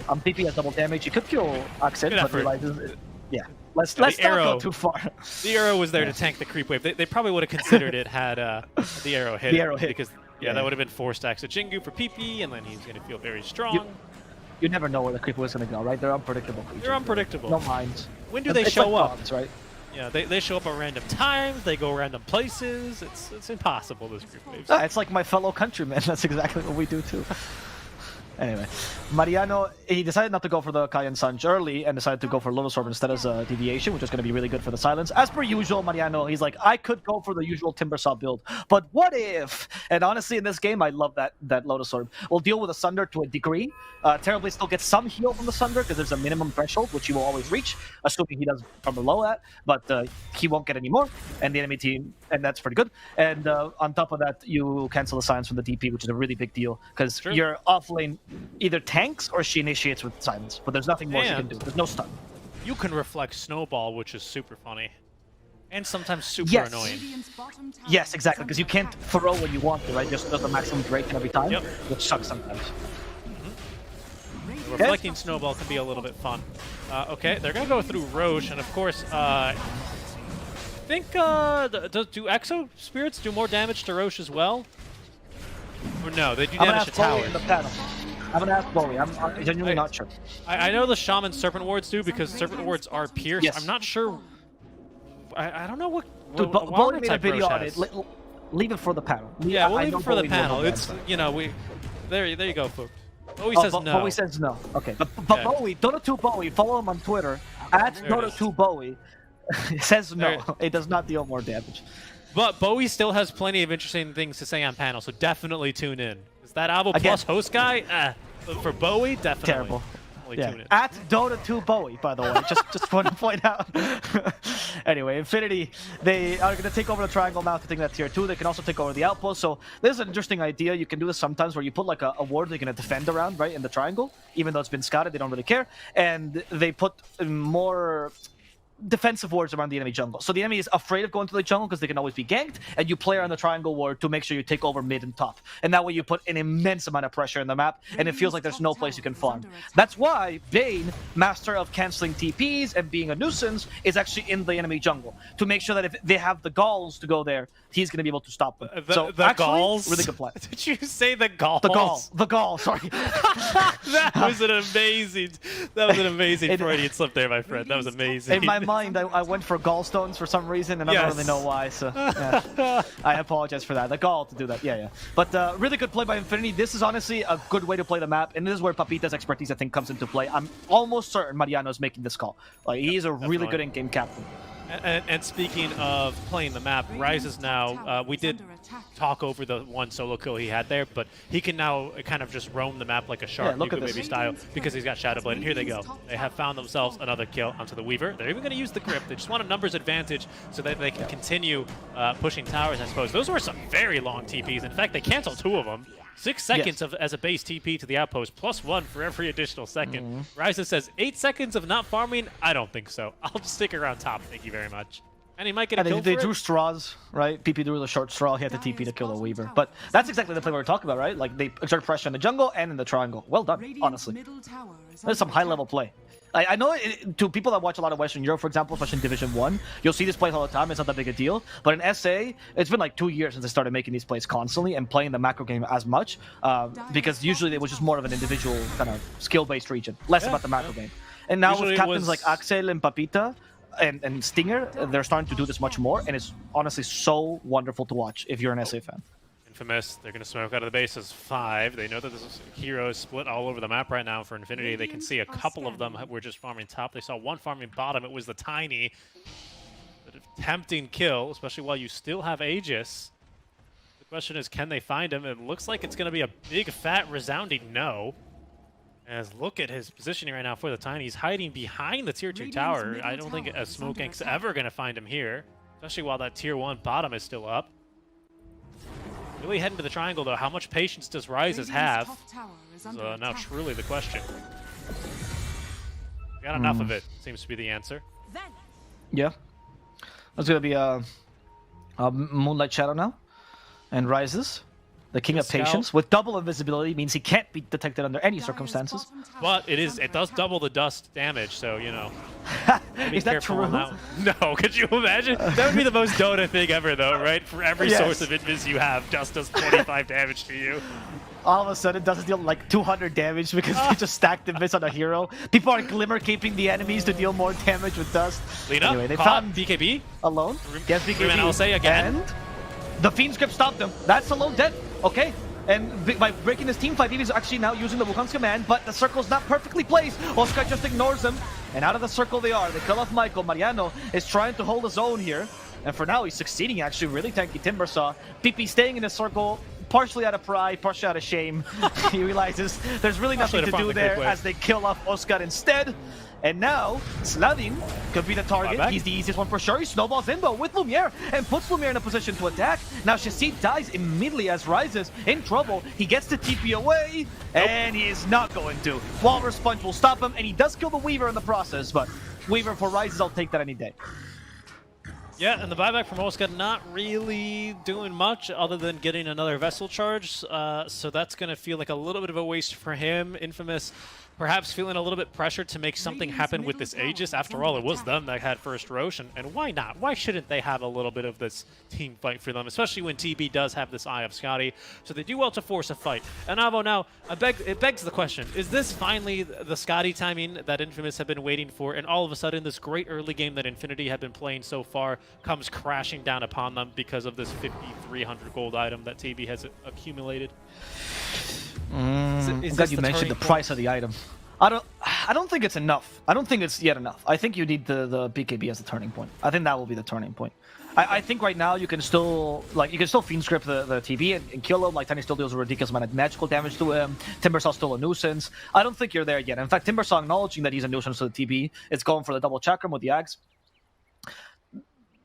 PP has double damage. You could kill Accent, but realizes. Yeah. Let's not go too far. The arrow was there to tank the creep wave. They probably would have considered it had the arrow hit. The arrow hit. Because that would have been forced Accent Jingu for PP, and then he's going to feel very strong. You never know where the creep wave is going to go, right? They're unpredictable creatures. They're unpredictable. No minds. When do they show like up? Dogs, right? Yeah, they show up at random times. They go random places. It's impossible, this creep wave. It's like my fellow countrymen. That's exactly what we do too. Anyway, Mariano, he decided not to go for the Kayan Sanj early and decided to go for Lotus Orb instead as a deviation, which is going to be really good for the silence. As per usual, Mariano, he's like, I could go for the usual Timbersaw build, but what if? And honestly, in this game, I love that Lotus Orb. We'll deal with a Sunder to a degree. Terribly still gets some heal from the Sunder because there's a minimum threshold, which he will always reach, assuming he does from below that, but he won't get any more, and the enemy team, and that's pretty good. And on top of that, you cancel the silence from the DP, which is a really big deal because your offlane either tanks or she initiates with silence, but there's nothing more she can do. There's no stun. You can reflect Snowball, which is super funny. And sometimes super annoying. Yes, exactly, because you can't throw when you want to, right? Just does the maximum break every time, which sucks sometimes. Reflecting Snowball can be a little bit fun. Okay, they're going to go through Roche, and of course, I think, do Exo Spirits do more damage to Roche as well? Or no, they do damage to towers. I'm gonna ask Bowie. I'm genuinely not sure. I know the Shaman Serpent Wards do because Serpent Wards are pierced. Yes. I'm not sure. I don't know what. Dude, Bowie made a video on it. Leave it for the panel. Yeah, we'll leave it for the panel. It's there you go, folks. Bowie says no. Bowie says no. Okay, but Bowie, Dota 2 Bowie, follow him on Twitter at Dota 2 Bowie. Says no. It does not deal more damage. But Bowie still has plenty of interesting things to say on panel, so definitely tune in. Is that Avo Plus host guy? For Bowie, definitely. Terrible. Tune in. At Dota 2 Bowie, by the way. just want to point out. Anyway, Infinity, they are going to take over the triangle now to take that tier 2. They can also take over the outpost. So this is an interesting idea. You can do this sometimes where you put like a ward they're going to defend around, right, in the triangle. Even though it's been scouted, they don't really care. And they put more defensive wards around the enemy jungle. So the enemy is afraid of going to the jungle because they can always be ganked, and you play around the triangle ward to make sure you take over mid and top. And that way you put an immense amount of pressure in the map, and it feels like there's no place you can farm. That's why Bane, master of canceling TPs and being a nuisance, is actually in the enemy jungle, to make sure that if they have the galls to go there, he's going to be able to stop them. The actually, galls? really good play. Did you say the galls? The gall, sorry. That was an amazing Freudian slip there, my friend. That was amazing. In my mind, I went for gallstones for some reason, and I don't really know why, so I apologize for that. The gall to do that, But really good play by Infinity. This is honestly a good way to play the map, and this is where Papita's expertise, I think, comes into play. I'm almost certain Mariano is making this call. Like, he is a really good in-game captain. And speaking of playing the map, Rise is now, we did talk over the one solo kill he had there, but he can now kind of just roam the map like a shark, maybe style, because he's got Shadow Blade. And here they go. They have found themselves another kill onto the Weaver. They're even going to use the grip. They just want a numbers advantage so that they can continue pushing towers, I suppose. Those were some very long TPs. In fact, they canceled 2 of them. 6 seconds as a base TP to the outpost, +1 for every additional second. Ryza says 8 seconds of not farming? I don't think so. I'll just stick around top, thank you very much. And he might get a kill they drew straws, right? PP drew the short straw, he had to TP to kill the Weaver. But that's exactly the play we were talking about, right? Like, they exert pressure in the jungle and in the triangle. Well done, honestly. That's some high-level play. I know to people that watch a lot of Western Europe, for example, especially in Division 1, you'll see these plays all the time. It's not that big a deal. But in SA, it's been like 2 years since they started making these plays constantly and playing the macro game as much, because usually it was just more of an individual kind of skill-based region, less about the macro game. And now Usually with it captains was- like Axel and Papita and Stinger, they're starting to do this much more, and it's honestly so wonderful to watch if you're an SA fan. Infamous, they're going to smoke out of the base as 5. They know that this hero is split all over the map right now for Infinity. They can see a couple of them were just farming top. They saw one farming bottom. It was the Tiny. But tempting kill, especially while you still have Aegis. The question is, can they find him? It looks like it's going to be a big, fat, resounding no. As look at his positioning right now for the Tiny. He's hiding behind the Tier 2 tower. I don't think a Smoke Gank's ever going to find him here. Especially while that Tier 1 bottom is still up. Really heading to the triangle, though. How much patience does Rises have? Is now truly the question. Got enough of it, seems to be the answer. Yeah. That's going to be a Moonlight Shadow now. And Rises, the King of Scout. Patience, with double invisibility, means he can't be detected under any circumstances. But it does double the dust damage, so, you know. Be Is that careful true? on that one. No, could you imagine? That would be the most Dota thing ever, though, right? For every Yes. source of invis you have, dust does 25 damage to you. All of a sudden, it doesn't deal like 200 damage because they just stacked the miss on a hero. People are glimmer keeping the enemies to deal more damage with dust. Lina, Anyway, they caught found BKB. alone. Yes, BKB. I'll say again. And the Fiend's Grip stopped him. That's alone dead. Okay. And by breaking his team fight, he's actually now using the Wukong's command, but the circle's not perfectly placed. Oscar just ignores him, and out of the circle they are. They kill off Michael. Mariano is trying to hold his own here, and for now he's succeeding, actually. Really tanky Timbersaw. PP staying in the circle, partially out of pride, partially out of shame. He realizes there's really nothing to do there as they kill off Oscar instead. And now, Sladin could be the target. He's the easiest one for sure. He snowballs in, though, with Lumiere and puts Lumiere in a position to attack. Now, Shazid dies immediately as Rises in trouble. He gets the TP away, and he is not going to. Walrus Punch will stop him, and he does kill the Weaver in the process, but Weaver for Rises, I'll take that any day. Yeah, and the buyback from Oscar not really doing much other than getting another Vessel charge, so that's going to feel like a little bit of a waste for him. Infamous perhaps feeling a little bit pressured to make something happen with this Aegis. After all, it was them that had first Roche, and why not? Why shouldn't they have a little bit of this team fight for them, especially when TB does have this Eye of Scotty, so they do well to force a fight. And Avo, now, it begs the question, is this finally the Scotty timing that Infamous have been waiting for, and all of a sudden this great early game that Infinity have been playing so far comes crashing down upon them because of this 5,300 gold item that TB has accumulated? I'm glad you mentioned the price of the item. I don't think it's enough. I don't think it's yet enough. I think you need the BKB as the turning point. I think that will be the turning point. I think right now you can still Fiend Script the TB and kill him. Like Tiny still deals a ridiculous amount of magical damage to him. Timbersaw's still a nuisance. I don't think you're there yet. In fact, Timbersaw acknowledging that he's a nuisance to the TB. It's going for the double chakram with the Axe.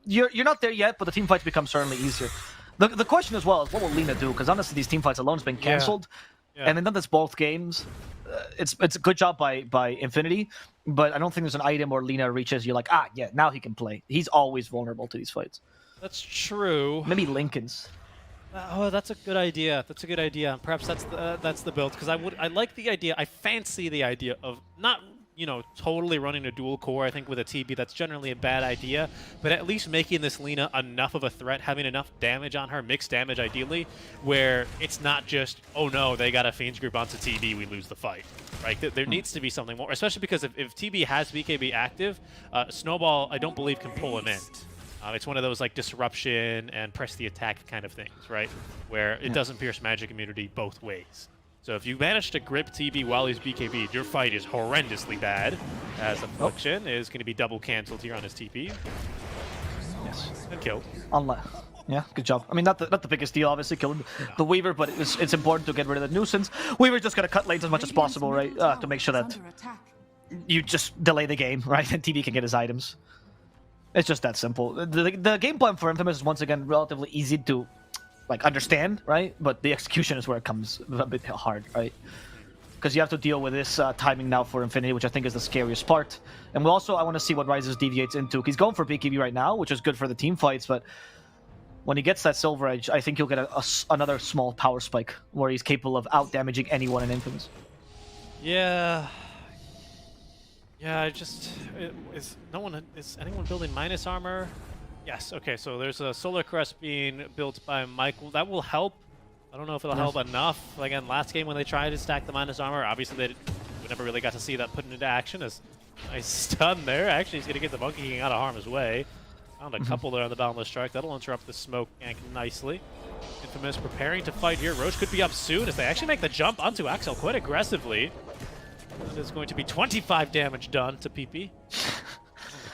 You're not there yet, but the team fights become certainly easier. The question as well is what will Lina do? Because honestly, these team fights alone has been cancelled, and they've done this both games. It's a good job by Infinity, but I don't think there's an item where Lina reaches. You're like, yeah, now he can play. He's always vulnerable to these fights. That's true. Maybe Lincoln's. Oh, that's a good idea. That's a good idea. Perhaps that's the build, because I like the idea. I fancy the idea of not, totally running a dual core. I think with a TB that's generally a bad idea, but at least making this Lina enough of a threat, having enough damage on her, mixed damage ideally, where it's not just, oh no, they got a Fiend's Group onto TB, we lose the fight. Right? There needs to be something more, especially because if TB has BKB active, Snowball, I don't believe, can pull him in. It's one of those like disruption and press the attack kind of things, right? Where it doesn't pierce magic immunity both ways. So if you manage to grip TB while he's BKB'd, your fight is horrendously bad, as Affliction is going to be double cancelled here on his TP. Yes. And killed. Yeah, good job. I mean, not the biggest deal, obviously, killing the Weaver, but it's important to get rid of the nuisance. Weaver's just going to cut lanes as much as possible, right? To make sure that you just delay the game, right? And TB can get his items. It's just that simple. The game plan for Infamous is once again relatively easy to understand, right? But the execution is where it comes a bit hard, right? Because you have to deal with this timing now for Infinity, which I think is the scariest part. And I want to see what Rises deviates into. He's going for BKB right now, which is good for the team fights, but when he gets that Silver Edge, I think he'll get another small power spike where he's capable of out-damaging anyone in Infamous. Yeah, Yeah, is anyone building minus armor? Yes. Okay, so there's a Solar Crest being built by Michael. That will help. I don't know if it'll help enough. Again, last game when they tried to stack the minus armor, obviously we never really got to see that put into action. As nice stun there. Actually, he's gonna get the Monkey King out of harm's way. Found a couple there on the Boundless Strike. That'll interrupt the smoke gank nicely. Infamous preparing to fight here. Roche could be up soon as they actually make the jump onto Axel quite aggressively. That is going to be 25 damage done to PP.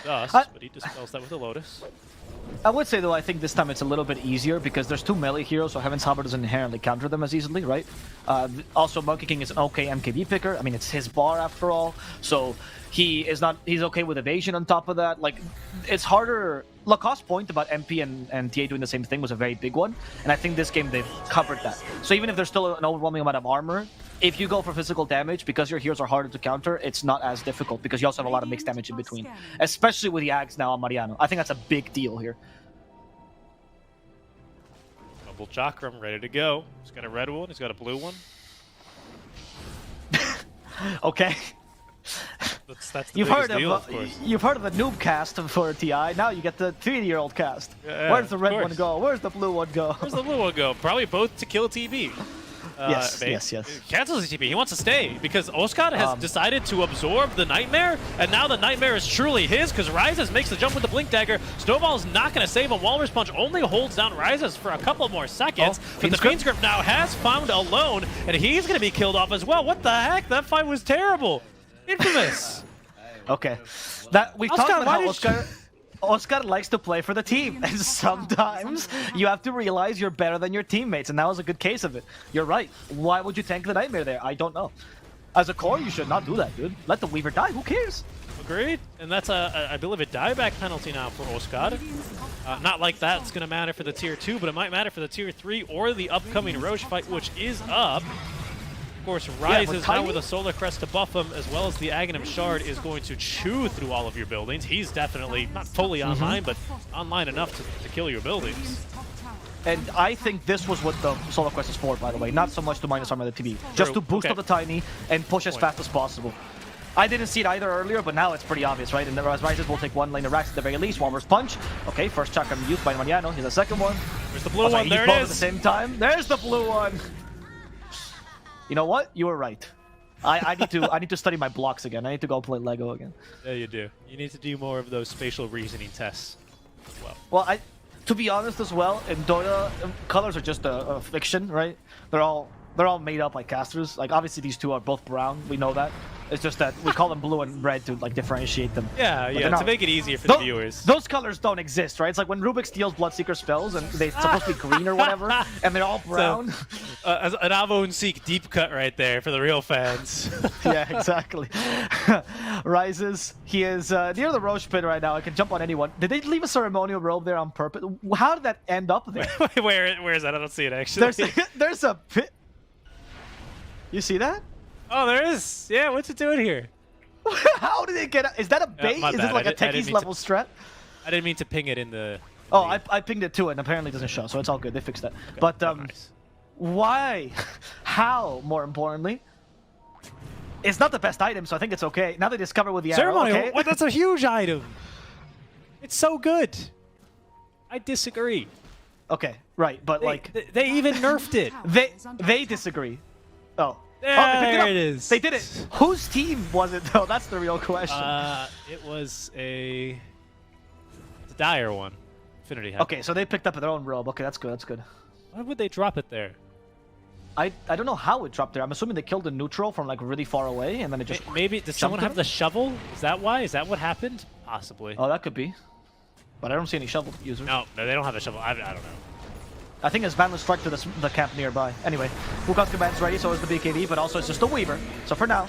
Dust, but he dispels that with a Lotus. I would say, though, I think this time it's a little bit easier because there's 2 melee heroes, so Heaven's Hammer doesn't inherently counter them as easily, right? Also, Monkey King is an okay MKB picker. I mean, it's his bar after all, so he's okay with evasion on top of that. Like, it's harder. Lacoste's point about MP and TA doing the same thing was a very big one, and I think this game they've covered that. So even if there's still an overwhelming amount of armor, if you go for physical damage, because your heroes are harder to counter, it's not as difficult because you also have a lot of mixed damage in between. Especially with the Ags now on Mariano. I think that's a big deal here. Double Chakram ready to go. He's got a red one, he's got a blue one. Okay. That's the biggest deal, of course. You've heard of the noob cast for TI, now you get the 3-year-old cast. Yeah, where's the red one go? Where's the blue one go? Where's the blue one go? Probably both to kill TB. Yes. Cancels the TP. He wants to stay because Oscar has decided to absorb the Nightmare, and now the Nightmare is truly his because Ryzes makes the jump with the Blink Dagger. Snowball's not going to save him. Walrus Punch only holds down Ryzes for a couple more seconds, but the Fiend's Grip now has found Alone, and he's going to be killed off as well. What the heck? That fight was terrible. Infamous. Okay. We've talked about how Oscar likes to play for the team, and sometimes you have to realize you're better than your teammates, and that was a good case of it. You're right. Why would you tank the Nightmare there? I don't know. As a core, you should not do that, dude. Let the Weaver die. Who cares? Agreed. And that's, I believe, a dieback penalty now for Oscar. Not like that's going to matter for the Tier 2, but it might matter for the Tier 3 or the upcoming Roche fight, which is up. Of course, Ryzes now with a Solar Crest to buff him, as well as the Aghanim Shard is going to chew through all of your buildings. He's definitely not fully online, but online enough to kill your buildings. And I think this was what the Solar Quest is for, by the way. Not so much to minus armor the TB. Just to boost up the Tiny and push as fast as possible. I didn't see it either earlier, but now it's pretty obvious, right? And the Ryzes will take 1 lane of Rax at the very least. Walrus Punch. Okay, first Chakram used by Mariano. Here's the second one. There's the blue one. There it is. At the same time. There's the blue one. You know what? You were right. I need to study my blocks again. I need to go play Lego again. Yeah, you do. You need to do more of those spatial reasoning tests as well. Well, to be honest as well, in Dota, colors are just a fiction, right? They're all made up like casters. Like obviously these two are both brown. We know that. It's just that we call them blue and red to like differentiate them. Yeah, to make it easier for the viewers. Those colors don't exist, right? It's like when Rubik steals Bloodseeker spells and they're supposed to be green or whatever, and they're all brown. So, an Avo and Seek deep cut right there for the real fans. Yeah, exactly. Ryzes, he is near the Roche pit right now. I can jump on anyone. Did they leave a ceremonial robe there on purpose? How did that end up there? Where is that? I don't see it actually. There's a pit. You see that? Oh, there is. Yeah, what's it doing here? How did it get? Is that a bait? Is it like a Techies level strat? I didn't mean to ping it in the. Oh, I pinged it too, and apparently it doesn't show, so it's all good. They fixed that. Okay. But nice. Why? How? More importantly, it's not the best item, so I think it's okay. Now they discover with the ceremonial. Arrow. Okay. What? That's a huge item. It's so good. I disagree. Okay, right, but they even nerfed it. They disagree. Oh. There it is. They did it. Whose team was it, though? That's the real question. It was the Dire one. Infinity had. Okay, so they picked up their own robe. Okay, that's good. That's good. Why would they drop it there? I don't know how it dropped there. I'm assuming they killed a neutral from like really far away, and then it just. Maybe did someone have the shovel? Is that why? Is that what happened? Possibly. Oh, that could be. But I don't see any shovel users. No, they don't have a shovel. I don't know. I think it's Vanless Strike to the camp nearby. Anyway, Wukong's command's ready, so is the BKB, but also it's just a Weaver. So for now,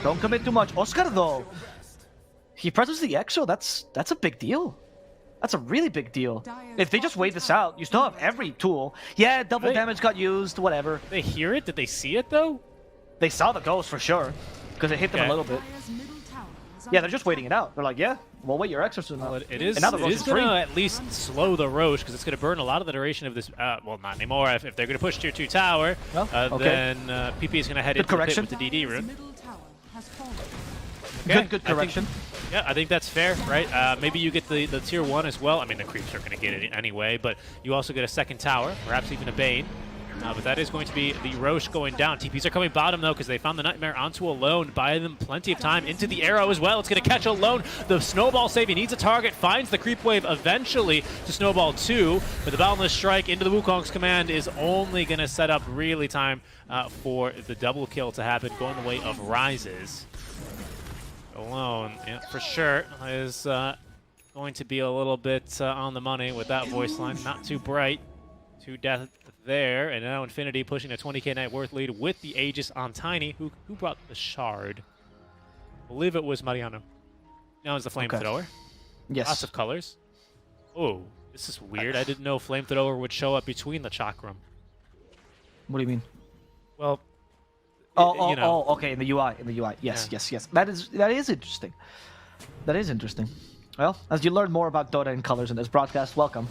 don't commit too much. Oscar, though, he presses the Exo. That's a big deal. That's a really big deal. If they just wait this out, you still have every tool. Yeah, double damage got used, whatever. Did they hear it? Did they see it, though? They saw the ghost for sure, because it hit them a little bit. Yeah, they're just waiting it out. They're like, yeah, we'll wait your exorcism out. Well, it is going to at least slow the Roche, because it's going to burn a lot of the duration of this. Well, not anymore. If they're going to push Tier 2 tower, then PP is going to head into the pit with the DD rune. Good correction. I think that's fair, right? Maybe you get the tier 1 as well. I mean, the creeps are going to get it anyway, but you also get a second tower, perhaps even a Bane. But that is going to be the Roche going down. TPs are coming bottom, though, because they found the Nightmare onto Alone, buying them plenty of time into the arrow as well. It's going to catch Alone. The Snowball save. He needs a target, finds the creep wave eventually to Snowball 2. But the Boundless Strike into the Wukong's command is only going to set up really time for the double kill to happen, going the way of Rises. Alone, yeah, for sure, is going to be a little bit on the money with that voice line. Not too bright. To death there, and now Infinity pushing a 20k net worth lead with the Aegis on Tiny. Who brought the shard? I believe it was Mariano. Now it's the Flamethrower. Yes. Lots of colors. Oh, this is weird. I didn't know Flamethrower would show up between the Chakram. What do you mean? Well, Oh, you know. okay, in the UI. Yes, Yeah. yes. That is interesting. That is interesting. Well, as you learn more about Dota and colors in this broadcast, welcome.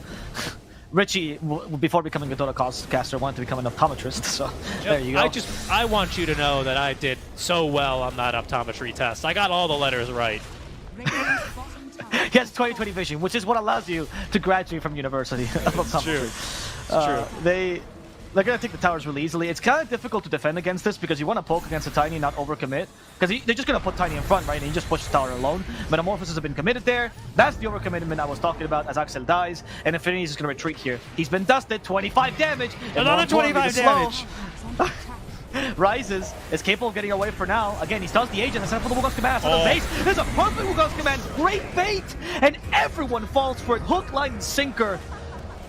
Richie, before becoming a Dota caster, wanted to become an optometrist, so there you go. I want you to know that I did so well on that optometry test. I got all the letters right. He has 20/20 vision, which is what allows you to graduate from university of optometry. It's true. They're going to take the towers really easily. It's kind of difficult to defend against this because you want to poke against a Tiny, not overcommit. Because they're just going to put Tiny in front, right? And you just push the tower alone. Metamorphosis have been committed there. That's the overcommitment I was talking about as Axel dies. And Infinity is just going to retreat here. He's been dusted, 25 damage. Another 25 damage. Rises is capable of getting away for now. Again, he starts the agent instead for the Wukong's command. So the base, there's a perfect Wukong's command. Great bait. And everyone falls for it. Hook, line, and sinker.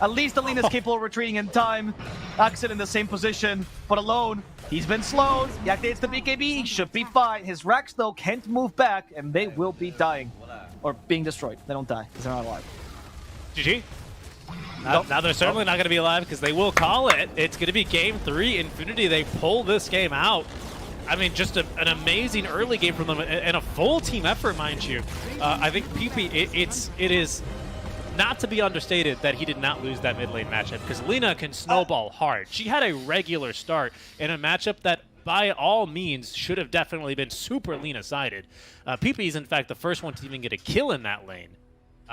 At least Alina is capable of retreating in time. Axel in the same position, but Alone. He's been slowed. He activates the BKB. Should be fine. His Rax, though, can't move back, and they will be dying. Or being destroyed. They don't die, because they're not alive. GG. Now they're certainly not going to be alive, because they will call it. It's going to be Game 3. Infinity, they pull this game out. I mean, just an amazing early game from them, and a full team effort, mind you. I think PP, it is not to be understated that he did not lose that mid lane matchup, because Lina can snowball hard. She had a regular start in a matchup that by all means should have definitely been super Lina-sided. PP is in fact the first one to even get a kill in that lane.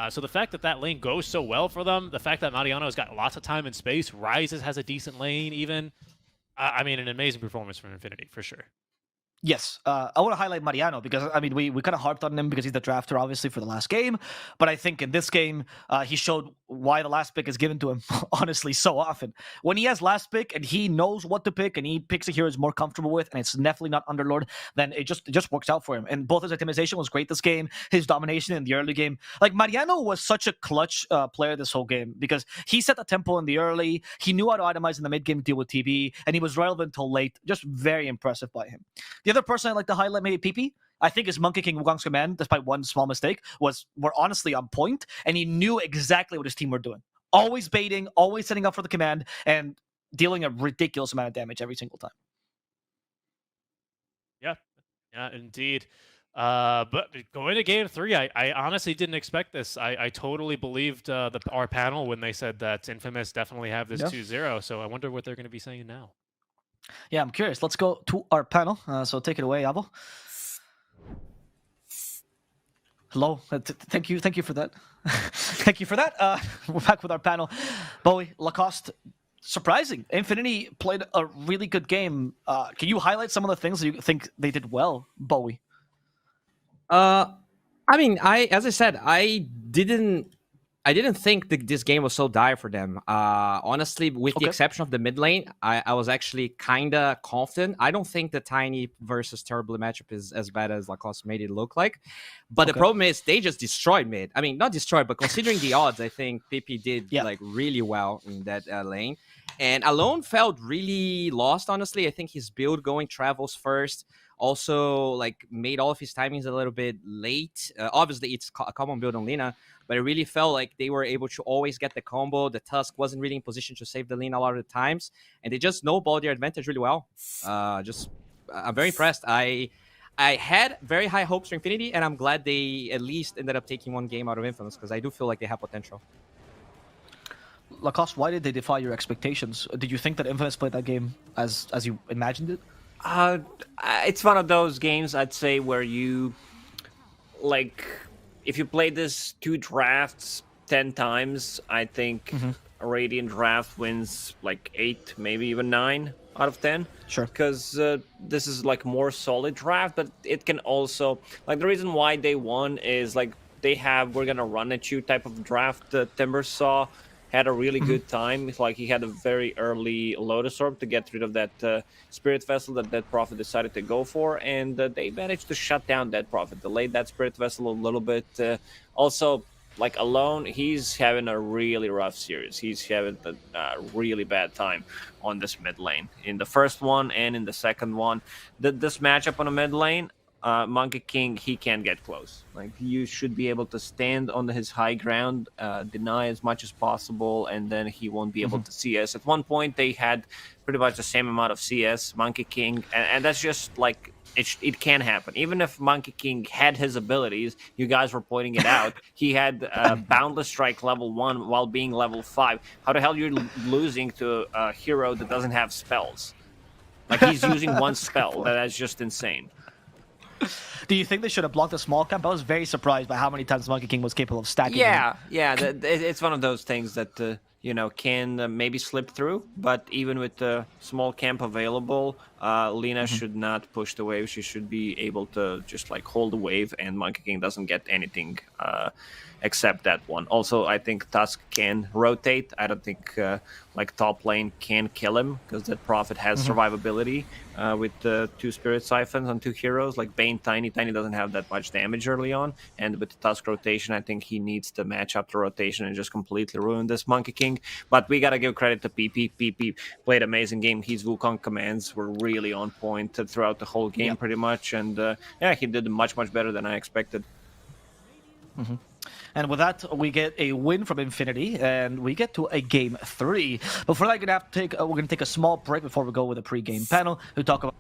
So the fact that that lane goes so well for them, the fact that Mariano has got lots of time and space, Rises has a decent lane even, I mean, an amazing performance from Infinity, for sure. Yes, I want to highlight Mariano because, I mean, we kind of harped on him because he's the drafter, obviously, for the last game. But I think in this game, he showed why the last pick is given to him, honestly, so often. When he has last pick and he knows what to pick and he picks a hero he's more comfortable with, and it's definitely not Underlord, then it just works out for him. And both his optimization was great this game, his domination in the early game. Like, Mariano was such a clutch player this whole game because he set the tempo in the early, he knew how to itemize in the mid game to deal with TB, and he was relevant till late. Just very impressive by him. The other person I'd like to highlight, maybe PP, I think his Monkey King Wukong's command, despite one small mistake, were honestly on point, and he knew exactly what his team were doing. Always baiting, always setting up for the command, and dealing a ridiculous amount of damage every single time. Yeah, indeed. But going to Game 3, I honestly didn't expect this. I totally believed our panel when they said that Infamous definitely have this 2-0, so I wonder what they're going to be saying now. Yeah, I'm curious. Let's go to our panel. So take it away, Avo. Hello. Thank you for that. Thank you for that. We're back with our panel. Bowie, Lacoste, surprising. Infinity played a really good game. Can you highlight some of the things that you think they did well, Bowie? I mean, as I said, I didn't think this game was so dire for them. Honestly, with the exception of the mid lane, I was actually kind of confident. I don't think the Tiny versus Terrible matchup is as bad as Lacoste made it look like. But the problem is they just destroyed mid. I mean, not destroyed, but considering the odds, I think PP did like really well in that lane. And Alone felt really lost, honestly. I think his build going Travels first also like made all of his timings a little bit late. Obviously, it's a common build on Lina, but it really felt like they were able to always get the combo. The Tusk wasn't really in position to save the lane a lot of the times, and they just snowballed their advantage really well. I'm very impressed. I had very high hopes for Infinity, and I'm glad they at least ended up taking one game out of Infamous, because I do feel like they have potential. Lacoste, why did they defy your expectations? Did you think that Infamous played that game as you imagined it? It's one of those games, I'd say, where you like if you play this 2 drafts 10 times, I think a Radiant draft wins like 8, maybe even 9 out of 10. Sure. Because this is like more solid draft, but it can also like the reason why they won is like they have we're gonna run at you type of draft. Timber saw had a really good time. It's like he had a very early Lotus Orb to get rid of that Spirit Vessel that Prophet decided to go for, and they managed to shut down that Prophet, delayed that Spirit Vessel a little bit. Also, like alone, he's having a really rough series. He's having a really bad time on this mid lane. In the first one and in the second one, this matchup on the mid lane, Monkey King, he can't get close. Like you should be able to stand on his high ground, deny as much as possible, and then he won't be able to CS. At one point, they had pretty much the same amount of CS, Monkey King, and that's just like it can happen. Even if Monkey King had his abilities, you guys were pointing it out. He had Boundless Strike level 1 while being level 5. How the hell are you losing to a hero that doesn't have spells? Like he's using one spell. That's just insane. Do you think they should have blocked the small camp? I was very surprised by how many times Monkey King was capable of stacking. Yeah, it's one of those things that can maybe slip through. But even with the small camp available, Lina should not push the wave. She should be able to just like hold the wave, and Monkey King doesn't get anything except that one. Also, I think Tusk can rotate. I don't think like top lane can kill him because that Prophet has survivability with the 2 Spirit Siphons on 2 heroes. Like Bane, Tiny doesn't have that much damage early on, and with the Tusk rotation, I think he needs to match up the rotation and just completely ruin this Monkey King. But we gotta give credit to PP. PP played amazing game. His Wukong commands were really on point throughout the whole game, pretty much, and he did much better than I expected. And with that, we get a win from Infinity, and we get to a game 3. Before that, we're gonna take a small break before we go with a pre-game panel to talk about.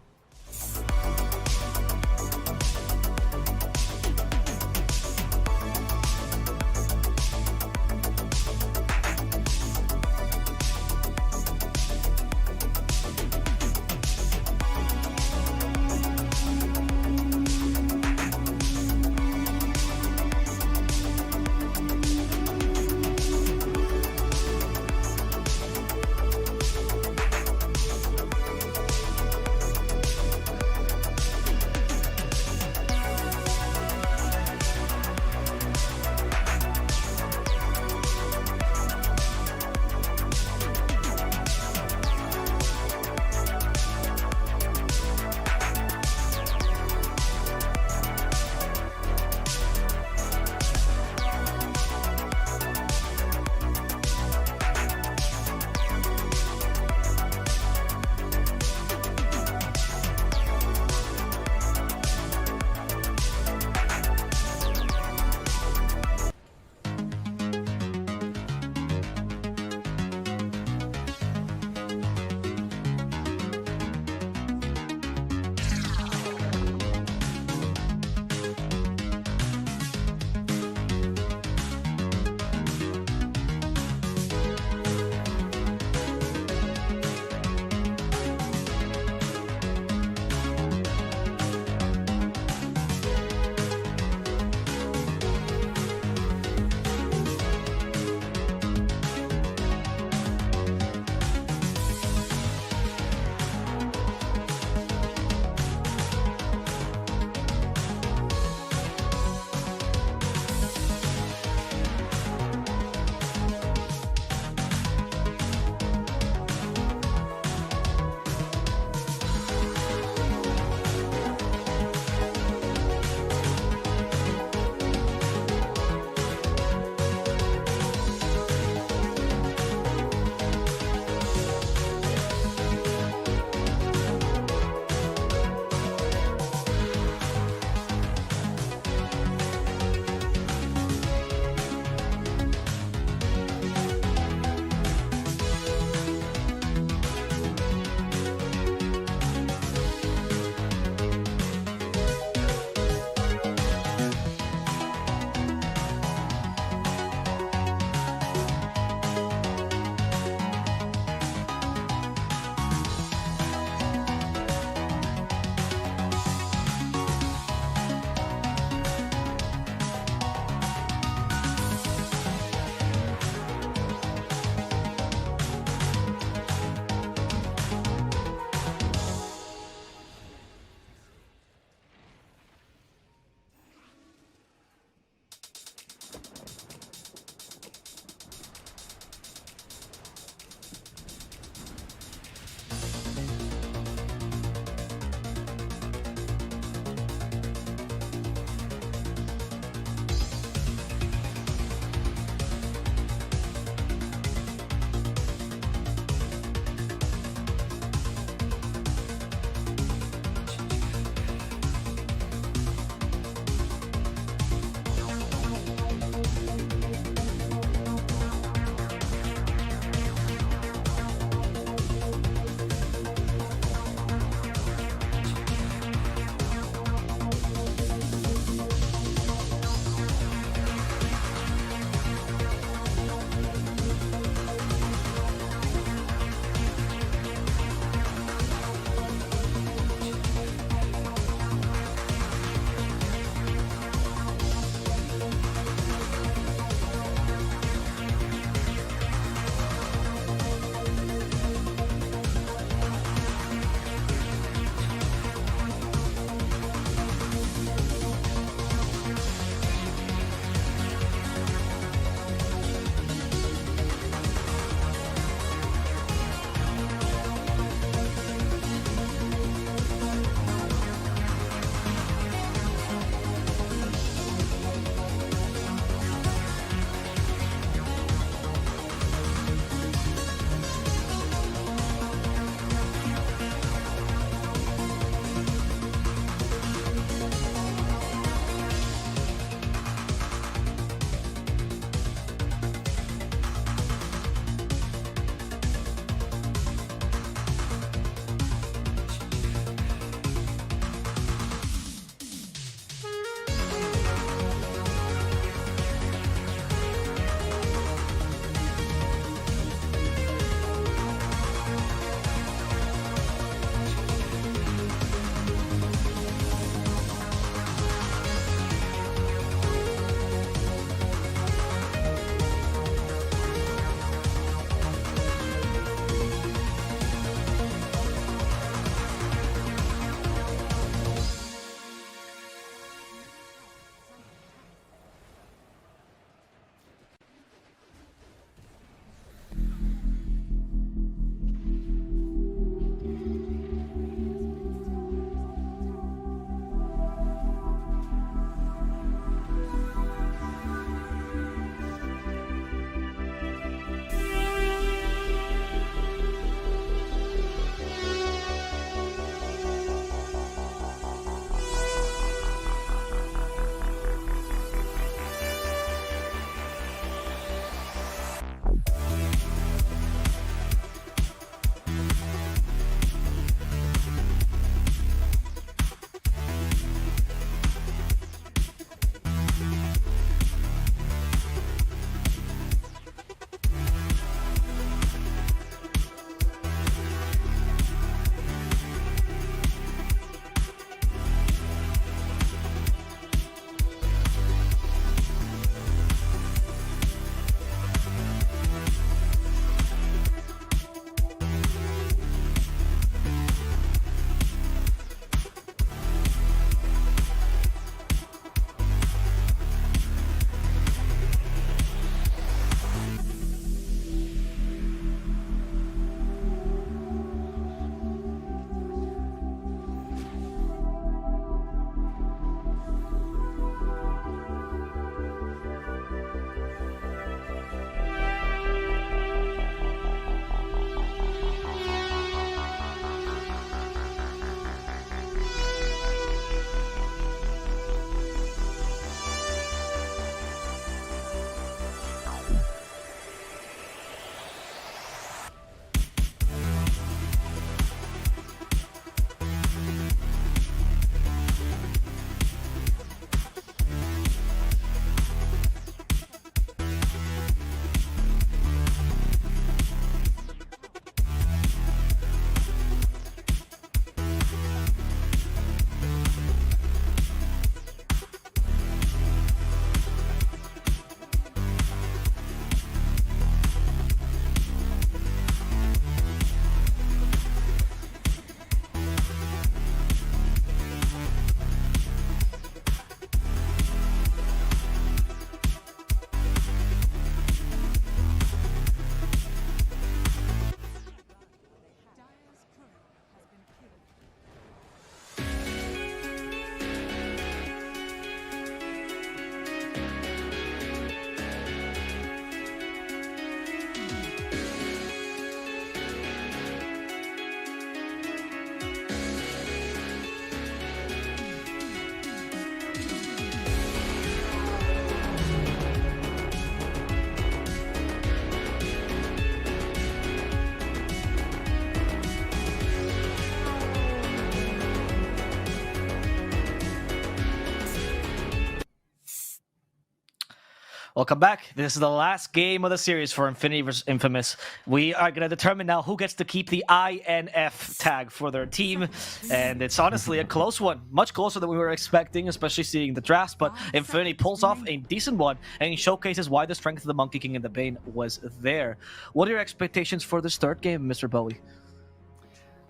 Welcome back. This is the last game of the series for Infinity vs. Infamous. We are going to determine now who gets to keep the INF tag for their team. And it's honestly a close one. Much closer than we were expecting, especially seeing the drafts. But Infinity pulls off a decent one and showcases why the strength of the Monkey King and the Bane was there. What are your expectations for this third game, Mr. Bowie?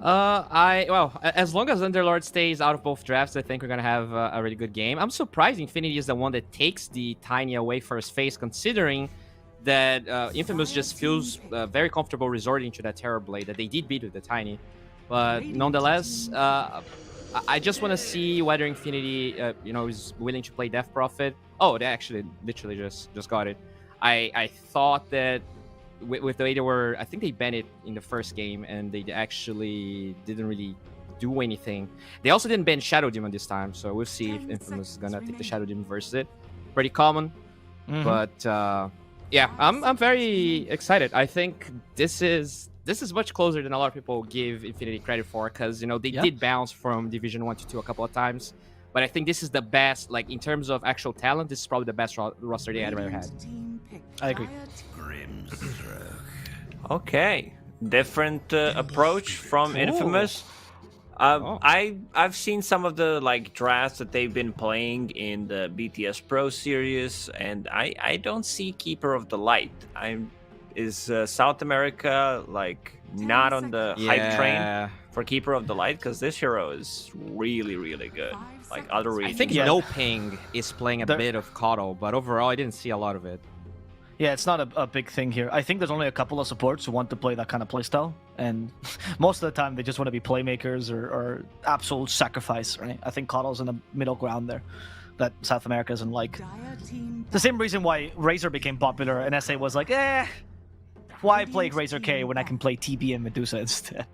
As long as Underlord stays out of both drafts, I think we're gonna have a really good game. I'm surprised Infinity is the one that takes the Tiny away first phase, considering that Infamous just feels very comfortable resorting to that Terror Blade that they did beat with the Tiny. But nonetheless, I just want to see whether Infinity, is willing to play Death Prophet. Oh, they actually literally just got it. I thought that. With the way they were, I think they banned it in the first game, and they actually didn't really do anything. They also didn't ban Shadow Demon this time, so we'll see if Infamous is gonna take the Shadow Demon versus it. Pretty common, but yeah, I'm very excited. I think this is much closer than a lot of people give Infinity credit for, because they did bounce from Division 1 to 2 a couple of times, but I think this is the best. Like in terms of actual talent, this is probably the best roster they had ever had. I agree. Okay, different approach from Infamous. I've seen some of the drafts that they've been playing in the BTS Pro series, and I don't see Keeper of the Light. Is South America not on the hype train for Keeper of the Light? Because this hero is really, really good. Like other regions. I think No Ping is playing a bit of Coddle, but overall I didn't see a lot of it. Yeah, it's not a big thing here. I think there's only a couple of supports who want to play that kind of playstyle, and most of the time they just want to be playmakers or absolute sacrifice, right? I think Coddle's in the middle ground there that South America isn't like. The same reason why Razor became popular and SA was like, why play Razor K when I can play TB and Medusa instead?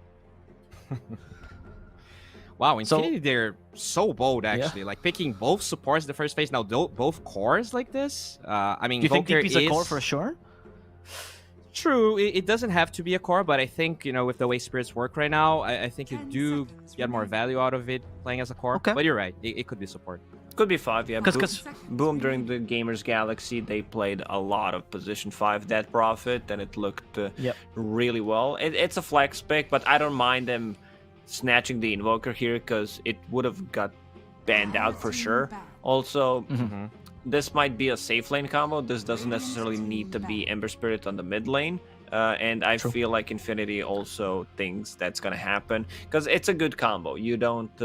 Wow, Infinity, they're so bold, actually. Like, picking both supports in the first phase, now both cores like this. I mean, do you think Volker DP's a core for sure? True, it doesn't have to be a core, but I think, with the way spirits work right now, I think you do get more value out of it playing as a core. Okay. But you're right, it could be support. Could be 5, yeah. Boom, during the Gamers Galaxy, they played a lot of position 5 Death Prophet, and it looked really well. It's a flex pick, but I don't mind them snatching the Invoker here, because it would have got banned out for sure. Also, this might be a safe lane combo. This doesn't necessarily need to be Ember Spirit on the mid lane. And I feel like Infinity also thinks that's going to happen, because it's a good combo. You don't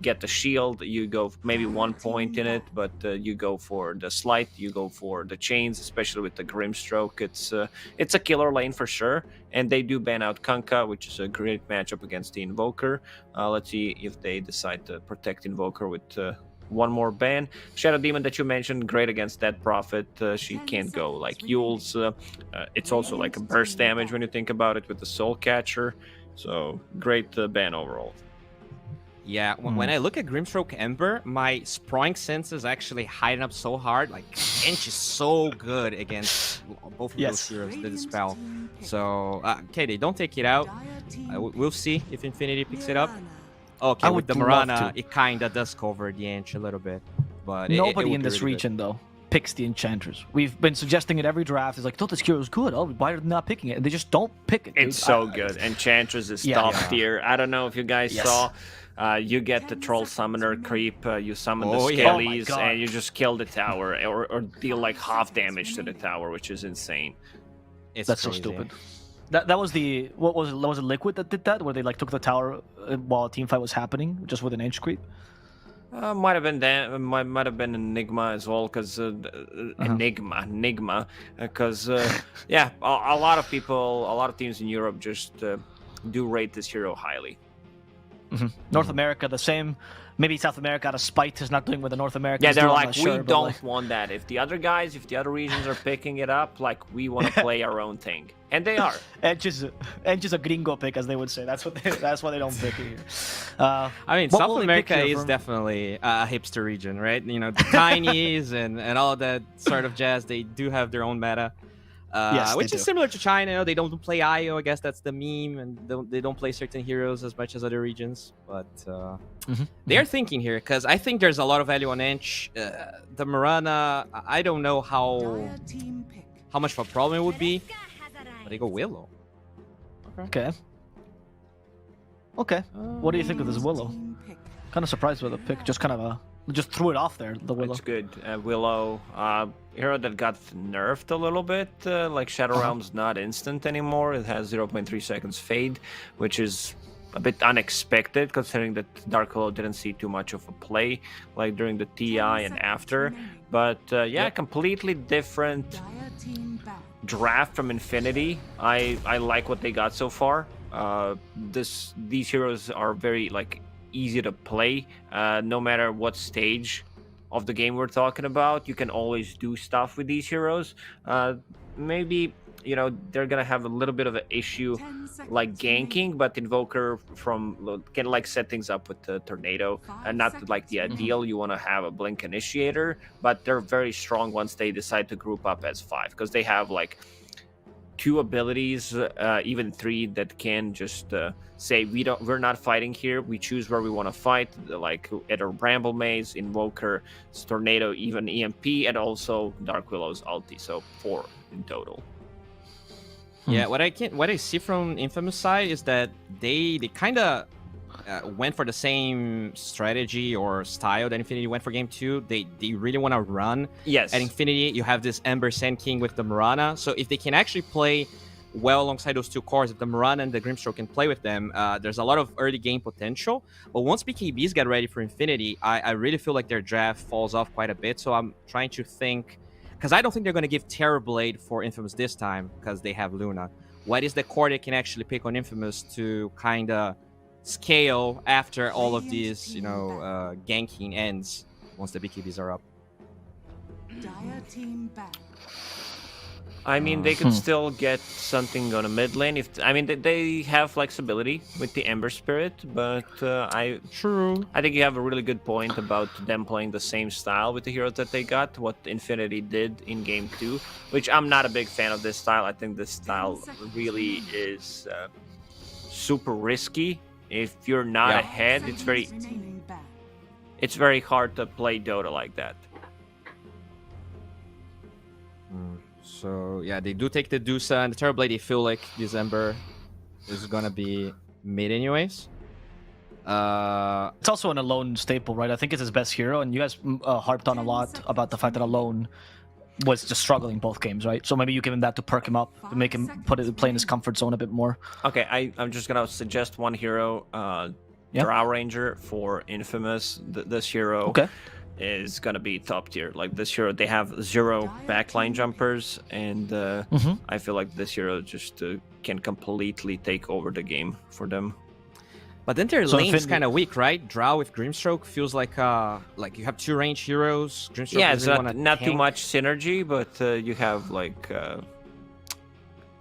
get the shield, you go maybe 1 point in it, but you go for the Slight, you go for the chains, especially with the Grimstroke. It's a killer lane for sure, and they do ban out Kunkka, which is a great matchup against the Invoker. Let's see if they decide to protect Invoker with one more ban. Shadow Demon that you mentioned, great against Death Prophet. She can't go like Eul's. It's also like a burst damage when you think about it with the Soul Catcher. So great ban overall. Yeah, when I look at Grimstroke Ember, my Sproing sense is actually hiding up so hard. Like, Ench is so good against both of those heroes, the Dispel. So, okay, they don't take it out. We'll see if Infinity picks it up. Okay, with the Mirana, it kinda does cover the Ench a little bit. But nobody in this really region, though, picks the Enchantress. We've been suggesting it every draft. It's like, oh, this hero's good. Oh, why are they not picking it? And they just don't pick it. Dude. It's so good. Enchantress is top tier. I don't know if you guys saw. You get the Troll Summoner creep, you summon the Skellies, and you just kill the tower, or deal like half damage to the tower, which is insane. That's crazy. So stupid. That was the was it Liquid that did that, where they took the tower while a team fight was happening, just with an Ench creep? Might have been that. Might have been Enigma as well, because Enigma, because a lot of people, a lot of teams in Europe just do rate this hero highly. North America, the same. Maybe South America, out of spite, is not doing what the North Americans do. Yeah, they're like, we don't want that. If the other guys, if the other regions are picking it up, we want to play our own thing, and they are. Ench is a gringo pick, as they would say. That's why they don't pick it here. I mean, South America is definitely a hipster region, right? The Tinies and all of that sort of jazz. They do have their own meta. Yes, which they is do. similar to China. They don't play IO. I guess that's the meme, and they don't play certain heroes as much as other regions. But they are thinking here because I think there's a lot of value on Ench. The Mirana, I don't know how much of a problem it would be, but they go Willow. Okay. Okay. What do you think of this Willow? Kind of surprised with the pick. Just kind of just threw it off there. The Willow. It's good. Willow, hero that got nerfed a little bit. Like Shadow Realm's not instant anymore. It has 0.3 seconds fade, which is a bit unexpected considering that Dark Willow didn't see too much of a play like during the TI and after. But yeah, completely different draft from Infinity. I like what they got so far. These heroes are very like easy to play. No matter what stage of the game we're talking about, you can always do stuff with these heroes. Maybe they're gonna have a little bit of an issue like ganking, but Invoker can like set things up with the Tornado, and not like the ideal. You want to have a Blink Initiator, but they're very strong once they decide to group up as 5 because they have like 2 abilities, even 3 that can just say we're not fighting here. We choose where we want to fight, like either Bramble Maze, Invoker, Tornado, even EMP, and also Dark Willow's ulti. So 4 in total. Yeah, what I see from Infamous side is that they kind of went for the same strategy or style that Infinity went for Game 2. They really want to run. Yes. At Infinity, you have this Ember Sand King with the Mirana. So if they can actually play well alongside those 2 cores, if the Mirana and the Grimstroke can play with them, there's a lot of early game potential. But once BKBs get ready for Infinity, I really feel like their draft falls off quite a bit. So I'm trying to think, because I don't think they're going to give Terrorblade for Infamous this time because they have Luna. What is the core they can actually pick on Infamous to kind of scale after all of these, ganking ends once the BKBs are up? I mean, they could still get something on a mid lane. They have flexibility with the Ember Spirit, but I think you have a really good point about them playing the same style with the heroes that they got, what Infinity did in Game 2, which I'm not a big fan of this style. I think this style really is super risky. If you're not ahead, it's very hard to play Dota like that. So yeah, they do take the Dusa and the Terrorblade. They feel like this Ember is gonna be mid anyways. It's also an Alone staple, right? I think it's his best hero, and you guys harped on a lot about the fact that Alone was just struggling both games, right? So maybe you give him that to perk him up, to make him play in his comfort zone a bit more. Okay, I'm just gonna suggest one hero, Drow Ranger for Infamous. This hero is gonna be top tier. Like this hero, they have 0 backline jumpers, and I feel like this hero just can completely take over the game for them. But then their lane is kind of weak, right? Drow with Grimstroke feels like you have 2 range heroes. Grimstroke yeah, it's not too much synergy, but you have like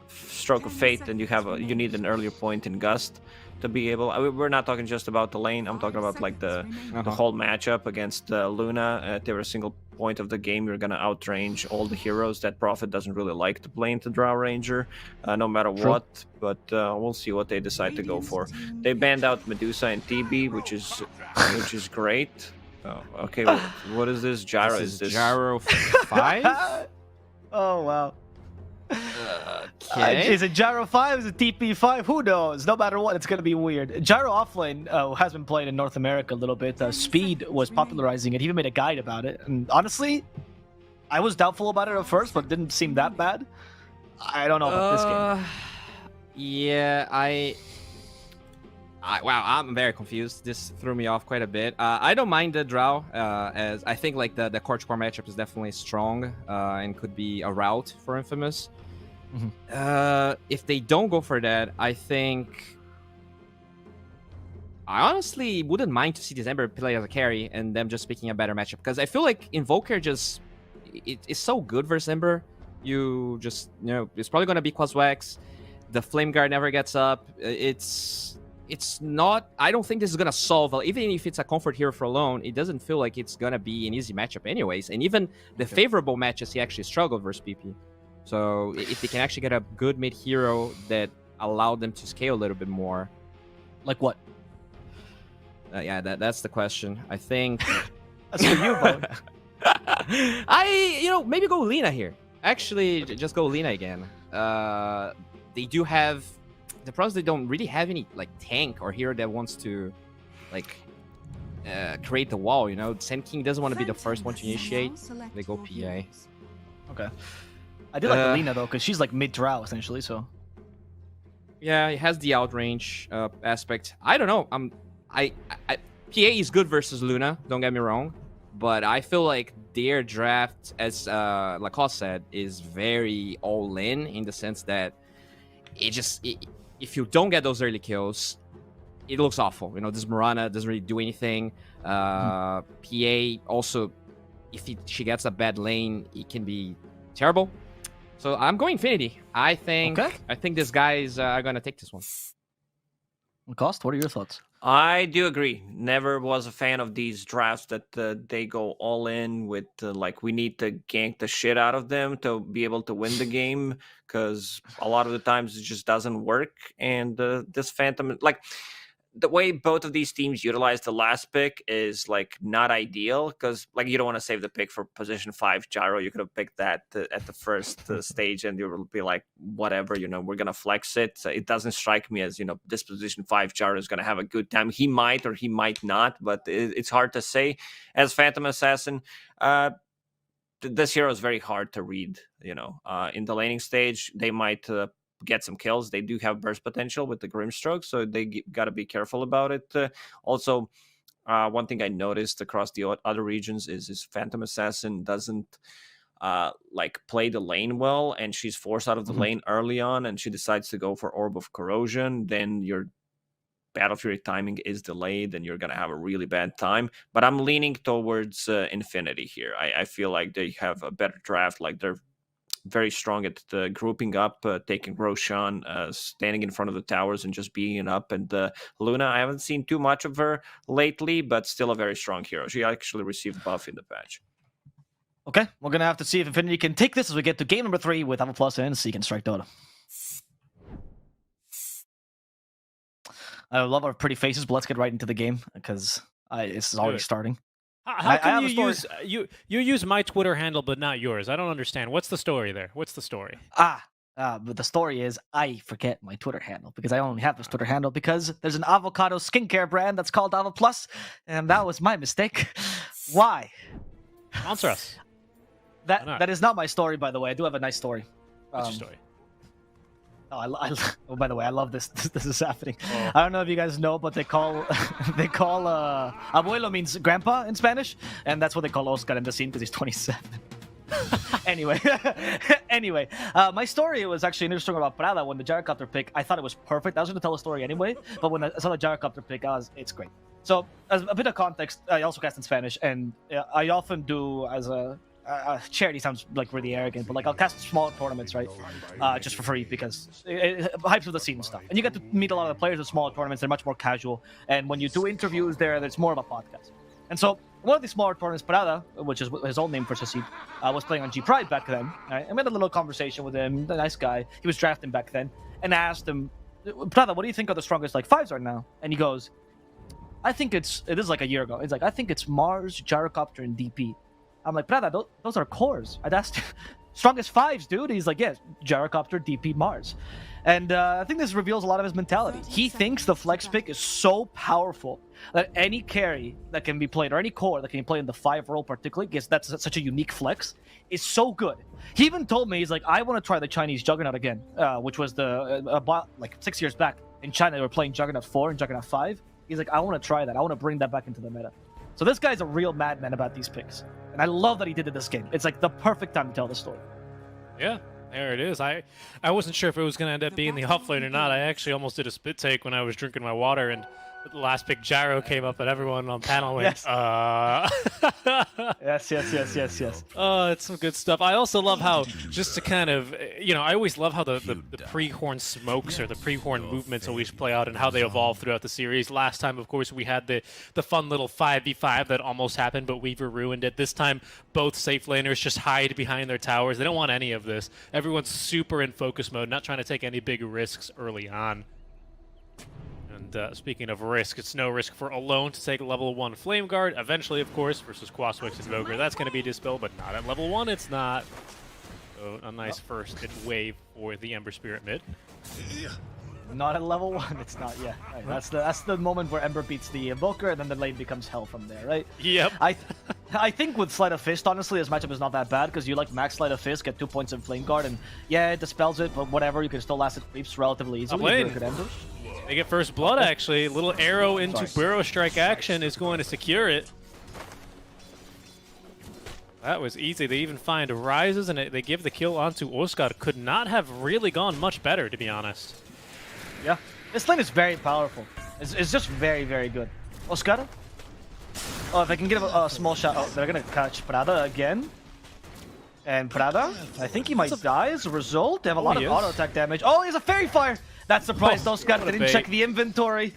Stroke of Fate, and you need an earlier point in Gust to be able. We're not talking just about the lane. I'm talking about like the whole matchup against Luna. At every single point of the game, you're gonna outrange all the heroes that Prophet doesn't really like to play into Drow Ranger, no matter what. But we'll see what they decide to go for. They banned out Medusa and TB, which is great. Oh, okay, what is this? Gyro? Is this Gyro 5? Oh wow. Okay. Is it Gyro 5? Is it TP 5? Who knows? No matter what, it's going to be weird. Gyro offlane has been played in North America a little bit. Speed was popularizing it. He even made a guide about it. And honestly, I was doubtful about it at first, but it didn't seem that bad. I don't know about this game. Yeah, wow, I'm very confused. This threw me off quite a bit. I don't mind the Drow, as I think like the core matchup is definitely strong and could be a route for Infamous. If they don't go for that, I think I honestly wouldn't mind to see this Ember play as a carry and them just picking a better matchup, because I feel like Invoker it's so good versus Ember. You just it's probably gonna be Quaswex. The Flame Guard never gets up. It's not. I don't think this is gonna solve. Even if it's a comfort hero for Alone, it doesn't feel like it's gonna be an easy matchup anyways. And even the favorable matches, he actually struggled versus PP. So if they can actually get a good mid hero that allow them to scale a little bit more, Like what? yeah, that's the question. I think That's for you, bro. maybe go Lina here. Actually, just go Lina again. They do have the problem is they don't really have any like tank or hero that wants to like create the wall. Sand King doesn't want to be the first one to initiate. They go PA. Okay. I do like Alina though, because she's like mid drow essentially. So yeah, it has the outrange aspect. I don't know. I PA is good versus Luna. Don't get me wrong, but I feel like their draft, as Lacoste said, is very all in the sense that if you don't get those early kills, it looks awful. This Mirana doesn't really do anything. PA also, if she gets a bad lane, it can be terrible. So I'm going Infinity. I think these guys are gonna take this one. Lacoste, what are your thoughts? I do agree. Never was a fan of these drafts that they go all in with like we need to gank the shit out of them to be able to win the game, because a lot of the times it just doesn't work. And this Phantom, like the way both of these teams utilize the last pick is like not ideal, because like you don't want to save the pick for position 5 gyro. You could have picked that at the first stage and you will be like, whatever, we're gonna flex it. So it doesn't strike me as this position 5 gyro is gonna have a good time. He might or he might not, but it's hard to say. As Phantom Assassin, this hero is very hard to read. In the laning stage they might get some kills. They do have burst potential with the Grimstroke, so they got to be careful about it. Also, one thing I noticed across the other regions is Phantom Assassin doesn't like play the lane well, and she's forced out of the lane early on, and she decides to go for Orb of Corrosion. Then your Battle Fury timing is delayed, and you're gonna have a really bad time. But I'm leaning towards Infinity here. I feel like they have a better draft. Like they're very strong at grouping up, taking Roshan, standing in front of the towers and just being it up. And Luna, I haven't seen too much of her lately, but still a very strong hero. She actually received buff in the patch. Okay, we're gonna have to see if Infinity can take this as we get to game number 3 with Epulze and Seek and Strike Dota. I love our pretty faces, but let's get right into the game because this is already starting. How can you use my Twitter handle but not yours? I don't understand. What's the story there? What's the story? But the story is I forget my Twitter handle because I only have this Twitter handle because there's an avocado skincare brand that's called Ava Plus, and that was my mistake. Why? Sponsor us. That is not my story, by the way. I do have a nice story. What's your story? Oh, by the way, I love this. This is happening. Oh. I don't know if you guys know, but they call abuelo means grandpa in Spanish, and that's what they call Oscar in the scene because he's 27. Anyway, my story was actually interesting about Prada when the gyrocopter pick. I thought it was perfect. I was going to tell a story anyway, but when I saw the gyrocopter pick, it's great. So, as a bit of context, I also cast in Spanish, and I often do as a charity sounds like really arrogant, but like I'll cast small tournaments, right? Just for free because it hypes with the scene and stuff. And you get to meet a lot of the players at smaller tournaments. They're much more casual. And when you do interviews there's more of a podcast. And so one of these smaller tournaments, Prada, which is his old name for Sassid, was playing on G Pride back then. Right? I had a little conversation with him, a nice guy. He was drafting back then. And I asked him, Prada, what do you think are the strongest like 5s right now? And he goes, I think it is like a year ago. He's like, I think it's Mars, Gyrocopter, and DP. I'm like, Prada, those are cores. I'd asked, strongest 5s, dude. He's like, yes, Gyrocopter, DP, Mars. And I think this reveals a lot of his mentality. He thinks the flex pick is so powerful that any carry that can be played, or any core that can be played in the 5 role particularly, because that's such a unique flex, is so good. He even told me, he's like, I want to try the Chinese Juggernaut again, which was about like 6 years back. In China, they were playing Juggernaut 4 and Juggernaut 5. He's like, I want to try that. I want to bring that back into the meta. So this guy's a real madman about these picks. And I love that he did it this game. It's like the perfect time to tell the story. Yeah, there it is. I wasn't sure if it was going to end up being the off lane or not. I actually almost did a spit take when I was drinking my water, and The last pick, Gyro, came up, and everyone on panel went, Yes. Yes. Oh, it's some good stuff. I also love how, just to kind of, I always love how the pre-horn smokes or the pre-horn movements always play out and how they evolve throughout the series. Last time, of course, we had the fun little 5v5 that almost happened, but Weaver ruined it. This time, both safe laners just hide behind their towers. They don't want any of this. Everyone's super in focus mode, not trying to take any big risks early on. And speaking of risk, it's no risk for Alone to take level 1 Flame Guard. Eventually, of course, versus Quaswix and Voger, that's going to be dispelled, but not at level 1, it's not. So a nice first hit wave for the Ember Spirit mid. Not at level 1, it's not yet. Right, that's the moment where Ember beats the Evoker, and then the lane becomes hell from there, right? Yep. I think with Sleight of Fist, honestly, this matchup is not that bad, because you max Sleight of Fist, get 2 points in Flame Guard, and yeah, it dispels it, but whatever, you can still last it creeps relatively easily. If you're a good Ember. They get first blood, actually. Little arrow into Burrow Strike action is going to secure it. That was easy. They even find Rises, and they give the kill onto Oscar. Could not have really gone much better, to be honest. Yeah. This lane is very powerful. It's just very, very good. Oscar? Oh, if they can get a small shot. Oh, they're going to catch Prada again. And Prada, I think he might die as a result. They have a lot of auto attack damage. Oh, he has a Fairy Fire! That surprised Oscar. They didn't check the inventory.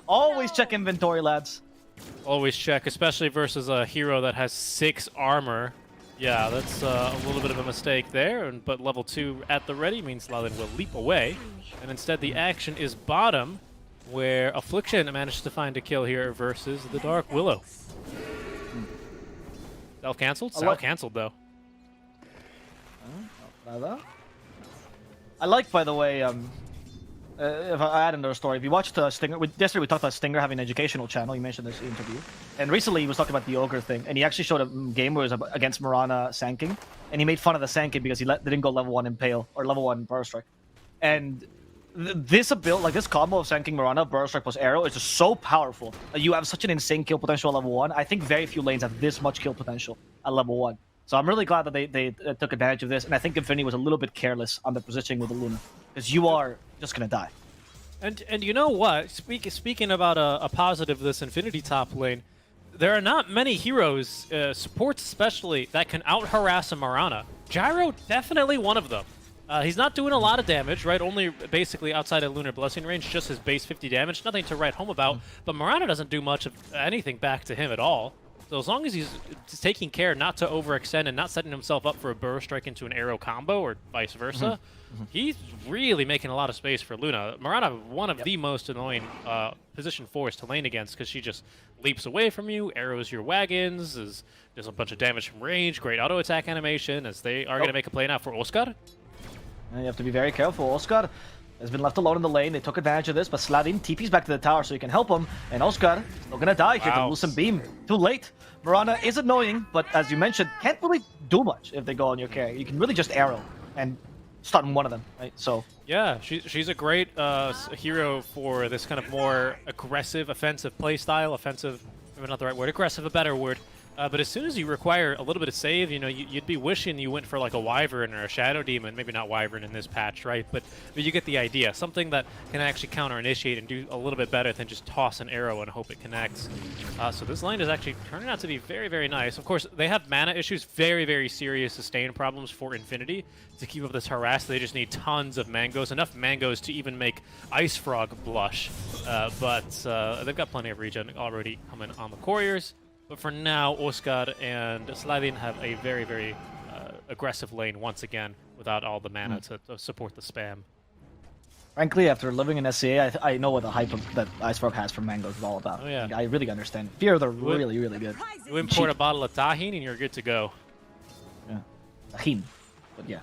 Always check inventory, lads. Always check, especially versus a hero that has 6 armor. Yeah, that's a little bit of a mistake there, but level 2 at the ready means Lalin will leap away. And instead the action is bottom, where Affliction managed to find a kill here versus the Dark Willow. Self-cancelled? Self-cancelled, though. I like, by the way, if I add another story, if you watched Stinger, yesterday we talked about Stinger having an educational channel. He mentioned this interview, and recently he was talking about the Ogre thing, and he actually showed a game where it was against Mirana Sanking, and he made fun of the Sanking because they didn't go level 1 Impale or level 1 Burrow Strike, and this ability, this combo of Sanking Mirana, Burrow Strike plus Arrow, is just so powerful. You have such an insane kill potential at level 1. I think very few lanes have this much kill potential at level 1. So I'm really glad that they took advantage of this, and I think Infinity was a little bit careless on the positioning with the Luna, because you are just gonna die. And you know what? Speaking about a positive, this Infinity top lane, there are not many heroes, supports especially, that can out-harass a Mirana. Gyro, definitely one of them. He's not doing a lot of damage, right? Only basically outside of Lunar Blessing range, just his base 50 damage. Nothing to write home about, but Mirana doesn't do much of anything back to him at all. So as long as he's taking care not to overextend and not setting himself up for a Burrow Strike into an arrow combo or vice versa, he's really making a lot of space for Luna. Mirana, one of the most annoying position 4s to lane against, because she just leaps away from you, arrows your wagons, does a bunch of damage from range, great auto attack animation, as they are going to make a play now for Oscar. And you have to be very careful. Oscar has been left alone in the lane. They took advantage of this, but Sladin TP's back to the tower so you can help him. And Oscar still gonna die here to lose some beam. Too late. Mirana is annoying, but as you mentioned, can't really do much if they go on your carry. You can really just arrow and stun one of them, right? So yeah, she's a great hero for this kind of more aggressive, offensive playstyle. Offensive, maybe not the right word. Aggressive, a better word. But as soon as you require a little bit of save, you'd be wishing you went for like a Wyvern or a Shadow Demon. Maybe not Wyvern in this patch, right? But you get the idea. Something that can actually counter-initiate and do a little bit better than just toss an arrow and hope it connects. So this lane is actually turning out to be very, very nice. Of course, they have mana issues, very, very serious sustain problems for Infinity. To keep up this harass, they just need tons of mangoes, enough mangoes to even make Ice Frog blush. But they've got plenty of regen already coming on the Couriers. But for now, Oscar and Sladin have a very, very aggressive lane once again without all the mana to support the spam. Frankly, after living in SCA, I know what the hype that Ice Frog has for mangoes is all about. Oh, yeah. I really understand. Fear, they're really, really good. You import a bottle of Tajín and you're good to go. Yeah. Tajín. But yeah.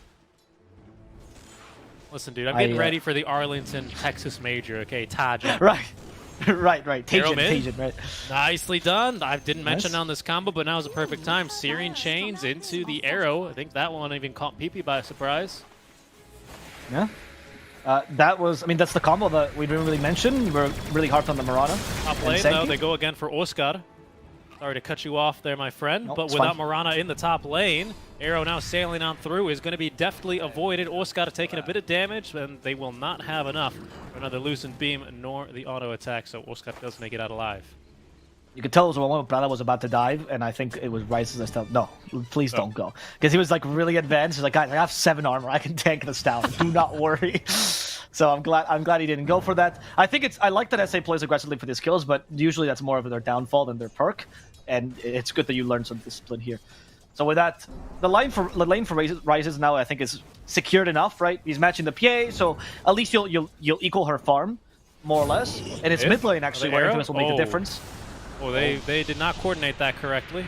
Listen, dude, I'm getting ready for the Arlington, Texas Major, okay? Tajín. Right. right. Tajín, right. Nicely done. I didn't mention on this combo, but now is a perfect time. Searing Chains into the arrow. I think that one even caught PP by surprise. Yeah. That's the combo that we didn't really mention. We're really hard on the Mirana. Top lane, though, they go again for Oscar. Sorry to cut you off there, my friend, Nope, but it's without fine. Mirana in the top lane, Arrow now sailing on through is going to be deftly avoided. Oscar taking a bit of damage, and they will not have enough for another Lucent Beam nor the auto attack, so Oscar does make it out alive. You could tell it was when Prada was about to dive, and I think it was Rice's that stuff. No, please don't go. Because he was like really advanced. He's like, guys, I have 7 armor. I can tank this down. Do not worry. So I'm glad he didn't go for that. I like that SA plays aggressively for these kills, but usually that's more of their downfall than their perk. And it's good that you learn some discipline here. So with that, the lane for Rises now I think is secured enough, right? He's matching the PA, so at least you'll equal her farm, more or less. And it's mid lane actually where Infamous will make the difference. Oh, they did not coordinate that correctly.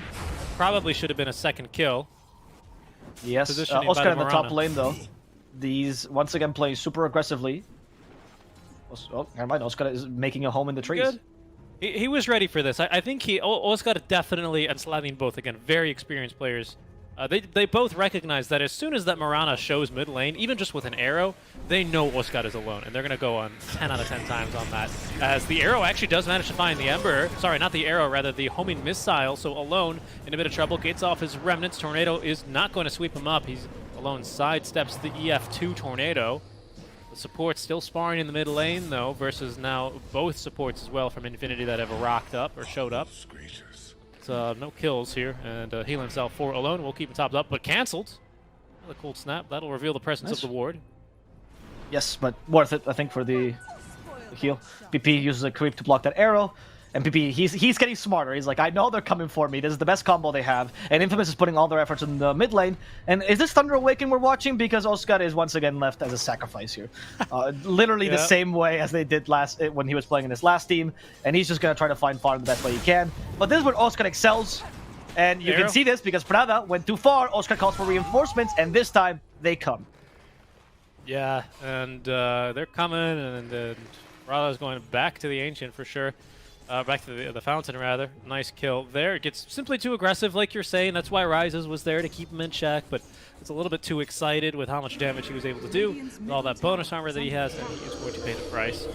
Probably should have been a second kill. Yes, Positioning Oscar by in the top Mirana. lane though. These once again playing super aggressively. Oh, never mind. Oscar is making a home in the trees. Good. He was ready for this. I think Oscar definitely and Slavin both, again, very experienced players. They both recognize that as soon as that Mirana shows mid lane, even just with an arrow, they know Oscar is alone, and they're going to go on 10 out of 10 times on that. As the arrow actually does manage to find the Ember. Sorry, not the arrow, rather the homing missile, so alone in a bit of trouble. Gates off his remnants. Tornado is not going to sweep him up. He's alone, sidesteps the EF2 Tornado. The supports still sparring in the mid lane, though, versus now both supports as well from Infinity that have rocked up or showed up. No kills here, and heal himself for alone. We'll keep him topped up, but cancelled. Another cold snap. That'll reveal the presence of the ward. Yes, but worth it, I think, for the heal. PP uses a creep to block that arrow, and PP, he's getting smarter. He's like, I know they're coming for me. This is the best combo they have, and Infamous is putting all their efforts in the mid lane. And is this Thunder Awaken we're watching? Because Oscar is once again left as a sacrifice here. Literally the same way as they did when he was playing in his last team, and he's just going to try to find farm the best way he can. But this is where Oscar excels, and you can see this because Prada went too far. Oscar calls for reinforcements, and this time they come. Yeah, and they're coming, and Prada's going back to the Ancient for sure. Back to the Fountain, rather. Nice kill there. It gets simply too aggressive, like you're saying. That's why Rises was there to keep him in check, but it's a little bit too excited with how much damage he was able to do, with all that bonus armor that he has, and he is going to pay the price.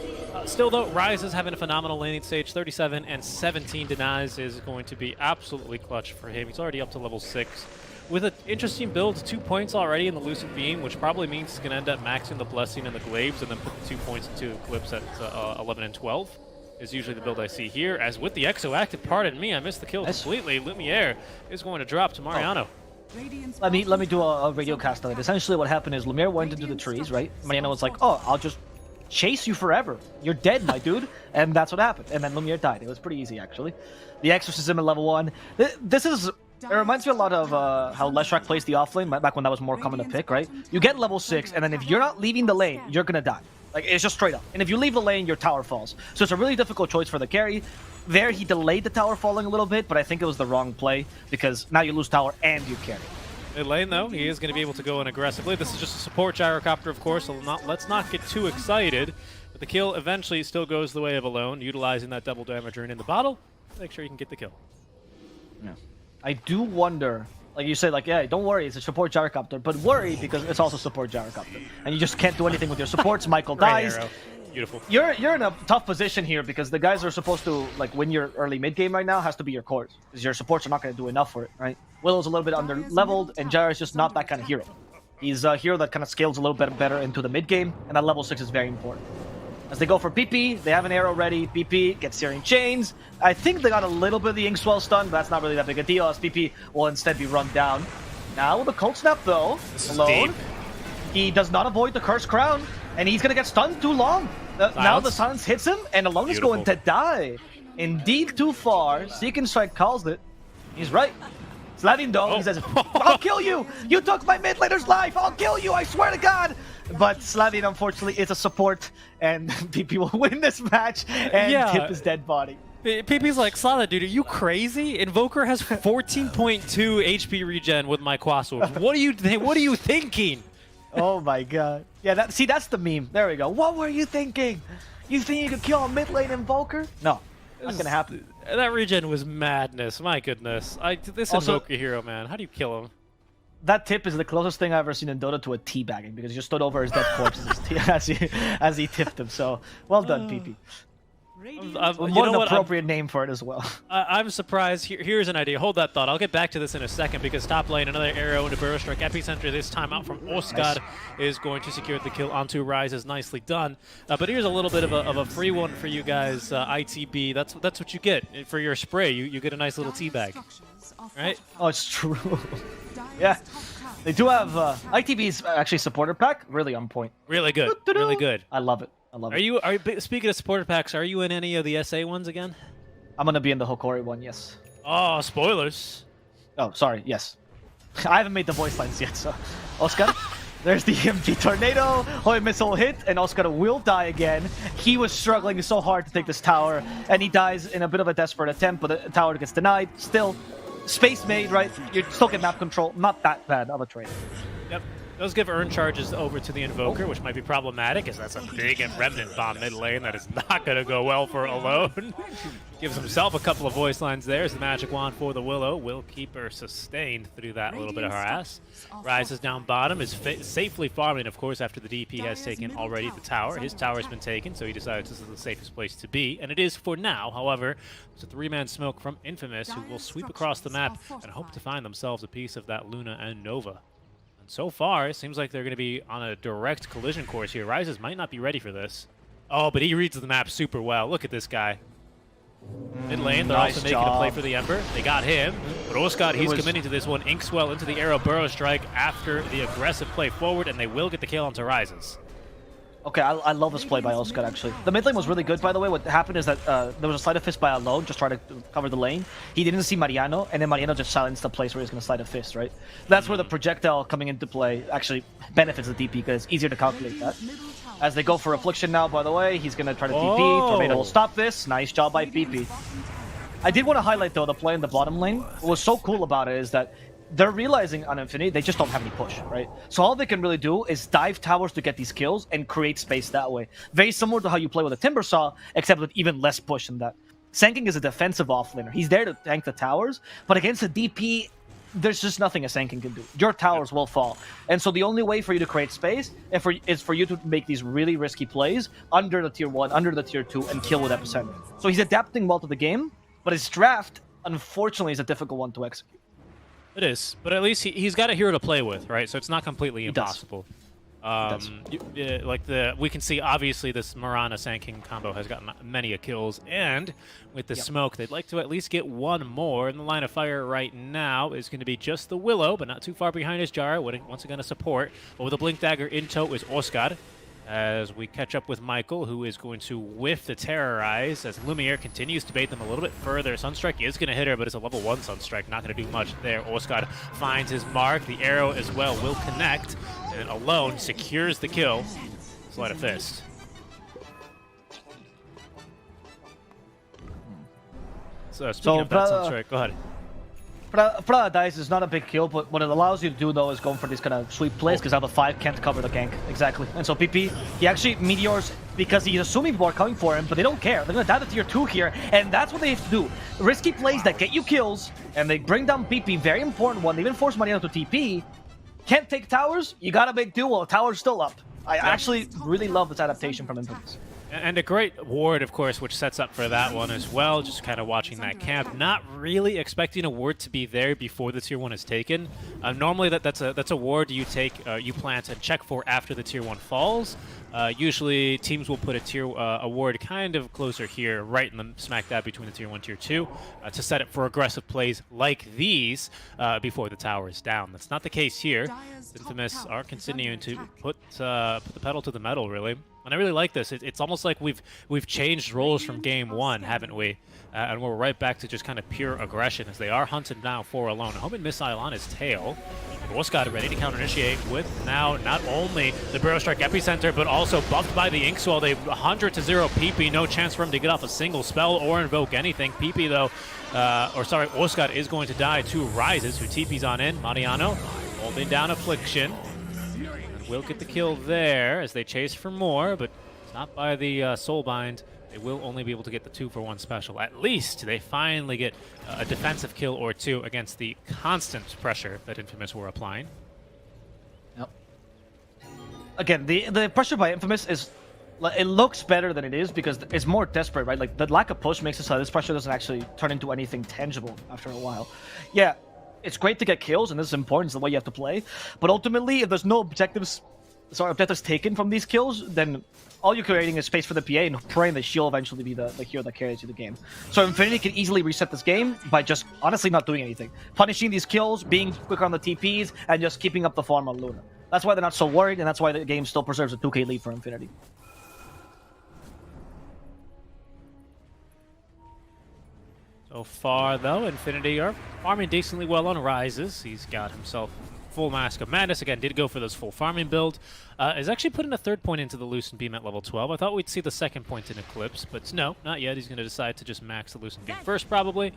Still, though, Rises having a phenomenal laning stage. 37 and 17 denies is going to be absolutely clutch for him. He's already up to level 6. With an interesting build, 2 points already in the Lucent Beam, which probably means he's going to end up maxing the Blessing and the Glaives, and then put the 2 points into Eclipse at 11 and 12. Is usually the build I see here. As with the Exo active, pardon me, I missed the kill completely. Lumiere is going to drop to Mariano. Let me do a radio cast on it. Essentially what happened is Lumiere went into the trees, right? Mariano was like, oh, I'll just chase you forever. You're dead, my dude. And that's what happened. And then Lumiere died. It was pretty easy, actually. The Exorcism at level 1. This is... It reminds me a lot of how Leshrac plays the offlane, back when that was more common to pick, right? You get level 6, and then if you're not leaving the lane, you're gonna die. Like, it's just straight up. And if you leave the lane, your tower falls. So it's a really difficult choice for the carry. There, he delayed the tower falling a little bit, but I think it was the wrong play, because now you lose tower and you carry. Mid lane, though, he is going to be able to go in aggressively. This is just a support gyrocopter, of course, so let's not get too excited. But the kill eventually still goes the way of Alone, utilizing that double damage rune in the bottle. Make sure you can get the kill. Yeah. I do wonder, like you say, like, yeah, don't worry, it's a support gyrocopter, but worry because it's also support gyrocopter. And you just can't do anything with your supports. Michael dies. Arrow. Beautiful. You're in a tough position here because the guys who are supposed to like win your early mid game right now has to be your cores. Because your supports are not going to do enough for it, right? Willow's a little bit under leveled, and Gyro's just not that kind of hero. He's a hero that kind of scales a little bit better into the mid game, and that level 6 is very important. As they go for PP, they have an arrow ready. PP gets Searing Chains. I think they got a little bit of the Inkswell stun, but that's not really that big a deal, as PP will instead be run down. Now with the Cold Snap, though, Alone, he does not avoid the Cursed Crown, and he's going to get stunned too long. Now the silence hits him, and Alone is going to die. Indeed, too far. Seek and Strike calls it. He's right. Slavin, though, he says, I'll kill you! You took my mid laner's life! I'll kill you, I swear to God! But Slavin, unfortunately, is a support, and PP will win this match and tip his dead body. PP's like, Slava, dude, are you crazy? Invoker has 14.2 HP regen with my Quaswords. What are you thinking? Oh my God. Yeah, that's the meme. There we go. What were you thinking? You think you could kill a mid lane Invoker? No, not gonna happen. That regen was madness. My goodness. This Invoker hero, man. How do you kill him? That tip is the closest thing I've ever seen in Dota to a teabagging, because he just stood over his dead corpse as he tipped him. So, well done, PP. More you know an what? appropriate name for it as well. I'm surprised. Here's an idea. Hold that thought. I'll get back to this in a second because top lane, another arrow into Burrow Strike. Epicenter this time out from Oskar is going to secure the kill onto Ryzes. Nicely done. But here's a little bit of a free one for you guys. ITB. That's what you get for your spray. You get a nice little tea bag, right? Oh, it's true. Yeah. They do have ITB's actually supporter pack. Really on point. Really good. Really good. I love it. I love it. Are you speaking of supporter packs? Are you in any of the SA ones again? I'm gonna be in the Hokori one. Yes. Oh, spoilers. Oh, sorry. Yes. I haven't made the voice lines yet. So, Oskar. There's the EMP tornado. Hoy missile hit, and Oskar will die again. He was struggling so hard to take this tower, and he dies in a bit of a desperate attempt, but the tower gets denied. Still, space made, right? You still get map control. Not that bad of a trade. Yep. Those give earn charges over to the Invoker, which might be problematic, as that's a big and Remnant bomb mid lane that is not going to go well for Alone. Gives himself a couple of voice lines there as the Magic Wand for the Willow will keep her sustained through that little bit of harass. Rises down bottom, is safely farming, of course, after the DP has taken already the tower. His tower has been taken, so he decides this is the safest place to be, and it is for now. However, there's a three-man smoke from Infamous who will sweep across the map and hope to find themselves a piece of that Luna and Nova. And so far, it seems like they're going to be on a direct collision course here. Rises might not be ready for this. Oh, but he reads the map super well. Look at this guy. Mid lane, they're nice also making a play for the Ember. They got him, but Oskar, he's committing to this one. Inkswell into the arrow Burrow Strike after the aggressive play forward, and they will get the kill onto Rises. Okay, I love this play by Oskar, actually. The mid lane was really good, by the way. What happened is that there was a sleight of fist by Alone, just trying to cover the lane. He didn't see Mariano, and then Mariano just silenced the place where he's going to sleight of fist, right? That's where the projectile coming into play actually benefits the DP, because it's easier to calculate that. As they go for Affliction now, by the way, he's going to try to TP. Tornado will stop this. Nice job by PP. I did want to highlight, though, the play in the bottom lane. What was so cool about it is that they're realizing on Infinity, they just don't have any push, right? So all they can really do is dive towers to get these kills and create space that way. Very similar to how you play with a Timbersaw, except with even less push than that. Sanking is a defensive offlaner. He's there to tank the towers, but against a DP, there's just nothing a Sanking can do. Your towers will fall. And so the only way for you to create space is for you to make these really risky plays under the tier 1, under the tier 2, and kill with Epicenter. So he's adapting well to the game, but his draft, unfortunately, is a difficult one to execute. It is, but at least he's got a hero to play with, right? So it's not completely impossible. We can see obviously this Mirana Sanking combo has gotten many kills, and with the smoke, they'd like to at least get one more. In the line of fire right now is going to be just the Willow, but not too far behind his Jar. Once again, a support. But with a Blink Dagger in tow is Oskar. As we catch up with Michael, who is going to whiff the Terrorize as Lumiere continues to bait them a little bit further. Sunstrike is going to hit her, but it's a level 1 Sunstrike, not going to do much there. Oskar finds his mark. The arrow as well will connect, and Alone secures the kill. Sleight of fist. So speaking of that Sunstrike, go ahead. Paradise is not a big kill, but what it allows you to do, though, is going for these kind of sweep plays, because now the 5 can't cover the gank. Exactly. And so PP, he actually meteors because he's assuming people are coming for him, but they don't care. They're going to die to tier 2 here, and that's what they have to do. Risky plays that get you kills, and they bring down PP, very important one. They even force Mariano to TP. Can't take towers, you got to make do while the tower's still up. I actually really love this adaptation from Infamous. And a great ward, of course, which sets up for that one as well. Just kind of watching that camp. Not really expecting a ward to be there before the tier 1 is taken. Normally, that's a ward you take, you plant and check for after the tier 1 falls. Usually, teams will put a ward kind of closer here, right in the smack dab between the tier 1 and tier 2, to set up for aggressive plays like these before the tower is down. That's not the case here. Infamous are continuing to put the pedal to the metal, really. And I really like this. It's almost like we've changed roles from game 1, haven't we? And we're right back to just kind of pure aggression as they are hunted now for Alone. Homing missile on his tail. Oskar ready to counter-initiate with now not only the Burrow Strike Epicenter, but also buffed by the Inkswell. They 100 to 0 PP. No chance for him to get off a single spell or invoke anything. PP, though, Oskar is going to die to Rises, who TP's on in. Mariano holding down Affliction. Will get the kill there as they chase for more, but not by the Soulbind. They will only be able to get the 2-for-1 special. At least they finally get a defensive kill or 2 against the constant pressure that Infamous were applying. Yep. Again, the pressure by Infamous is it looks better than it is because it's more desperate, right? Like, the lack of push makes it so this pressure doesn't actually turn into anything tangible after a while. Yeah, it's great to get kills, and this is important, it's the way you have to play. But ultimately, if there's no objectives taken from these kills, then all you're creating is space for the PA and praying that she'll eventually be the hero that carries you the game. So Infinity can easily reset this game by just honestly not doing anything. Punishing these kills, being quicker on the TPs, and just keeping up the farm on Luna. That's why they're not so worried, and that's why the game still preserves a 2k lead for Infinity. So far, though, Infinity are farming decently well on Rises. He's got himself full Mask of Madness. Again, did go for this full farming build. Is actually putting a third point into the Lucent Beam at level 12. I thought we'd see the second point in Eclipse, but no, not yet. He's going to decide to just max the Lucent Beam first, probably.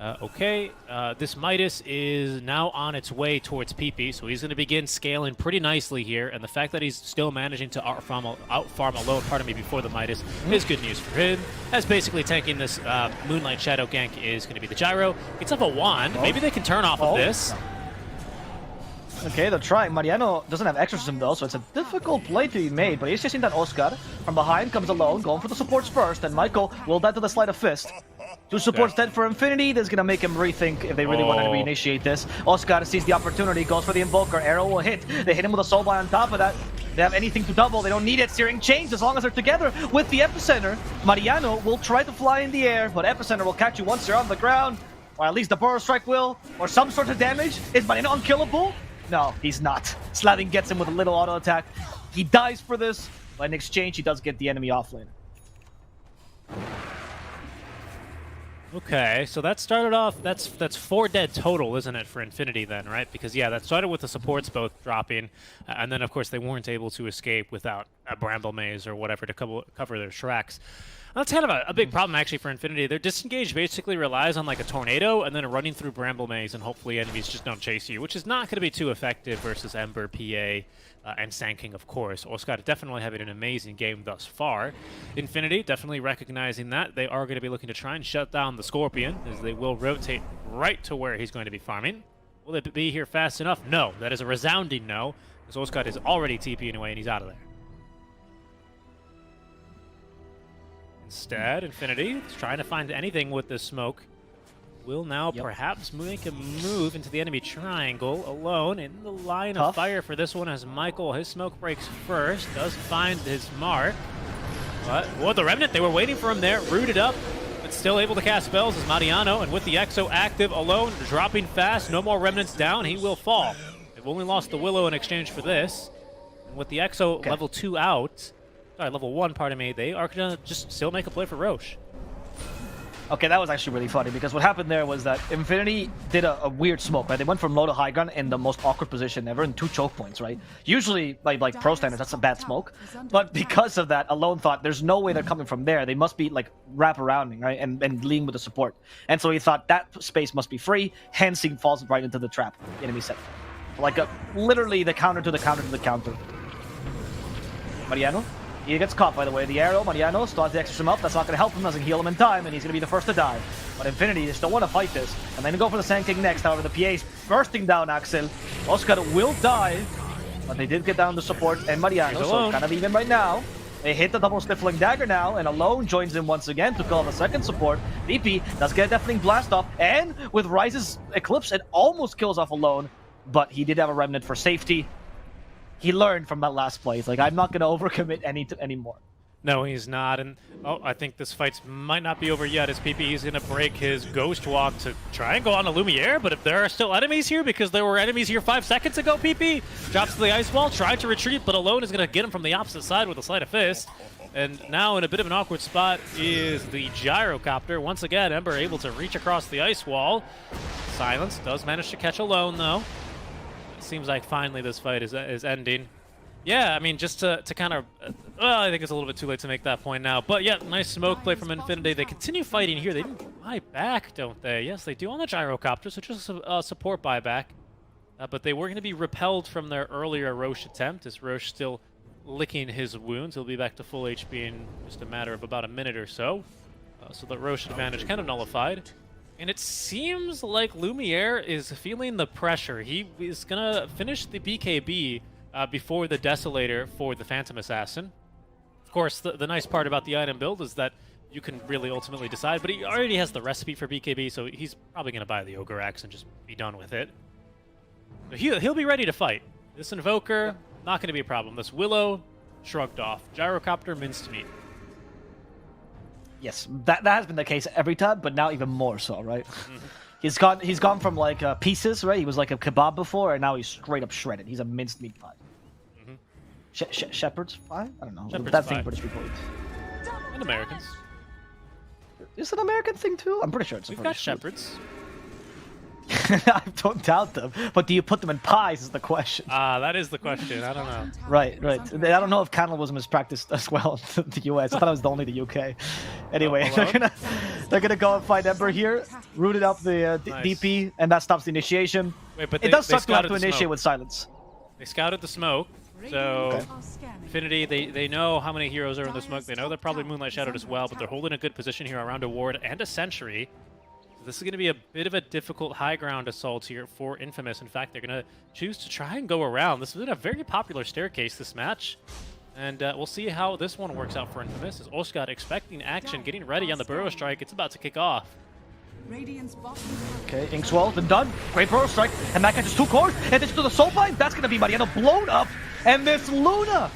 Okay, this Midas is now on its way towards PP, so he's going to begin scaling pretty nicely here, and the fact that he's still managing to out-farm alone, before the Midas is good news for him, as basically tanking this Moonlight Shadow gank is going to be the Gyro. Gets up a wand. Maybe they can turn off of this. Okay, they're trying. Mariano doesn't have Exorcism though, so it's a difficult play to be made, but he's chasing that Oscar. From behind comes alone, going for the supports first, and Michael will die to the Sleight of Fist. Two supports dead for Infinity. This is going to make him rethink if they really want to reinitiate this. Oscar sees the opportunity, goes for the Invoker. Arrow will hit. They hit him with a Soul Bind on top of that. They have anything to double. They don't need it. Searing Chains as long as they're together with the Epicenter. Mariano will try to fly in the air, but Epicenter will catch you once you're on the ground. Or at least the Burrow Strike will. Or some sort of damage. Is Mariano unkillable? No, he's not. Slavin gets him with a little auto attack. He dies for this, but in exchange, he does get the enemy offlane. Okay, so that started off, that's 4 dead total, isn't it, for Infinity then, right? Because, yeah, that started with the supports both dropping, and then, of course, they weren't able to escape without a Bramble Maze or whatever to cover their Shreks. That's kind of a big problem, actually, for Infinity. Their disengage basically relies on, like, a tornado and then running through Bramble Maze, and hopefully enemies just don't chase you, which is not going to be too effective versus Ember, PA, and Sand King, of course. Oscar definitely having an amazing game thus far. Infinity definitely recognizing that. They are going to be looking to try and shut down the Scorpion, as they will rotate right to where he's going to be farming. Will it be here fast enough? No. That is a resounding no, because Oscar is already TPing away, and he's out of there. Instead, Infinity is trying to find anything with this smoke. Will now perhaps make a move into the enemy triangle alone in the line of fire for this one as Michael, his smoke breaks first, does find his mark. But, the Remnant, they were waiting for him there, rooted up, but still able to cast spells as Mariano, and with the Exo active alone, dropping fast, no more Remnants down, he will fall. They've only lost the Willow in exchange for this. And with the Exo level 2 out, level 1, pardon me, they are going to just still make a play for Roche. Okay, that was actually really funny, because what happened there was that Infinity did a weird smoke, right? They went from low to high ground in the most awkward position ever, in 2 choke points, right? Usually, like pro standards, that's a bad smoke. But because of that, Alone thought there's no way they're coming from there. They must be, like, wrap-arounding, right? And leading with the support. And so he thought that space must be free, hence he falls right into the trap the enemy set. Like, literally the counter to the counter to the counter. Mariano? He gets caught, by the way. The arrow, Mariano still has the exorcism up. That's not going to help him. Doesn't heal him in time, and he's going to be the first to die. But Infinity, they still want to fight this. And then go for the Sand King next. However, the PA's bursting down Axel. Oscar will die, but they did get down the support and Mariano, so kind of even right now. They hit the double stifling dagger now, and Alone joins in once again to call the second support. VP does get a deafening blast off, and with Rise's Eclipse, it almost kills off Alone, but he did have a Remnant for safety. He learned from that last play. He's like, I'm not going to overcommit anymore. No, he's not. And I think this fight might not be over yet, as PP is going to break his Ghost Walk to try and go on to Lumiere. But if there are still enemies here, because there were enemies here 5 seconds ago, PP drops to the ice wall, trying to retreat, but Alone is going to get him from the opposite side with a Sleight of Fist. And now in a bit of an awkward spot is the Gyrocopter. Once again, Ember able to reach across the ice wall. Silence does manage to catch Alone, though. Seems like finally this fight is ending. Yeah, I mean, just to kind of... well, I think it's a little bit too late to make that point now. But yeah, nice smoke play from Infinity. They continue fighting here. They didn't buy back, don't they? Yes, they do on the Gyrocopter, so just a support buyback. But they were going to be repelled from their earlier Roche attempt, as Roche still licking his wounds. He'll be back to full HP in just a matter of about a minute or so. So the Roche advantage kind of nullified. And it seems like Lumiere is feeling the pressure. He is going to finish the BKB before the Desolator for the Phantom Assassin. Of course, the nice part about the item build is that you can really ultimately decide, but he already has the recipe for BKB, so he's probably going to buy the Ogre Axe and just be done with it. So he'll be ready to fight. This Invoker, not going to be a problem. This Willow, shrugged off. Gyrocopter, minced meat. Yes, that has been the case every time, but now even more so, right? He's gone from like pieces, right? He was like a kebab before, and now he's straight up shredded. He's a minced meat pie. Shepherd's pie? I don't know. Shepherd's That pie. thing British people eat. And Americans. Is it an American thing too? I'm pretty sure it's a We've got British food. shepherds. I don't doubt them, but do you put them in pies is the question. That is the question. I don't know. Right. I don't know if cannibalism is practiced as well in the US. I thought it was only the UK. Anyway, they're gonna go and find Ember here, rooted up the Nice. DP, and that stops the initiation. Wait, but It does they suck to have scouted to the initiate smoke. with silence. They scouted the smoke, so Infinity, they know how many heroes are in the smoke. They know they're probably Moonlight Shadowed as well, but they're holding a good position here around a ward and a sentry. So this is going to be a bit of a difficult high ground assault here for Infamous. In fact, they're going to choose to try and go around. This has been a very popular staircase this match. And we'll see how this one works out for Infamous. As Oscar expecting action, getting ready on the Burrow Strike. It's about to kick off. Okay, Inkswell, then done. Great Burrow Strike, and that catches 2 cores, and this to the Soul Bind. That's gonna be Mariano blown up, and this Luna,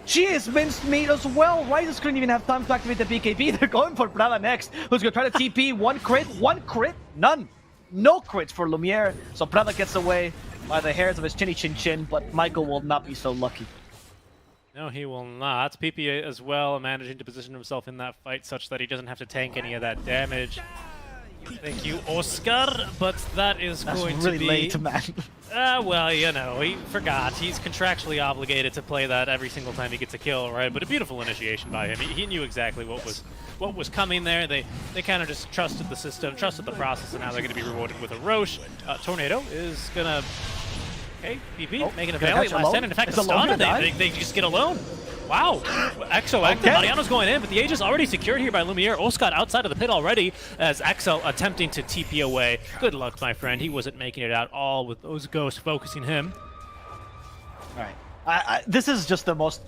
she is minced meat as well. Ryzus couldn't even have time to activate the BKB. They're going for Prada next, who's gonna try to TP. One crit, none. No crits for Lumiere, so Prada gets away by the hairs of his chinny chin chin, but Michael will not be so lucky. No, he will not. PP as well, managing to position himself in that fight such that he doesn't have to tank any of that damage. Thank you, Oscar, but that is That's going really to be... late, man. Well, you know, he forgot. He's contractually obligated to play that every single time he gets a kill, right? But a beautiful initiation by him. He knew exactly what was coming there. They kind of just trusted the system, trusted the process, and now they're going to be rewarded with a Roche. Tornado is going to... Okay, PP making a valiant last stand. In fact, the stun, they just get alone. Wow. Exo active. Okay. Mariano's going in, but the Age is already secured here by Lumiere. Oscar outside of the pit already as Exo attempting to TP away. Good luck, my friend. He wasn't making it at all with those ghosts focusing him. All right. This is just the most...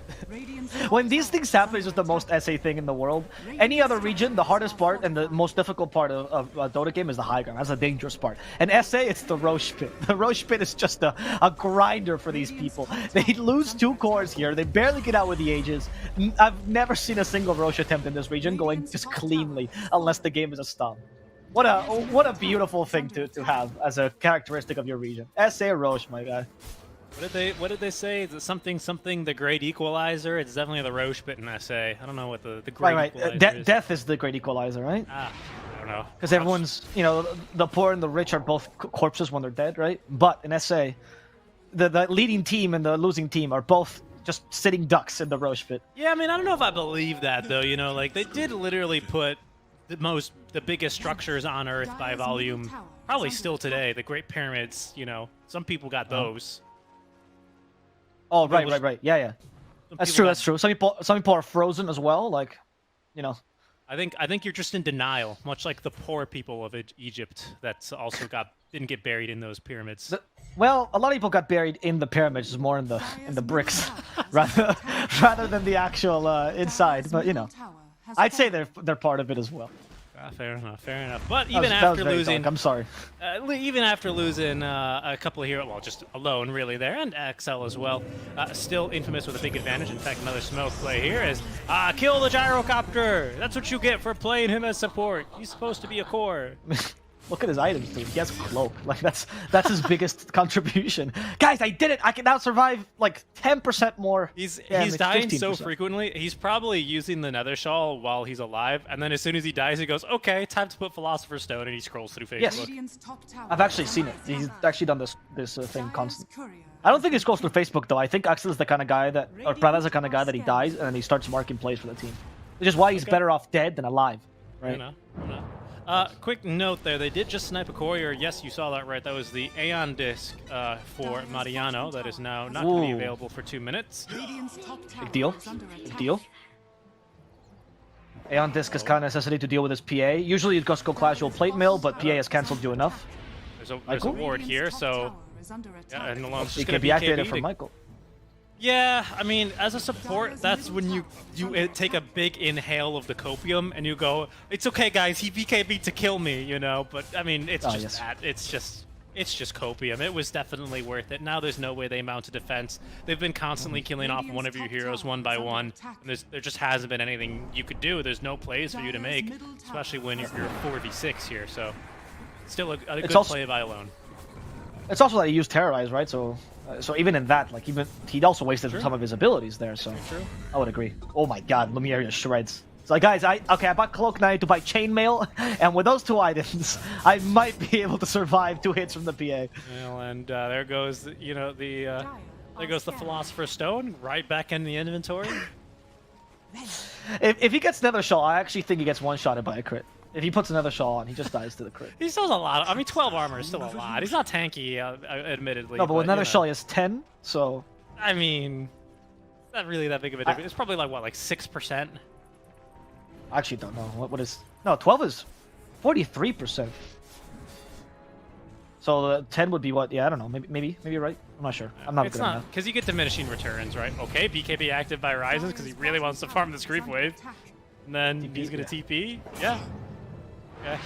when these things happen, it's just the most SA thing in the world. Any other region, the hardest part and the most difficult part of a Dota game is the high ground. That's a dangerous part. And SA, it's the Roche pit. The Roche pit is just a grinder for these people. They lose 2 cores here. They barely get out with the Ages. I've never seen a single Roche attempt in this region going just cleanly, unless the game is a stomp. What a beautiful thing to have as a characteristic of your region. SA Roche, my guy. What did they say? Is it something the great equalizer? It's definitely the Roche bit in SA. I don't know what the great equalizer is. Death is the great equalizer, right? I don't know. Because everyone's, you know, the poor and the rich are both corpses when they're dead, right? But in SA, the leading team and the losing team are both just sitting ducks in the Roche pit. Yeah, I mean, I don't know if I believe that though. You know, like they did literally put the biggest structures on Earth by volume, probably still today. The Great Pyramids. You know, some people got those. Oh, right. Yeah. That's true. Some people are frozen as well, like, you know. I think you're just in denial, much like the poor people of Egypt that also didn't get buried in those pyramids. Well, a lot of people got buried in the pyramids, more in the bricks, rather than the actual inside. But you know, I'd say they're part of it as well. Fair enough. But even after losing, I'm sorry. Even after losing a couple of heroes, well, just alone really there, and XL as well, still Infamous with a big advantage. In fact, another smoke play here is kill the Gyrocopter. That's what you get for playing him as support. He's supposed to be a core. Look at his items, dude. He has cloak. Like that's his biggest contribution. Guys, I did it. I can now survive like 10% more. He's damage, dying 15%. so frequently. He's probably using the Nether Shawl while he's alive, and then as soon as he dies, he goes, "Okay, time to put Philosopher's Stone," and he scrolls through Facebook. Yes. I've actually seen it. He's actually done this thing constantly. I don't think he scrolls through Facebook though. I think Axel is the kind of guy that, or Prada's the kind of guy that he dies and then he starts marking plays for the team. Which is why he's better off dead than alive, right? You know. Quick note there, they did just snipe a courier. Yes, you saw that right. That was the Aeon Disc for Mariano. That is now not going to be available for 2 minutes. Big deal. Aeon Disc is kind of necessity to deal with his PA. Usually it goes go Clash will plate mill, but PA has cancelled you enough. There's a ward here, so... Yeah, and alone. He can be activated from Michael. Yeah, I mean, as a support, that's when you take a big inhale of the copium and you go, it's okay, guys, he BKB to kill me, you know. But I mean, it's just that. It's just copium. It was definitely worth it. Now there's no way they mount a defense. They've been constantly killing off one of your heroes one by one. And there just hasn't been anything you could do. There's no plays for you to make, especially when you're 4v6 here. So still a good play by Alone. It's also that he used Terrorize, right? So even in that, like even he'd also wasted some of his abilities there. So I would agree. Oh my God, Lumiere just shreds. So guys, I bought Cloak Knight to buy Chainmail, and with those two items, I might be able to survive 2 hits from the PA. Well, and there goes there goes the Philosopher's Stone right back in the inventory. If he gets Nether Shaw, I actually think he gets one-shotted by a crit. If he puts another Shaw on, he just dies to the crit. He still has a lot. I mean, 12 armor is still a lot. He's not tanky, admittedly. No, but with Nether Shaw, he has 10. So I mean, not really that big of a difference. It's probably like what, like 6%. I actually don't know what is. No, 12 is 43%. So the 10 would be what? Yeah, I don't know. Maybe you're right. I'm not sure. I'm not. It's not because you get diminishing returns, right? Okay, BKB active by Rises because he really wants to farm this creep wave, and then he's gonna TP. Yeah. Okay.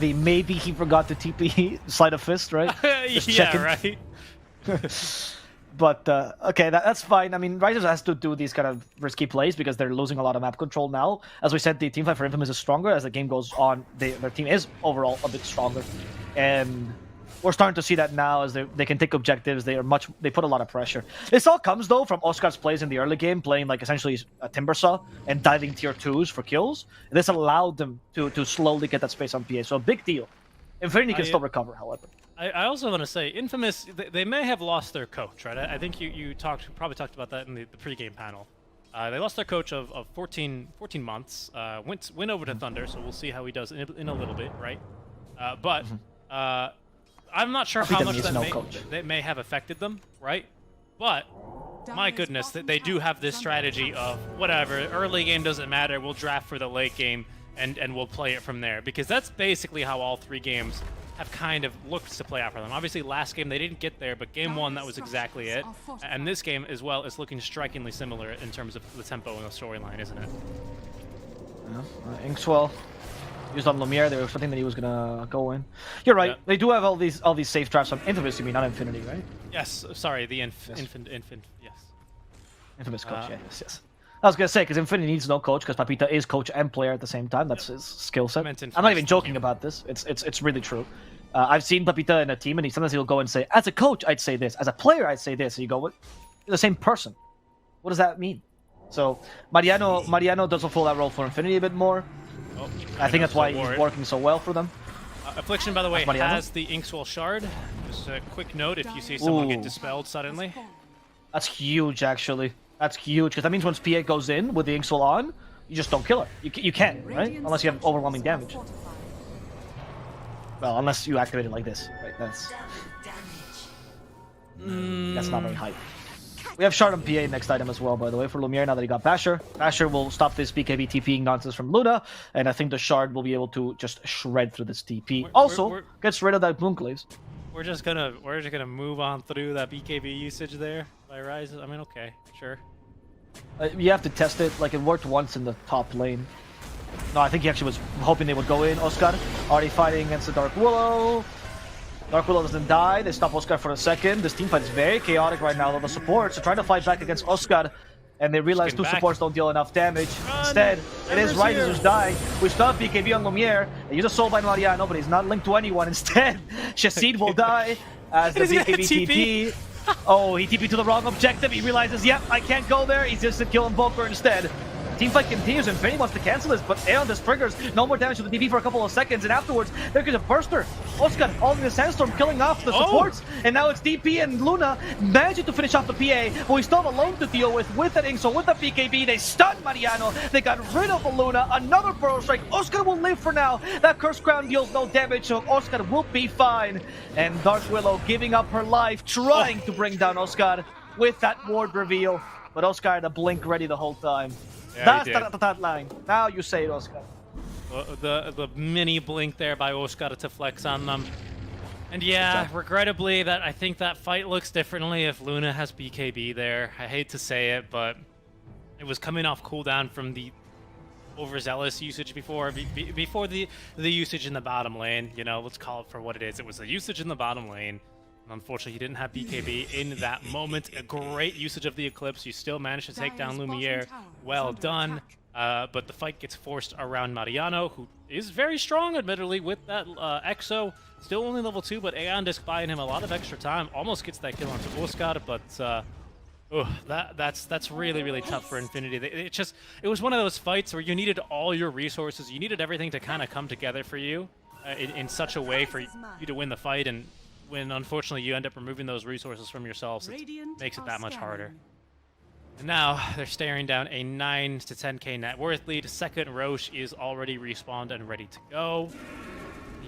The maybe he forgot to TP Sleight of Fist, right? Yeah, right. But okay, that's fine. I mean, Risers has to do these kind of risky plays because they're losing a lot of map control now. As we said, the teamfight for Infamous is stronger as the game goes on. Their team is overall a bit stronger, and we're starting to see that now as they can take objectives. They put a lot of pressure. This all comes though from Oscar's plays in the early game, playing like essentially a Timbersaw and diving tier 2s for kills. And this allowed them to slowly get that space on PA. So a big deal. Infinity can still recover, however. I also want to say, Infamous, they may have lost their coach, right? I think you probably talked about that in the pregame panel. They lost their coach of 14 months, went over to Thunder, so we'll see how he does in a little bit, right? But I'm not sure how much that may have affected them, right? But my goodness, they do have this strategy of whatever, early game doesn't matter, we'll draft for the late game, and we'll play it from there. Because that's basically how all 3 games have kind of looked to play out for them. Obviously, last game they didn't get there, but game 1, that was exactly it. And this game as well is looking strikingly similar in terms of the tempo and the storyline, isn't it? Yeah, Inkswell used on Lumiere. They were expecting that he was gonna go in. You're right. Yeah. They do have all these safe traps on Infamous. You mean not Infinity, right? Yes. Sorry, the Infant. Yes. Infamous coach. Yes. I was gonna say because Infinity needs no coach because Papita is coach and player at the same time. That's his skill set. I'm not even joking about this. It's really true. I've seen Papita in a team, and sometimes he'll go and say, "As a coach, I'd say this. As a player, I'd say this." And you go, "What? You're the same person. What does that mean?" So Mariano does fulfill that role for Infinity a bit more. Oh, I think that's why he's working so well for them. Affliction, by the way, has the Inkswell Shard. Just a quick note: if you see someone get dispelled suddenly, that's huge, actually. That's huge, because that means once PA goes in with the Inkswell on, you just don't kill her. You can't, right? Unless you have overwhelming damage. Well, unless you activate it like this, right? That's not very high. We have Shard on PA next item as well, by the way, for Lumiere, now that he got Basher. Basher will stop this BKB TPing nonsense from Luna, and I think the Shard will be able to just shred through this TP. Gets rid of that Moonclaves. We're just gonna move on through that BKB usage there by Rise. I mean, okay, sure. You have to test it. Like, it worked once in the top lane. No, I think he actually was hoping they would go in. Oscar already fighting against the Dark Willow. Dark Willow doesn't die. They stop Oscar for a second. This teamfight is very chaotic right now. The supports are trying to fight back against Oscar, and they realize 2 supports don't deal enough damage. Instead, it is Rises who's dying. We still have BKB on Lumiere. They use a soul by Mariano, but he's not linked to anyone. Instead, Shahsid will die as the BKB TP. Oh, he TP'd to the wrong objective. He realizes, yep, I can't go there. He's just to kill Invoker instead. Teamfight continues, and Infinity wants to cancel this, but Aeon just triggers. No more damage to the TP for a couple of seconds, and afterwards, there goes a burster. Oscar holding the Sandstorm, killing off the supports, and now it's DP and Luna managing to finish off the PA, but we still have Alone to deal with that Inkswell, with the BKB. They stunned Mariano. They got rid of Luna. Another Burrow Strike. Oscar will live for now. That Cursed Crown deals no damage, so Oscar will be fine. And Dark Willow giving up her life, trying to bring down Oscar with that ward reveal. But Oscar had a blink ready the whole time. Yeah, that's that line. Now you say it, Oscar. The mini blink there by Oscar to flex on them. And yeah, regrettably, I think that fight looks differently if Luna has BKB there. I hate to say it, but it was coming off cooldown from the overzealous usage before the usage in the bottom lane. You know, let's call it for what it is. It was the usage in the bottom lane. And unfortunately, he didn't have BKB in that moment. A great usage of the Eclipse. You still managed to take down Lumiere. Well done. But the fight gets forced around Mariano, who is very strong, admittedly, with that Exo. Still only level 2, but Aeon Disc buying him a lot of extra time. Almost gets that kill onto Oscar, but that's really, really tough for Infinity. It was one of those fights where you needed all your resources. You needed everything to kind of come together for you in such a way for you to win the fight. And when, unfortunately, you end up removing those resources from yourselves, it makes it that much harder. And now they're staring down a 9 to 10k net worth lead. Second Roche is already respawned and ready to go.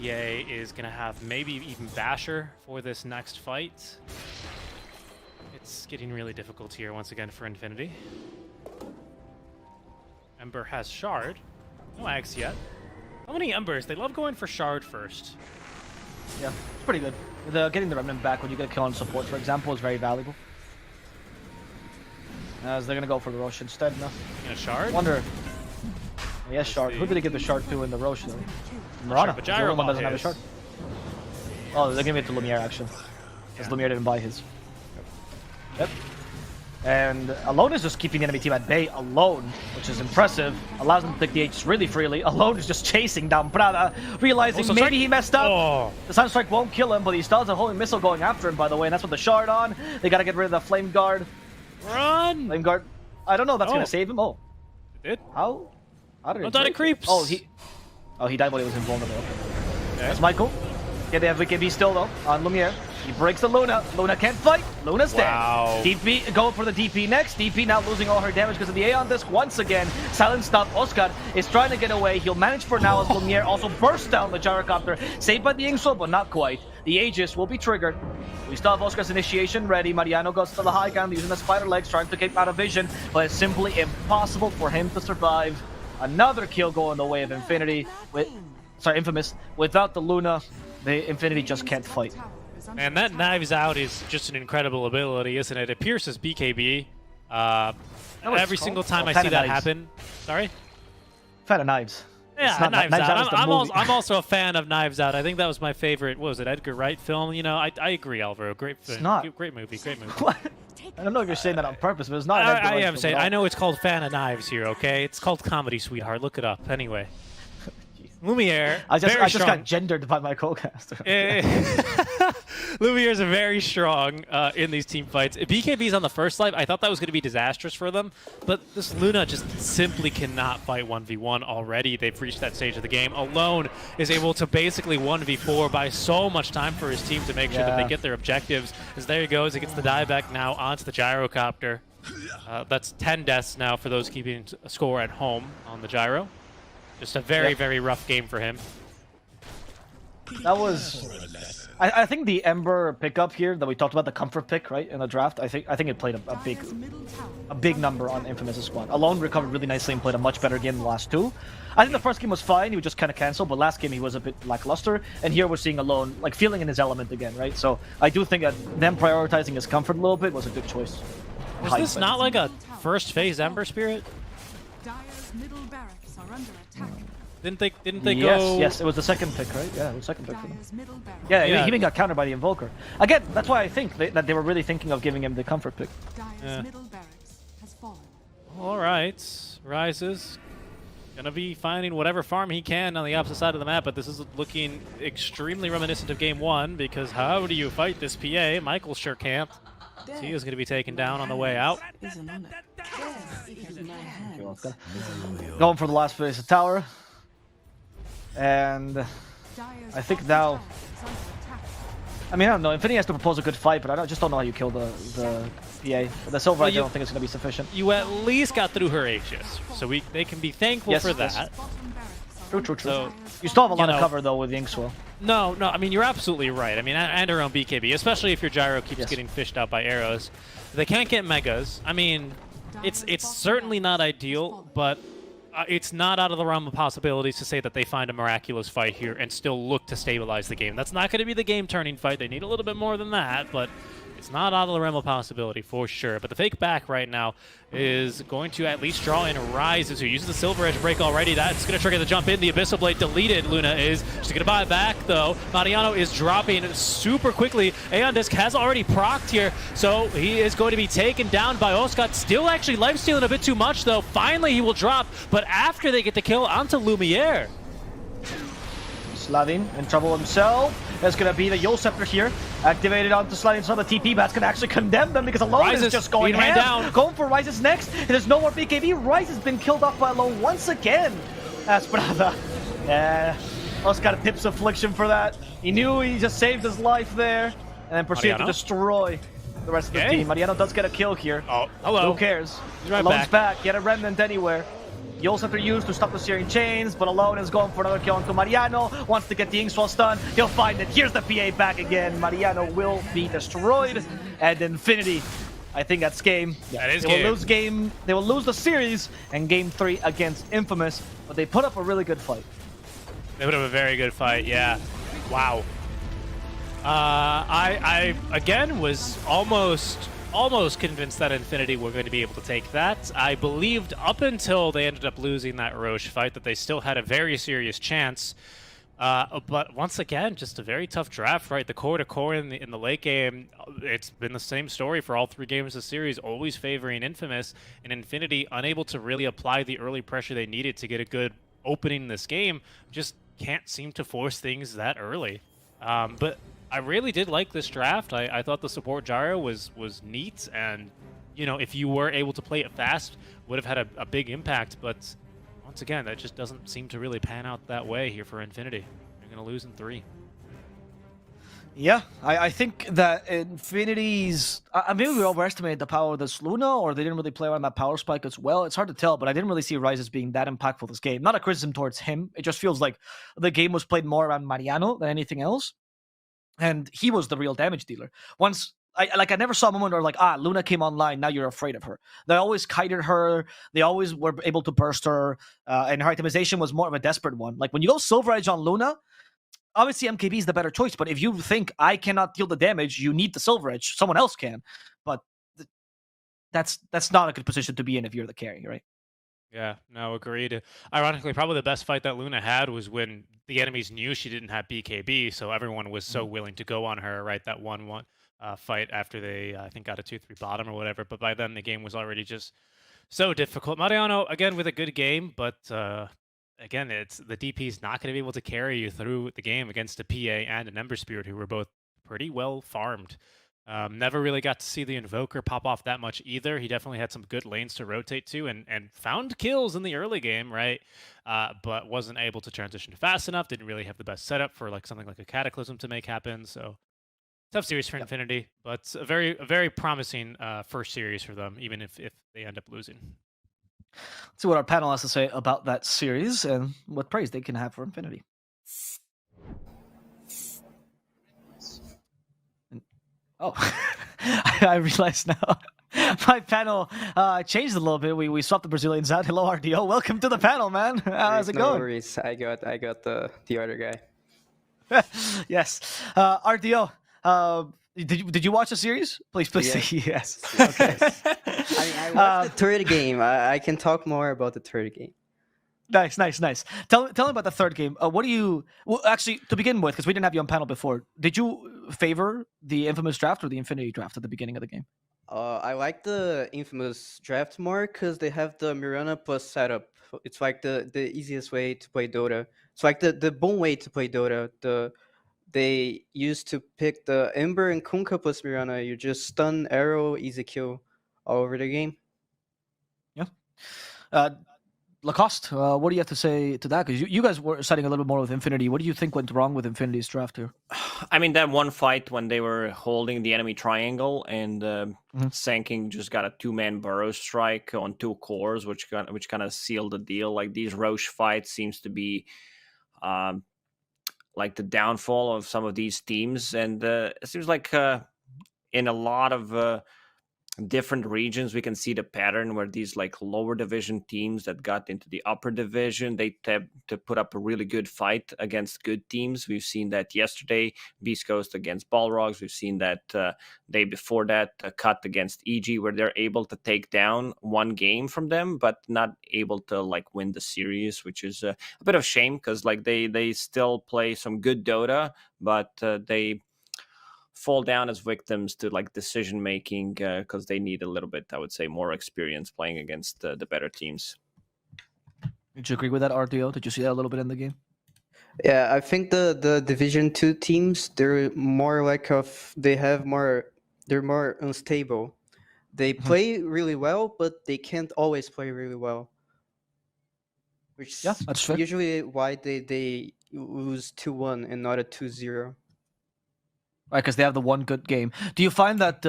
EA is going to have maybe even Basher for this next fight. It's getting really difficult here once again for Infinity. Ember has Shard. No Axe yet. How many Embers? They love going for Shard first. Yeah, it's pretty good. Getting the Remnant back when you get a kill on support, for example, is very valuable. As they're going to go for the Roche instead, no? A Shard? Wonder. Yes, Shard. Who did they give the Shard to in the Roche, though? Mirana. But The only one doesn't have a Shard. Oh, they're giving it to Lumiere, actually. Because Lumiere didn't buy his. Yep. And Alone is just keeping the enemy team at bay alone, which is impressive. Allows them to take the H really freely. Alone is just chasing down Prada, realizing maybe he messed up. Oh. The Sunstrike won't kill him, but he still has a holy missile going after him, by the way, and that's with the Shard on. They gotta get rid of the Flame Guard. Run! Flame Guard. I don't know if that's gonna save him. Oh. It did? How did it die to creeps! Oh, he died while he was invulnerable. Okay. That's Michael. Get the FVKB still, though, on Lumiere. He breaks the Luna. Luna can't fight. Luna's dead. DP going for the DP next. DP now losing all her damage because of the Aeon Disc once again. Silent stop. Oscar is trying to get away. He'll manage for now as Lumiere also bursts down the gyrocopter. Saved by the Inkso, but not quite. The Aegis will be triggered. We still have Oscar's initiation ready. Mariano goes to the high ground using the spider legs, trying to keep out of vision, but it's simply impossible for him to survive. Another kill going the way of Infinity. Infamous. Without the Luna, the Infinity just can't fight. And that Knives Out is just an incredible ability, isn't it? It pierces BKB. Every single time I see that happen. Sorry? Fan of Knives. Yeah, Knives Out. I'm also a fan of Knives Out. I think that was my favorite, what was it, Edgar Wright film? You know, I agree, Alvaro. Great movie, great movie. What? I don't know if you're saying that on purpose, but it's not. I am saying. I know it's called Fan of Knives here, okay? It's called Comedy, sweetheart. Look it up. Anyway. Lumiere, I just got gendered by my co-caster. Lumiere's very strong in these team fights. If BKB's on the first life, I thought that was going to be disastrous for them, but this Luna just simply cannot fight 1v1 already. They've reached that stage of the game. Alone is able to basically 1v4 buy so much time for his team to make sure that they get their objectives. As there he goes, he gets the dieback now onto the gyrocopter. That's 10 deaths now for those keeping a score at home on the gyro. Just a very, very rough game for him. That was... I think the Ember pickup here that we talked about, the comfort pick, right, in the draft, I think it played a big number on Infamous' squad. Alone recovered really nicely and played a much better game than the last two. I think the first game was fine, he would just kind of cancel, but last game he was a bit lackluster, and here we're seeing Alone, like, feeling in his element again, right? So I do think that them prioritizing his comfort a little bit was a good choice. Was this not like a first phase Ember Spirit? Didn't they go? Yes, it was the second pick, right? Yeah, it was second pick for them. Yeah, he even got countered by the Invoker. Again, that's why I think that they were really thinking of giving him the comfort pick. Yeah. All right, Rises gonna be finding whatever farm he can on the opposite side of the map, but this is looking extremely reminiscent of Game 1 because how do you fight this PA? Michael sure can't. He is going to be taken down on the way out. Going for the last phase of tower. And I think now... I mean, I don't know. Infinity has to propose a good fight, but I just don't know how you kill the PA. The Silver, I don't think it's going to be sufficient. You at least got through her Aegis, so they can be thankful for that. True. So, you still have a lot of cover, though, with the Inkswell. No, I mean, you're absolutely right. I mean, and her own BKB, especially if your gyro keeps getting fished out by arrows. They can't get megas. I mean, it's certainly not ideal, but it's not out of the realm of possibilities to say that they find a miraculous fight here and still look to stabilize the game. That's not going to be the game-turning fight. They need a little bit more than that, but it's not out of the realm of possibility for sure. But the fake back right now is going to at least draw in Rises, who uses the Silver Edge break already. That's going to trigger the jump in. The Abyssal Blade deleted. Luna is just going to buy back, though. Mariano is dropping super quickly. Aeon Disc has already procced here, so he is going to be taken down by Oscat. Still actually lifestealing a bit too much, though. Finally, he will drop, but after they get the kill onto Lumiere. Slavin in trouble himself. There's going to be the Yule Scepter here. Activated onto Slavin. So the TP, but that's going to actually condemn them because Alone is just going ham. Down. Going for Rises next. There's no more BKB. Rice has been killed off by Alone once again. Asprada. Yeah. Us got a Tips Affliction for that. He knew he just saved his life there. And then proceeded to destroy the rest of the team. Mariano does get a kill here. Oh, hello. Who cares? Right Alone's back. Get a Remnant anywhere. Yule Scepter used to stop the Searing Chains, but Alone is going for another kill onto Mariano. Wants to get the Inkswell stun. He'll find it. Here's the PA back again. Mariano will be destroyed. And Infinity, I think that's game. That is game. They will lose the series and game 3 against Infamous, but they put up a really good fight. They put up a very good fight, yeah. Wow. I again was almost convinced that Infinity were going to be able to take that. I believed up until they ended up losing that Roche fight that they still had a very serious chance. But once again, just a very tough draft, right? The core-to-core in the late game, it's been the same story for all 3 games of the series, always favoring Infamous, and Infinity unable to really apply the early pressure they needed to get a good opening in this game, just can't seem to force things that early. But I really did like this draft. I thought the support gyro was neat, and you know, if you were able to play it fast, would have had a big impact. But once again, that just doesn't seem to really pan out that way here for Infinity. They're going to lose in 3. Yeah, I think that Infinity's... maybe we overestimated the power of this Luna, or they didn't really play around that power spike as well. It's hard to tell, but I didn't really see Rises being that impactful this game. Not a criticism towards him. It just feels like the game was played more around Mariano than anything else. And he was the real damage dealer. I never saw a moment where like, Luna came online, now you're afraid of her. They always kited her. They always were able to burst her. And her itemization was more of a desperate one. Like when you go Silver Edge on Luna, obviously MKB is the better choice, but if you think I cannot deal the damage, you need the Silver Edge. Someone else can. But that's not a good position to be in if you're the carry, right? Yeah, no, agreed. Ironically, probably the best fight that Luna had was when the enemies knew she didn't have BKB, so everyone was so willing to go on her, right? That 1-1 fight after they, I think, got a 2-3 bottom or whatever, but by then the game was already just so difficult. Mariano, again, with a good game, but again, it's the DP's not going to be able to carry you through the game against a PA and an Ember Spirit, who were both pretty well farmed. Never really got to see the Invoker pop off that much either. He definitely had some good lanes to rotate to and found kills in the early game, right? But wasn't able to transition fast enough. Didn't really have the best setup for like something like a Cataclysm to make happen. So tough series for Infinity, but a very promising first series for them, even if they end up losing. Let's see what our panel has to say about that series and what praise they can have for Infinity. Oh, I realize now my panel changed a little bit. We swapped the Brazilians out. Hello, RDO. Welcome to the panel, man. How's it going? No worries. I got the other guy. Yes, RDO. Did you watch the series? Please say yes. Okay. I watched the third game. I can talk more about the third game. Nice. Tell me about the third game. What do you... Well, actually, to begin with, because we didn't have you on panel before, did you favor the Infamous draft or the Infinity draft at the beginning of the game? I like the Infamous draft more because they have the Mirana plus setup. It's like the easiest way to play Dota. It's like the boom way to play Dota. They used to pick the Ember and Kunkka plus Mirana. You just stun, arrow, easy kill all over the game. Yeah. Lacoste, what do you have to say to that? Because you guys were siding a little bit more with Infinity. What do you think went wrong with Infinity's draft here? I mean, that one fight when they were holding the enemy triangle and Sanking just got a 2-man burrow strike on 2 cores, which kind of sealed the deal. Like these Roche fights seems to be like the downfall of some of these teams, and it seems like in a lot of different regions, we can see the pattern where these like lower division teams that got into the upper division, they tend to put up a really good fight against good teams. We've seen that yesterday, Beast Coast against Balrogs. We've seen that day before that, cut against EG, where they're able to take down one game from them, but not able to like win the series, which is a bit of shame because like they still play some good Dota, but they fall down as victims to like decision making because they need a little bit, I would say, more experience playing against the better teams. Did you agree with that, RDO? Did you see that a little bit in the game? Yeah, I think the Division 2 teams, they're more like they're more unstable. They play really well, but they can't always play really well. Which Yeah, is that's fair. usually why they lose 2-1 and not a 2-0. Right, because they have the one good game. Do you find that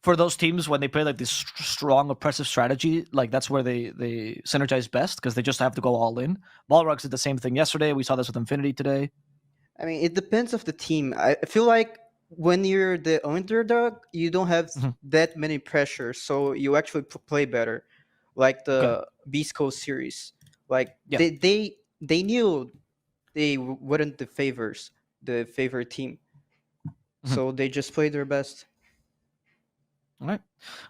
for those teams, when they play like this strong, oppressive strategy, like that's where they synergize best because they just have to go all in? Balrogs did the same thing yesterday. We saw this with Infinity today. I mean, it depends of the team. I feel like when you're the underdog, you don't have that many pressure, so you actually play better. Like the Beast Coast series, like Yeah. they knew they weren't the favorite team, so they just played their best. All right.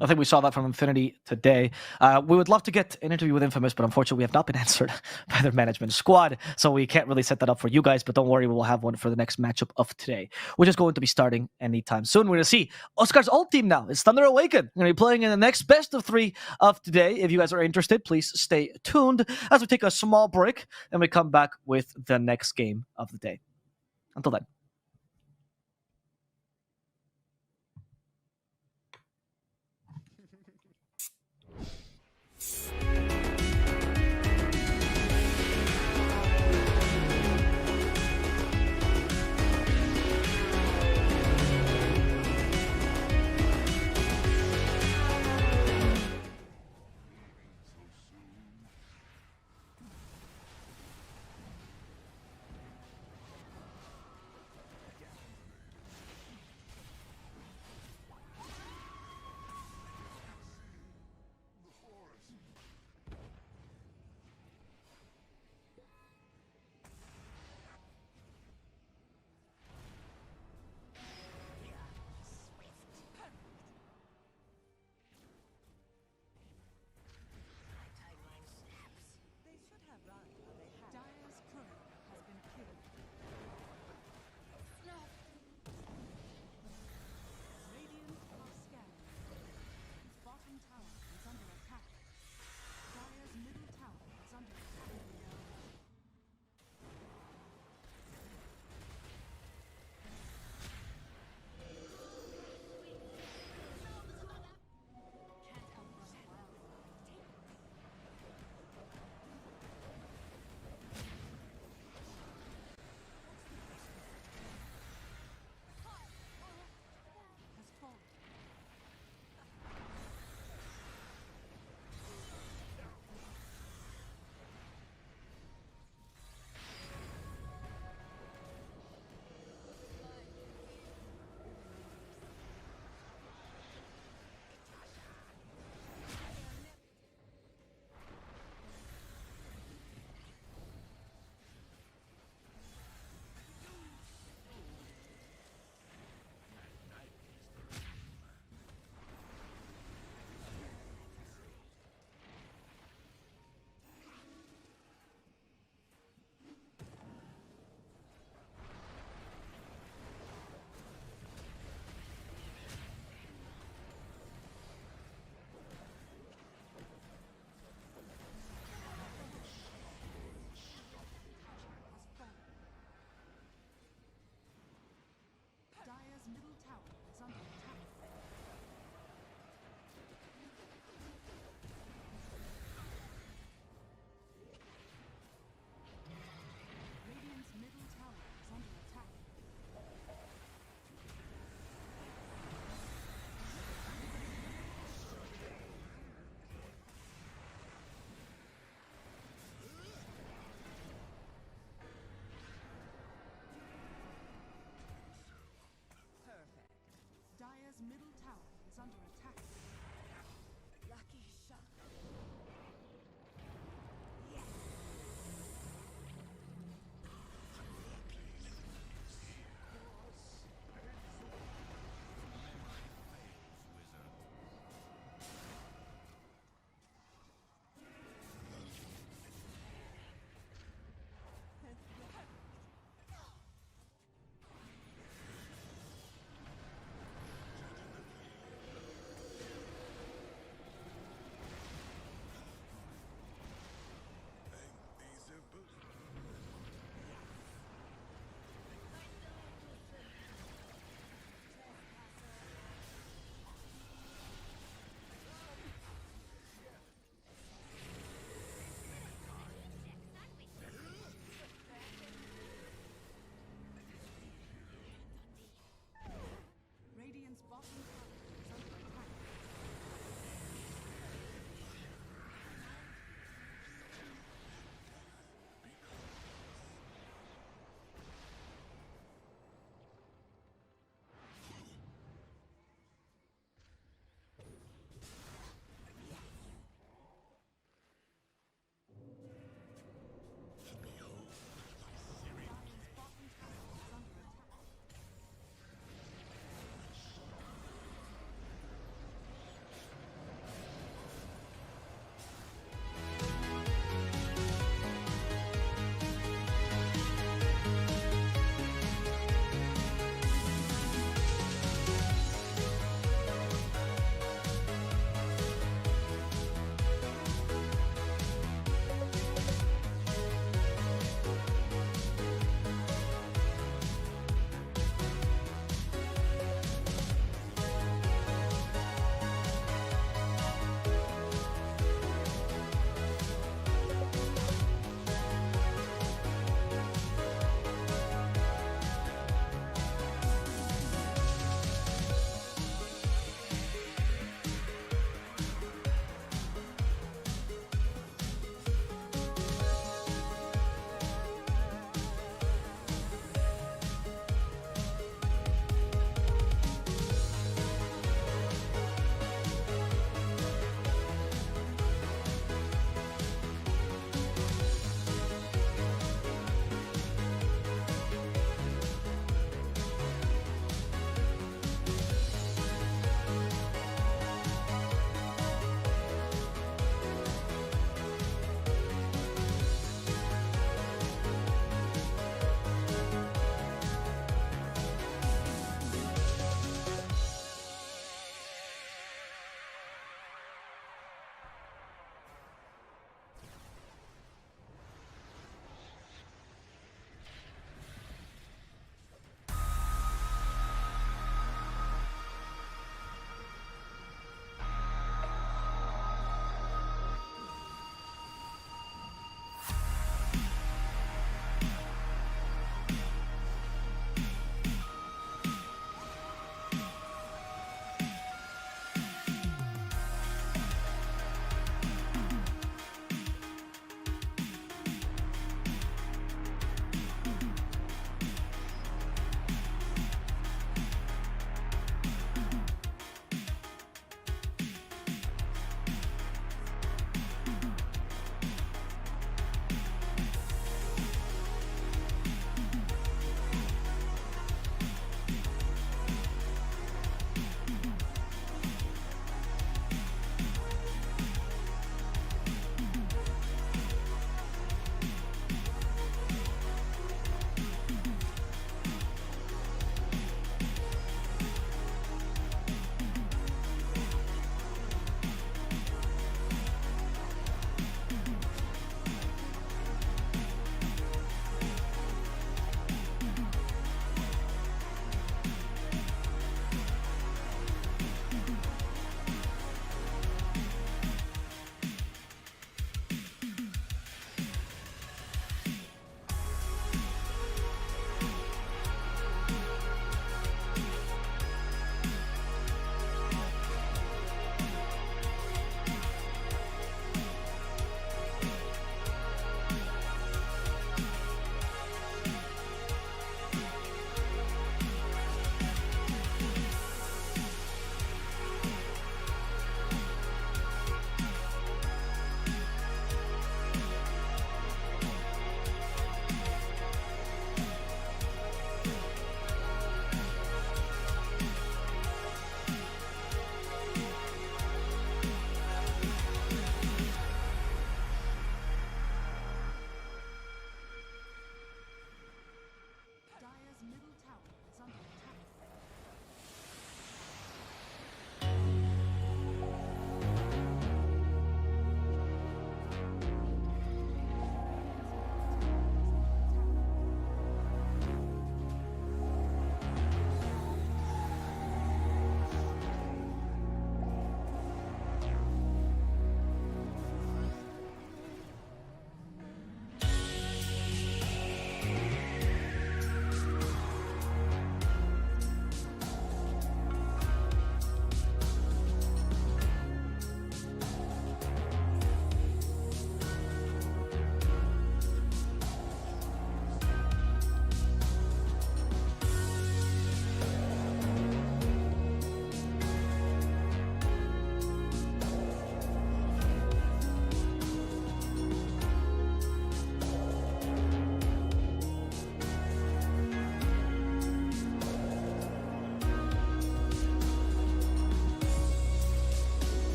I think we saw that from Infinity today. We would love to get an interview with Infamous, but unfortunately we have not been answered by their management squad, so we can't really set that up for you guys, but don't worry, we will have one for the next matchup of today, which is going to be starting anytime soon. We're going to see Oscar's ult team now. It's Thunder Awaken. We're going to be playing in the next best of 3 of today. If you guys are interested, please stay tuned as we take a small break and we come back with the next game of the day. Until then.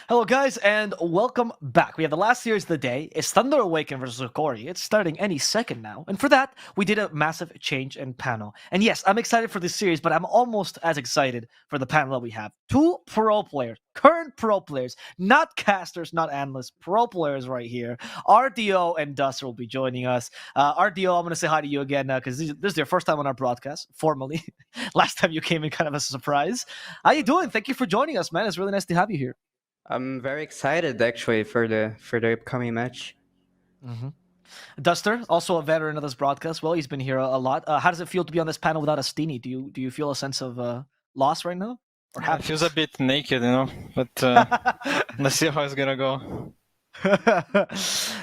Hello, guys, and welcome back. We have the last series of the day. It's Thunder Awaken versus Hokori. It's starting any second now. And for that, we did a massive change in panel. And yes, I'm excited for this series, but I'm almost as excited for the panel that we have. 2 pro players, current pro players, not casters, not analysts, pro players right here. RDO and Duster will be joining us. RDO, I'm going to say hi to you again because this is your first time on our broadcast, formally. Last time you came in kind of as a surprise. How you doing? Thank you for joining us, man. It's really nice to have you here. I'm very excited actually for the upcoming match. Duster, also a veteran of this broadcast. Well, he's been here a lot. How does it feel to be on this panel without a Steenie? Do you feel a sense of loss right now? Or It feels a bit naked, but let's see how it's gonna go.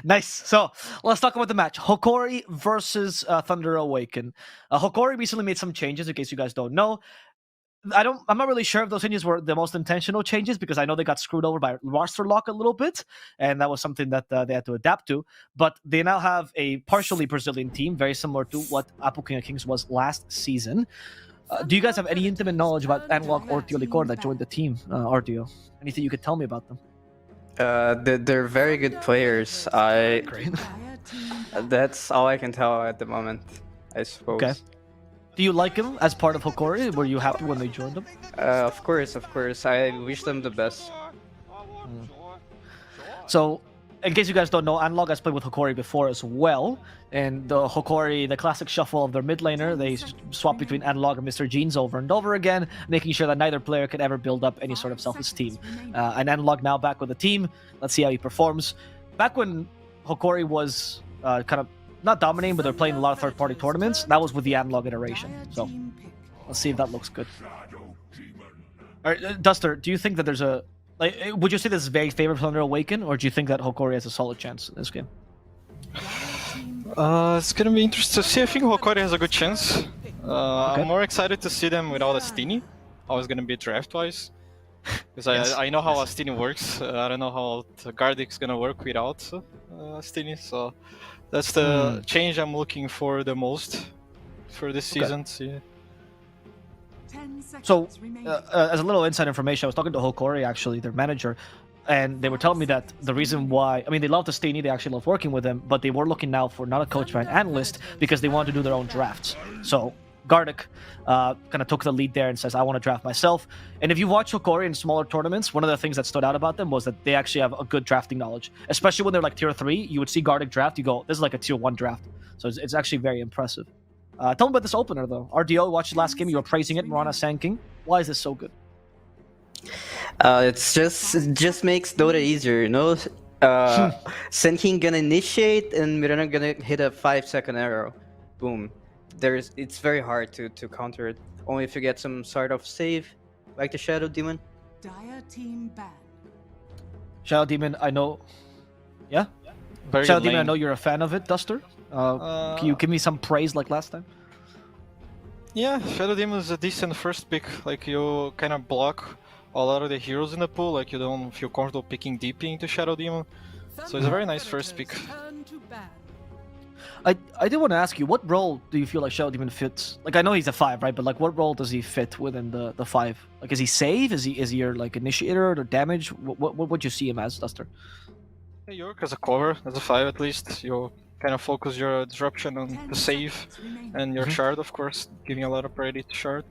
Nice. So let's talk about the match. Hokori versus Thunder Awaken. Hokori recently made some changes, in case you guys don't know. I'm not really sure if those changes were the most intentional changes because I know they got screwed over by roster lock a little bit, and that was something that they had to adapt to. But they now have a partially Brazilian team, very similar to what Apple King of Kings was last season. Do you guys have any intimate knowledge about Analog or Licor that joined the team, RDO? Anything you could tell me about them? They're very good players. Great. That's all I can tell at the moment, I suppose. Okay. Do you like him as part of Hokori? Were you happy when they joined him? Of course. I wish them the best. So, in case you guys don't know, Analog has played with Hokori before as well. And the Hokori, the classic shuffle of their mid laner, they swap between Analog and Mr. Jeans over and over again, making sure that neither player could ever build up any sort of self-esteem. And Analog now back with the team. Let's see how he performs. Back when Hokori was kind of not dominating, but they're playing a lot of third-party tournaments, that was with the Analog iteration. So, let's see if that looks good. All right, Duster, do you think that there's a... would you say this is very favorite Thunder Awaken, or do you think that Hokori has a solid chance in this game? It's gonna be interesting to see. I think Hokori has a good chance. Okay. I'm more excited to see them without a Steenie. How it's gonna be draft-wise. Because I know how a Steenie works. I don't know how Gareth's gonna work without Steenie, so... That's the change I'm looking for the most for this season. Okay. So, as a little inside information, I was talking to Hokori, actually, their manager, and they were telling me that the reason why, I mean, they love the Steenie, they actually love working with them, but they were looking now for not a coach but an analyst because they wanted to do their own drafts. So, Gareth kind of took the lead there and says, I want to draft myself. And if you watch Hokori in smaller tournaments, one of the things that stood out about them was that they actually have a good drafting knowledge. Especially when they're like tier 3, you would see Gareth draft, you go, this is like a tier 1 draft. So it's actually very impressive. Tell me about this opener, though. RDO, watched the last game, you were praising it, Mirana Sanking. Why is this so good? It just makes Dota easier, Senkin gonna initiate and Mirana gonna hit a 5-second arrow. Boom. It's very hard to counter it. Only if you get some sort of save, like the Shadow Demon. Dire team ban. Shadow Demon, I know. Yeah? Very Shadow good Demon, I lane. know you're a fan of it, Duster. Can you give me some praise like last time? Yeah, Shadow Demon is a decent first pick. Like, you kind of block a lot of the heroes in the pool, like you don't feel comfortable picking DP into Shadow Demon. So it's a very nice first pick. I did want to ask you, what role do you feel like Shadow Demon fits? Like, I know he's a 5, right? But like, what role does he fit within the 5? Like, is he save? Is he your like initiator or damage? What would you see him as, Duster? You work as a cover, as a 5 at least. You kind of focus your disruption on the save and your shard, of course, giving a lot of priority to shard.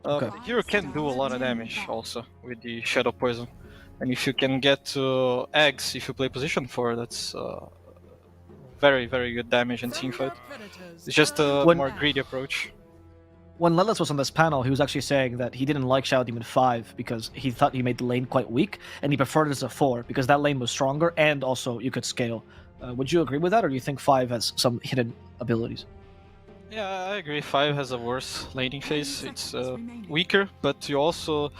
Okay. The hero can do a lot of damage also with the Shadow Poison. And if you can get to eggs, if you play position 4, that's very, very good damage in teamfight. It's just a more greedy approach. When Lelis was on this panel, he was actually saying that he didn't like Shadow Demon 5 because he thought he made the lane quite weak, and he preferred it as a 4 because that lane was stronger and also you could scale. Would you agree with that, or do you think 5 has some hidden abilities? Yeah, I agree. 5 has a worse laning phase. It's weaker, but you also,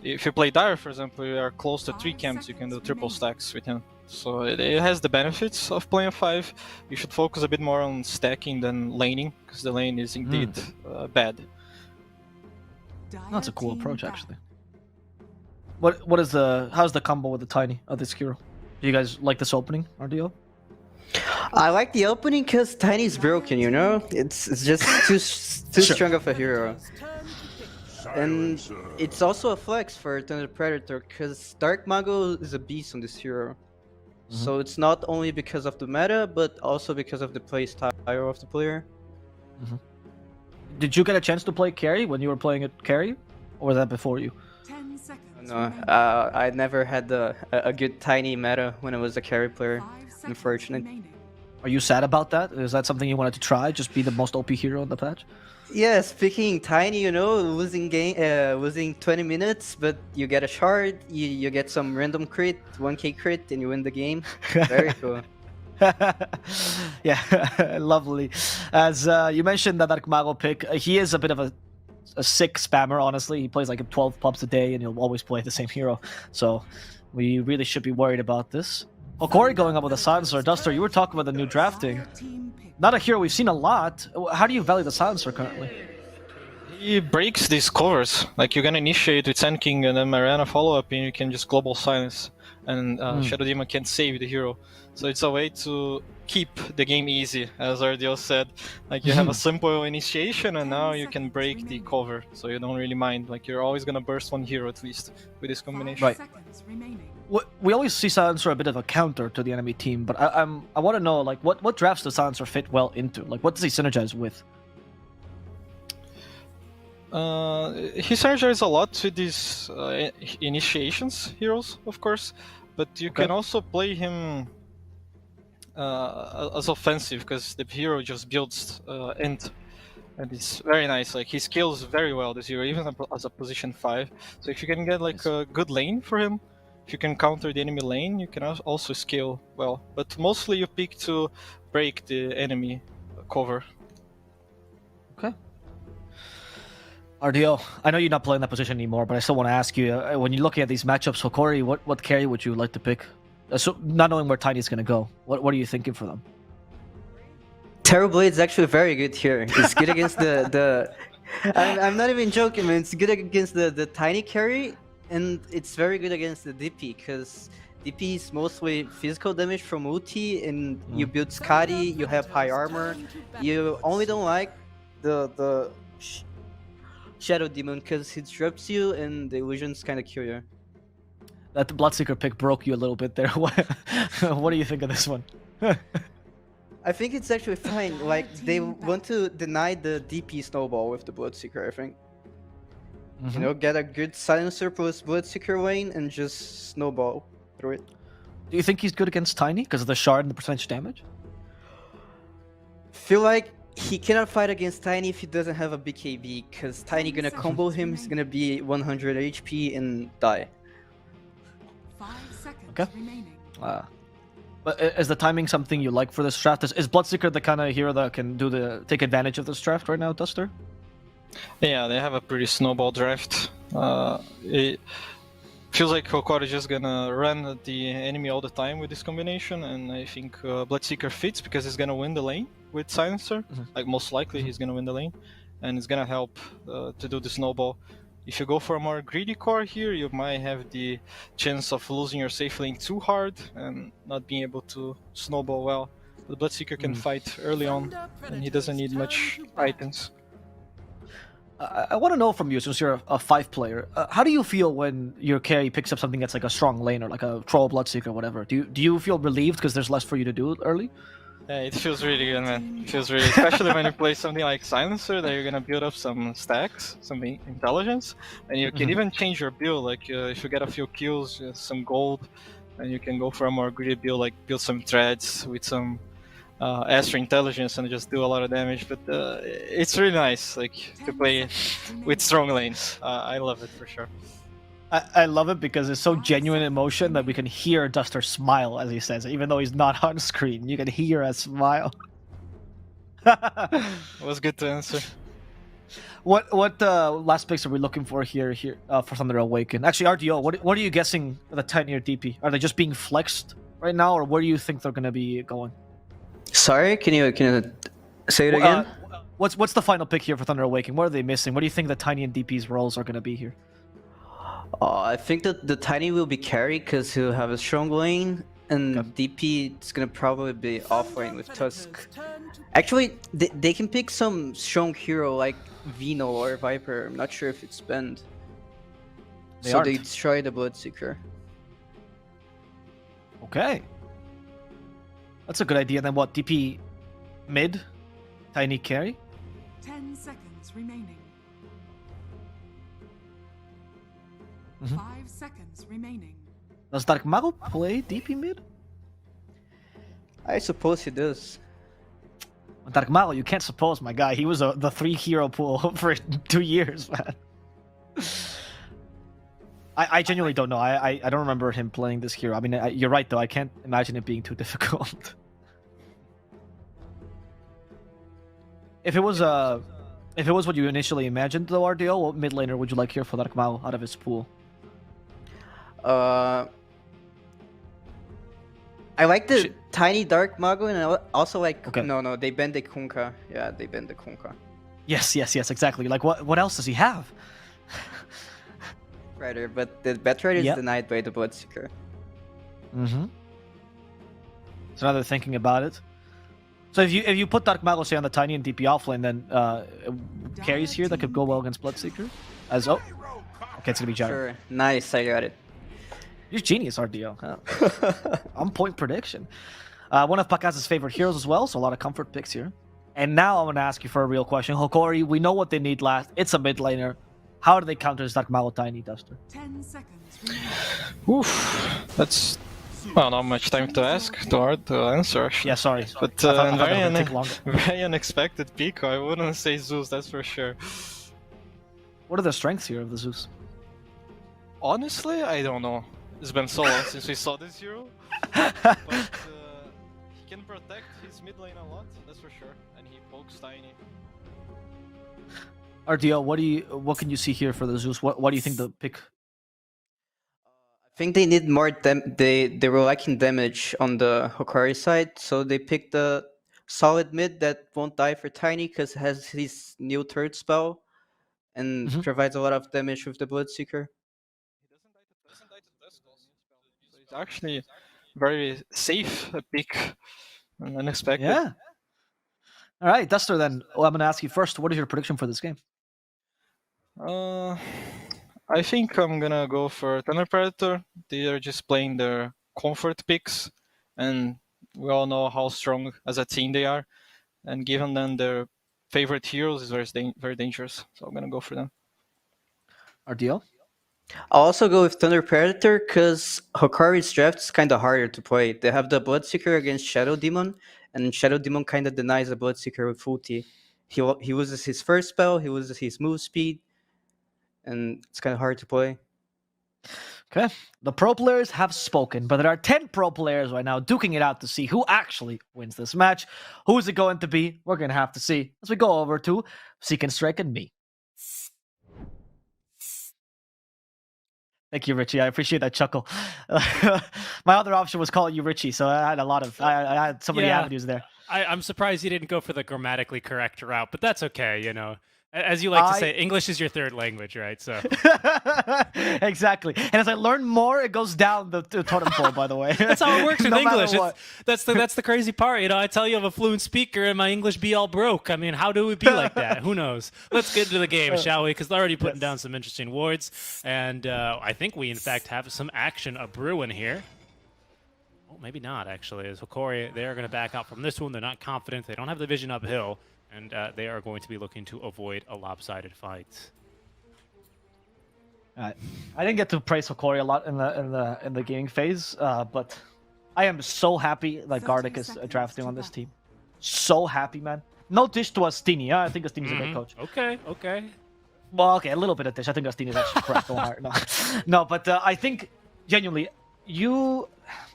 if you play Dire, for example, you are close to 3 camps, you can do triple stacks with him. So it has the benefits of playing a 5. You should focus a bit more on stacking than laning, because the lane is indeed bad. That's a cool approach, actually. How's the combo with the Tiny of this hero? Do you guys like this opening, RDO? I like the opening because Tiny's broken, It's just too strong of a hero. And it's also a flex for Thunder Predator because Dark Mago is a beast on this hero. So it's not only because of the meta, but also because of the play style of the player. Did you get a chance to play carry when you were playing at carry, or was that before you? 10 seconds. No, I never had a good tiny meta when I was a carry player. 5 seconds Unfortunate. remaining. Are you sad about that? Is that something you wanted to try? Just be the most OP hero in the patch? Yeah, speaking tiny, you know, losing 20 minutes, but you get a shard, you get some random crit, 1k crit, and you win the game. Very cool. Yeah, lovely. As you mentioned, that Dark Mago pick, he is a bit of a sick spammer, honestly. He plays like 12 pubs a day, and he'll always play the same hero. So we really should be worried about this. Oh, Corey going up with a silencer. Duster, you were talking about the new drafting. Dire team pick. Not a hero we've seen a lot. How do you value the silencer currently? He breaks these covers. Like you're gonna initiate with Sand King and then Mariana follow up, and you can just global silence, and Shadow Demon can't save the hero. So it's a way to keep the game easy, as RDO said. Like you have a simple initiation, and now you can break the cover, so you don't really mind. Like you're always gonna burst one hero at least with this combination. 5 seconds remaining. We always see silencer a bit of a counter to the enemy team, but I want to know, like, what drafts does silencer fit well into? Like, what does he synergize with? He synergizes a lot with these initiations heroes, of course, but you can also play him as offensive, because the hero just builds end, and it's very nice. Like he scales very well this hero, even as a position 5. So if you can get like a good lane for him, if you can counter the enemy lane, you can also scale well. But mostly you pick to break the enemy cover. Okay. RDO, I know you're not playing that position anymore, but I still want to ask you, when you're looking at these matchups, so Corey, what carry would you like to pick? So not knowing where Tiny's going to go, what are you thinking for them? Terrorblade is actually very good here. It's good against the I'm not even joking, man. It's good against the tiny carry, and it's very good against the DP, because DP is mostly physical damage from ulti, and you build Skadi, you have high armor. You only don't like the Shadow Demon because he disrupts you, and the illusions kind of kill you. That Bloodseeker pick broke you a little bit there. What do you think of this one? I think it's actually fine. Like, they want to deny the DP snowball with the Bloodseeker, I think. You know, get a good silencer plus Bloodseeker lane and just snowball through it. Do you think he's good against Tiny because of the shard and the percentage damage? Feel like he cannot fight against Tiny if he doesn't have a BKB, because Tiny gonna combo him, he's gonna be 100 HP and die. 5 seconds Okay. remaining. But is the timing something you like for this draft? Is Bloodseeker the kind of hero that can take advantage of this draft right now, Duster? Yeah, they have a pretty snowball draft. It feels like Hokora is just gonna run at the enemy all the time with this combination, and I think Bloodseeker fits because he's gonna win the lane with Silencer. Like, most likely he's gonna win the lane, and it's gonna help to do the snowball. If you go for a more greedy core here, you might have the chance of losing your safe lane too hard and not being able to snowball well. The Bloodseeker can fight early on, and he doesn't need much items. I want to know from you, since you're a 5 player, how do you feel when your carry picks up something that's like a strong laner, like a Troll Bloodseeker or whatever? Do you feel relieved because there's less for you to do early? Yeah, it feels really good, man. It feels really, especially when you play something like Silencer, that you're gonna build up some stacks, some intelligence, and you can even change your build. Like if you get a few kills, some gold, and you can go for a more greedy build, like build some threads with some extra intelligence and just do a lot of damage. But it's really nice, like, to play with strong lanes. I love it for sure. I love it because it's so genuine emotion that we can hear Duster smile as he says it, even though he's not on screen. You can hear a smile. It was good to answer. What last picks are we looking for here for Thunder Awaken? Actually, RDO, what are you guessing the 10-year DP? Are they just being flexed right now, or where do you think they're going to be going? Sorry, can you say it again? What's the final pick here for Thunder Awaken? What are they missing? What do you think the Tiny and DP's roles are going to be here? I think that the Tiny will be carry because he'll have a strong lane, And DP is gonna probably be offlane with Tusk. Actually, they can pick some strong hero like Vino or Viper. I'm not sure if it's banned. They So aren't. they destroy the Bloodseeker. Okay. That's a good idea. Then what? DP mid? Tiny carry? 10 seconds remaining. Mhm. 5 seconds remaining. Does Dark Mago play DP mid? I suppose he does. Dark Mago, you can't suppose, my guy. He was the 3 hero pool for 2 years, man. I genuinely don't know. I don't remember him playing this hero. I mean, you're right though. I can't imagine it being too difficult. If it was what you initially imagined, though, RDO, what mid laner would you like here for Dark Mago out of his pool? I like the tiny Dark Mago, and I also like. Okay. No, they banned the Kunkka. Yeah, they banned the Kunkka. Yes, exactly. Like, what else does he have? Rider, but the Batrider is Yep. denied by the Bloodseeker. Mm-hmm. So now they're thinking about it. So if you put Dark Mago, say, on the Tiny and DP offlane, then carries here that could go well against Bloodseeker? As okay, it's gonna be Gyro. Sure, nice, I got it. You're genius, RDO. Huh? On point prediction. One of Pakaz's favorite heroes as well, so a lot of comfort picks here. And now I'm gonna ask you for a real question. Hokori, we know what they need last. It's a mid laner. How do they counter this Dark Mago Tiny, Duster? 10 seconds remaining. Oof, that's well, not much time to ask, too hard to answer actually. Yeah, sorry. But I thought that very, would take longer. very unexpected pick. I wouldn't say Zeus, that's for sure. What are the strengths here of the Zeus? Honestly, I don't know. It's been so long since we saw this hero. But he can protect his mid lane a lot, that's for sure. And he pokes Tiny. RDO, what can you see here for the Zeus? What do you think the pick? I think they need more they were lacking damage on the Hokari side, so they picked the solid mid that won't die for Tiny because it has his new third spell and provides a lot of damage with the Bloodseeker. He doesn't die to Tusk also. So it's actually very safe pick and unexpected. Yeah. All right, Duster. Then I'm going to ask you first. What is your prediction for this game? I think I'm gonna go for Thunder Predator. They are just playing their comfort picks, and we all know how strong as a team they are. And given them their favorite heroes is very dangerous, so I'm gonna go for them. RDO? I'll also go with Thunder Predator because Hokari's draft is kind of harder to play. They have the Bloodseeker against Shadow Demon, and Shadow Demon kind of denies the Bloodseeker with ulti. He loses his first spell, he loses his move speed, and it's kind of hard to play. Okay. The pro players have spoken, but there are 10 pro players right now duking it out to see who actually wins this match. Who is it going to be? We're going to have to see as we go over to Seek and Strike and me. Thank you, Richie. I appreciate that chuckle. My other option was calling you Richie, so I had I had so many avenues there. I'm surprised you didn't go for the grammatically correct route, but that's okay, you know. As you like to say, English is your third language, right? So exactly. And as I learn more, it goes down the totem pole, by the way. That's how it works with No English. matter what. That's the crazy part. You know, I tell you I'm a fluent speaker and my English be all broke. I mean, how do it be like that? Who knows? Let's get into the game, shall we? Because they're already putting down some interesting wards. And I think we, in fact, have some action a-brewing here. Oh, maybe not, actually. As Hokori, they are going to back out from this one. They're not confident. They don't have the vision uphill. And they are going to be looking to avoid a lopsided fight. I didn't get to praise Hokori a lot in the gaming phase, but I am so happy that Gardic is drafting on this team. So happy, man. No dish to Astini. I think Astini's a great coach. Okay. Well, okay, a little bit of dish. I think Astini is actually correct. Don't worry. No, but I think genuinely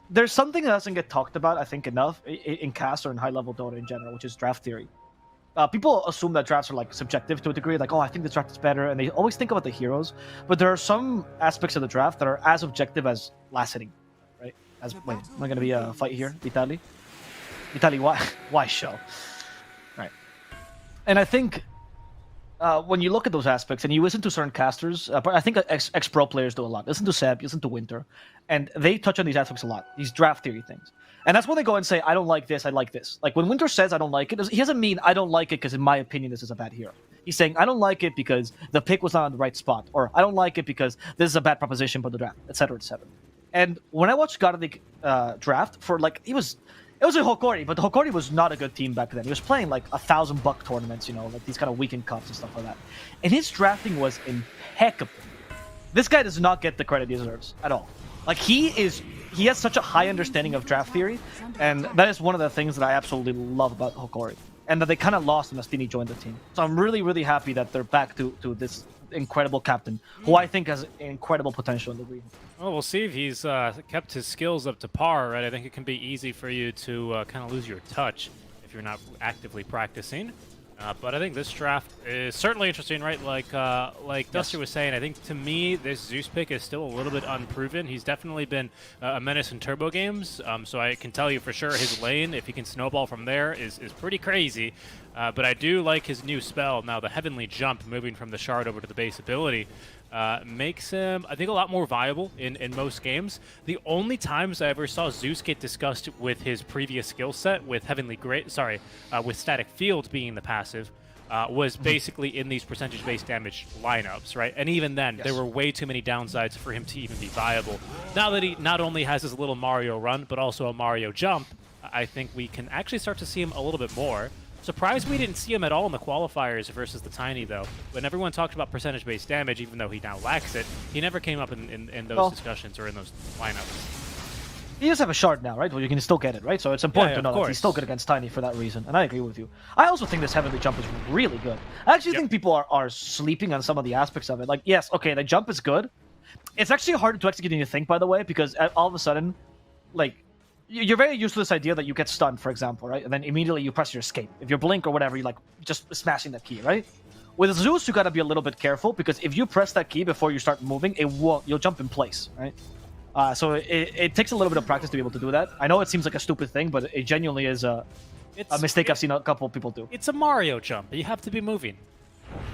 there's something that doesn't get talked about, I think, enough in cast or in high-level Dota in general, which is draft theory. People assume that drafts are like subjective to a degree, like, oh, I think this draft is better, and they always think about the heroes. But there are some aspects of the draft that are as objective as last hitting, right? Wait, am I gonna be a fight here, Vitali? Vitali, why show? Right. And I think when you look at those aspects and you listen to certain casters, but I think ex-pro players do a lot. Listen to Seb, listen to Winter, and they touch on these aspects a lot, these draft theory things. And that's when they go and say, I don't like this, I like this. Like when Winter says I don't like it, he doesn't mean I don't like it because in my opinion this is a bad hero. He's saying I don't like it because the pick was not on the right spot, or I don't like it because this is a bad proposition for the draft, etc., etc. And when I watched Gareth draft for like it was a Hokori, but the Hokori was not a good team back then. He was playing like $1,000 tournaments, you know, like these kind of weekend cups and stuff like that. And his drafting was impeccable. This guy does not get the credit he deserves at all. Like he has such a high understanding of draft theory, and that is one of the things that I absolutely love about Hokori. And that they kind of lost when Astini joined the team. So I'm really, really happy that they're back to this incredible captain, who I think has incredible potential in the region. Well, we'll see if he's kept his skills up to par, right? I think it can be easy for you to kind of lose your touch if you're not actively practicing. But I think this draft is certainly interesting, right? Like Duster was saying, I think to me this Zeus pick is still a little bit unproven. He's definitely been a menace in turbo games, so I can tell you for sure his lane, if he can snowball from there, is pretty crazy. But I do like his new spell now, the Heavenly Jump, moving from the Shard over to the base ability. Makes him, I think, a lot more viable in most games. The only times I ever saw Zeus get discussed with his previous skill set, with with Static Field being the passive, was basically in these percentage-based damage lineups, right? And even then, there were way too many downsides for him to even be viable. Now that he not only has his little Mario run, but also a Mario jump, I think we can actually start to see him a little bit more. Surprised we didn't see him at all in the qualifiers versus the Tiny, though. When everyone talked about percentage-based damage, even though he now lacks it, he never came up in those discussions or in those lineups. He does have a shard now, right? Well, you can still get it, right? So it's important to know that he's still good against Tiny for that reason, and I agree with you. I also think this Heavenly Jump is really good. I actually think people are sleeping on some of the aspects of it. Like, yes, okay, the jump is good. It's actually harder to execute than you think, by the way, because all of a sudden, like, you're very used to this idea that you get stunned, for example, right? And then immediately you press your escape. If you're blink or whatever, you like just smashing that key, right? With Zeus, you gotta be a little bit careful because if you press that key before you start moving, you'll jump in place, right? So it takes a little bit of practice to be able to do that. I know it seems like a stupid thing, but it genuinely is a mistake I've seen a couple of people do. It's a Mario jump. You have to be moving.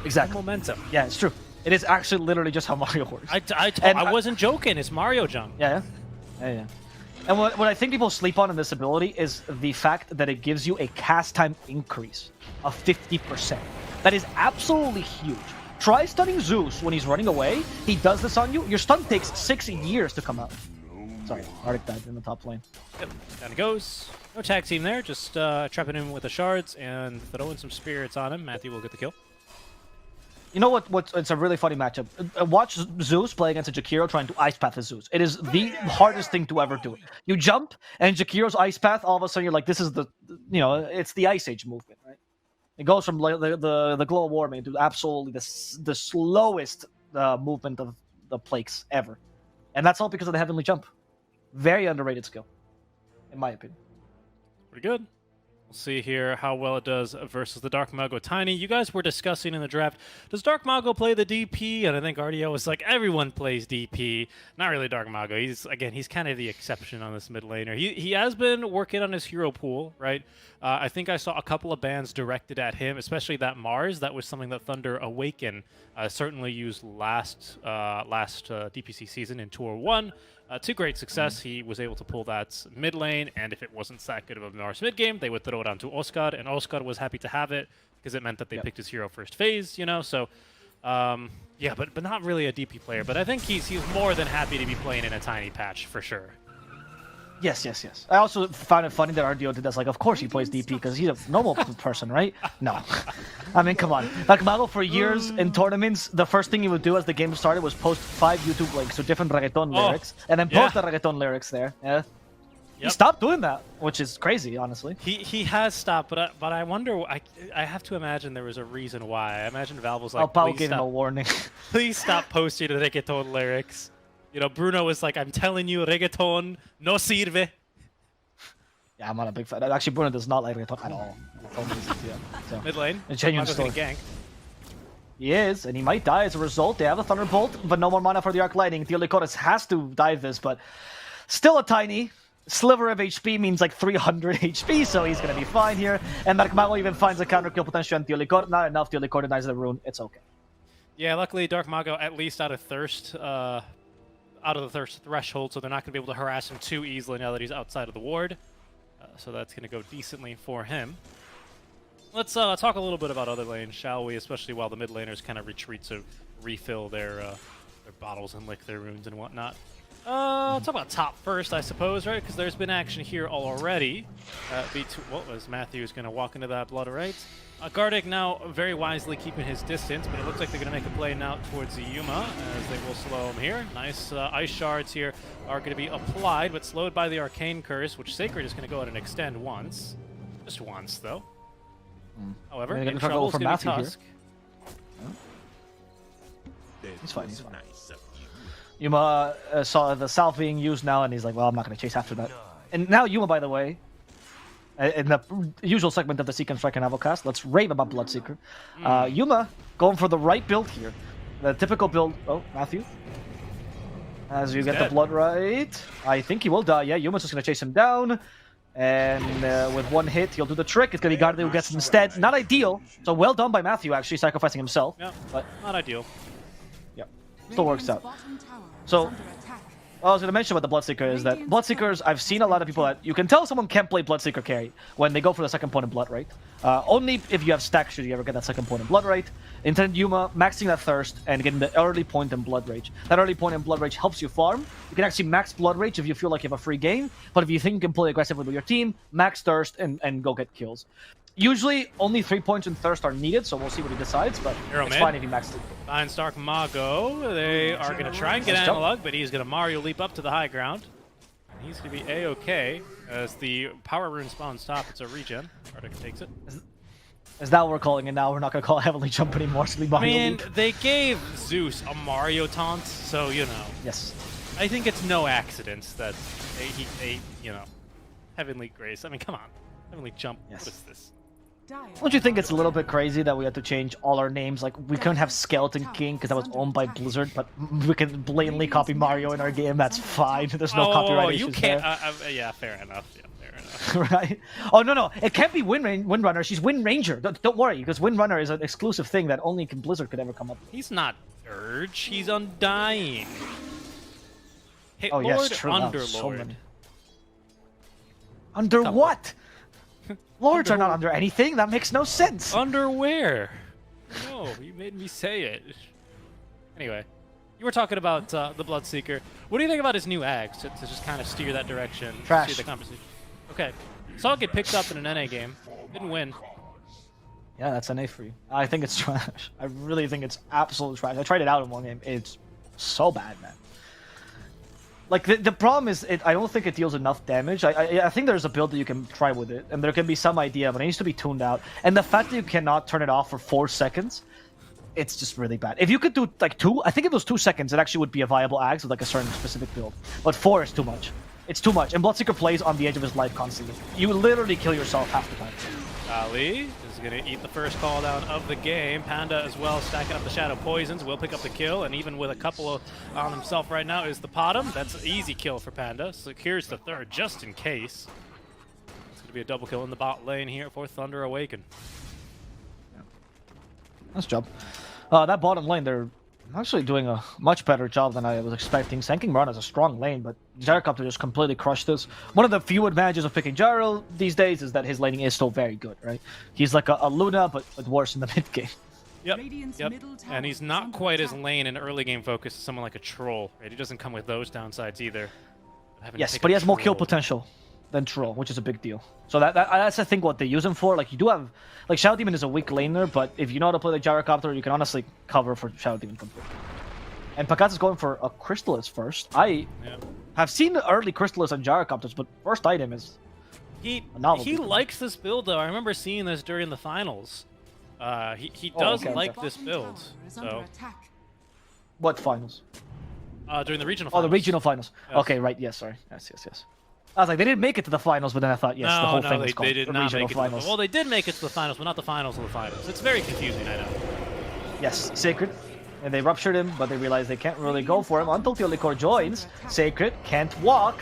Exactly. Momentum. Yeah, it's true. It is actually literally just how Mario works. I wasn't joking. It's Mario jump. Yeah. And what I think people sleep on in this ability is the fact that it gives you a cast time increase of 50%. That is absolutely huge. Try stunning Zeus when he's running away. He does this on you. Your stun takes 6 years to come out. Sorry, Arctic died in the top lane. Yep, down he goes. No tag team there, just trapping him with the shards and throwing some spirits on him. Matthew will get the kill. You know what? It's a really funny matchup. Watch Zeus play against a Jakiro trying to Ice Path his Zeus. It is the hardest thing to ever do. You jump, and Jakiro's Ice Path, all of a sudden you're like, this is it's the Ice Age movement, right? It goes from the Global Warming to absolutely the slowest movement of the plagues ever. And that's all because of the Heavenly Jump. Very underrated skill, in my opinion. Pretty good. We'll see here how well it does versus the Dark Mago Tiny. You guys were discussing in the draft, does Dark Mago play the DP? And I think RDO was like, everyone plays DP. Not really Dark Mago. He's kind of the exception on this mid laner. He has been working on his hero pool, right? I think I saw a couple of bans directed at him, especially that Mars. That was something that Thunder Awaken certainly used last DPC season in Tour 1. To great success, he was able to pull that mid lane, and if it wasn't that good of a Mars mid game, they would throw it onto Oscar, and Oscar was happy to have it because it meant that they picked his hero first phase, you know. So, yeah, but not really a DP player. But I think he's more than happy to be playing in a Tiny patch for sure. Yes. I also found it funny that RDO did that. Like, of course he plays DP because he's a normal person, right? No. I mean, come on. Like, Mago for years in tournaments, the first thing he would do as the game started was post 5 YouTube links to different reggaeton lyrics, and then post the reggaeton lyrics there. Yeah. He stopped doing that, which is crazy, honestly. He has stopped, but I wonder. I have to imagine there was a reason why. I imagine Valve was like, I'll probably give him a warning. Please stop posting the reggaeton lyrics. You know, Bruno was like, I'm telling you, reggaeton no sirve. Yeah, I'm not a big fan. Actually, Bruno does not like reggaeton at all. So, mid lane. A genuine story. Gank. He is, and he might die as a result. They have a Thunderbolt, but no more mana for the Arc Lightning. Theo Lacoste has to dive this, but still a Tiny. sliver of HP means like 300 HP, so he's gonna be fine here. And Mago even finds a counter kill potential on Teolicor. Not enough. Teolicor denies the rune. It's okay. Yeah, luckily Dark Mago at least out of the thirst threshold, so they're not going to be able to harass him too easily now that he's outside of the ward. So that's going to go decently for him. Let's talk a little bit about other lanes, shall we? Especially while the mid laners kind of retreat to refill their bottles and lick their runes and whatnot. Let's talk about top first, I suppose, right? Because there's been action here already. What was Matthew's going to walk into that blood, right? Gardic now very wisely keeping his distance, but it looks like they're going to make a play now towards the Yuma, as they will slow him here. Nice ice shards here are going to be applied, but slowed by the Arcane Curse, which Sacred is going to go ahead and extend once. Just once, though. However, in trouble is going to be Tusk. He's fine, he's fine. Yuma saw the salve being used now, and he's like, well, I'm not going to chase after that. And now Yuma, by the way, in the usual segment of the Seek and Strike and Avocast, let's rave about Bloodseeker. Yuma going for the right build here. The typical build. Oh, Matthew. As you get the blood right. I think he will die. Yeah, Yuma's just going to chase him down. And with one hit, he'll do the trick. It's going to be Gareth who gets him instead. Not ideal. So well done by Matthew, actually, sacrificing himself. Yeah, but not ideal. Yeah, still works out. So, I was going to mention about the Bloodseeker is that Bloodseekers, I've seen a lot of people that you can tell someone can't play Bloodseeker carry when they go for the second point in Blood Right. Only if you have stacks should you ever get that second point in Blood Right. Intended Yuma, maxing that Thirst and getting the early point in Blood Rage. That early point in Blood Rage helps you farm. You can actually max Blood Rage if you feel like you have a free game, but if you think you can play aggressively with your team, max Thirst and go get kills. Usually, only 3 points in Thirst are needed, so we'll see what he decides, but it's fine if he maxed it. Finds Dark Mago. They are going to try and get Analog, but he's going to Mario leap up to the high ground. And he's going to be A-okay as the Power Rune spawns top. It's a regen. Arctic takes it. Is that what we're calling it now? We're not going to call it Heavenly Jump anymore. Man, they gave Zeus a Mario taunt, so, you know. Yes. I think it's no accident that they Heavenly Grace. I mean, come on. Heavenly Jump. Yes. What is this? Don't you think it's a little bit crazy that we had to change all our names? Like, we couldn't have Skeleton King because that was owned by Blizzard, but we can blatantly copy Mario in our game. That's fine. There's no copyright issues. You can't. Yeah, fair enough. Yeah, fair enough. Right? Oh, no. It can't be Windrunner. She's Wind Ranger. Don't worry, because Windrunner is an exclusive thing that only Blizzard could ever come up with. He's not Urge. He's Undying. Hey, oh, Lord, yes, true. Underlord. So under what? Lords are not under anything. That makes no sense. Underwear. No, you made me say it. Anyway, you were talking about the Bloodseeker. What do you think about his new axe to just kind of steer that direction? Trash. Steer the conversation? Okay. Saw it get picked up in an NA game. Didn't win. Yeah, that's NA for you. I think it's trash. I really think it's absolute trash. I tried it out in one game. It's so bad, man. Like, the problem is, I don't think it deals enough damage. I think there's a build that you can try with it, and there can be some idea, but it needs to be tuned out. And the fact that you cannot turn it off for 4 seconds, it's just really bad. If you could do, like, 2, I think if it was 2 seconds, it actually would be a viable axe with, like, a certain specific build. But 4 is too much. It's too much. And Bloodseeker plays on the edge of his life constantly. You literally kill yourself half the time. Ali is going to eat the first call down of the game. Panda as well stacking up the Shadow Poisons. Will pick up the kill, and even with a couple on himself right now is the Potom. That's an easy kill for Panda. Secures the third just in case. It's going to be a double kill in the bot lane here for Thunder Awaken. Yeah. Nice job. That bottom lane, they're actually doing a much better job than I was expecting. Sanking Run is a strong lane, but Gyrocopter just completely crushed this. One of the few advantages of picking Gyro these days is that his laning is still very good, right? He's like a Luna, but worse in the mid game. Yep. And he's not quite as lane and early game focused as someone like a Troll, right? He doesn't come with those downsides either. Yes, but he has more kill potential than Troll, which is a big deal. So that's I think what they use him for. Like, you do have, like, Shadow Demon is a weak laner, but if you know how to play the Gyrocopter, you can honestly cover for Shadow Demon completely. And Pakat is going for a Crystallis first. I have seen the early Crystallis and Gyrocopters, but first item is he likes this build though. I remember seeing this during the finals. He does like this build. So what finals? During the regional finals. Oh, the regional finals. Yes. Okay, right. Yes, sorry. Yes. I was like, they didn't make it to the finals, but then I thought, yes, the whole thing is called they did the not regional make it finals. well, they did make it to the finals, but not the finals of the finals. It's very confusing, I know. Yes, Sacred. And they ruptured him, but they realized they can't really go for him until Teolicor joins. Sacred can't walk.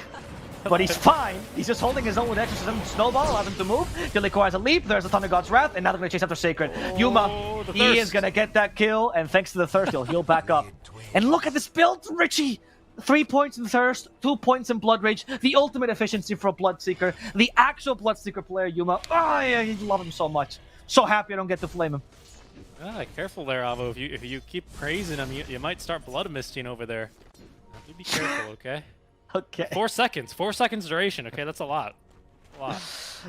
but he's fine. He's just holding his own with Exorcism. Snowball allows him to move. Gillico has a leap. There's a Thunder God's Wrath, and now they're going to chase after Sacred. Yuma, he is going to get that kill, and thanks to the thirst, he'll heal back up. And look at this build, Richie! 3 points in Thirst, 2 points in Blood Rage, the ultimate efficiency for a Bloodseeker, the actual Bloodseeker player, Yuma. Oh, I love him so much. So happy I don't get to flame him. Careful there, Avo. If you keep praising him, you might start blood misting over there. You be careful, okay? Okay. 4 seconds. 4 seconds duration, okay? That's a lot. A lot.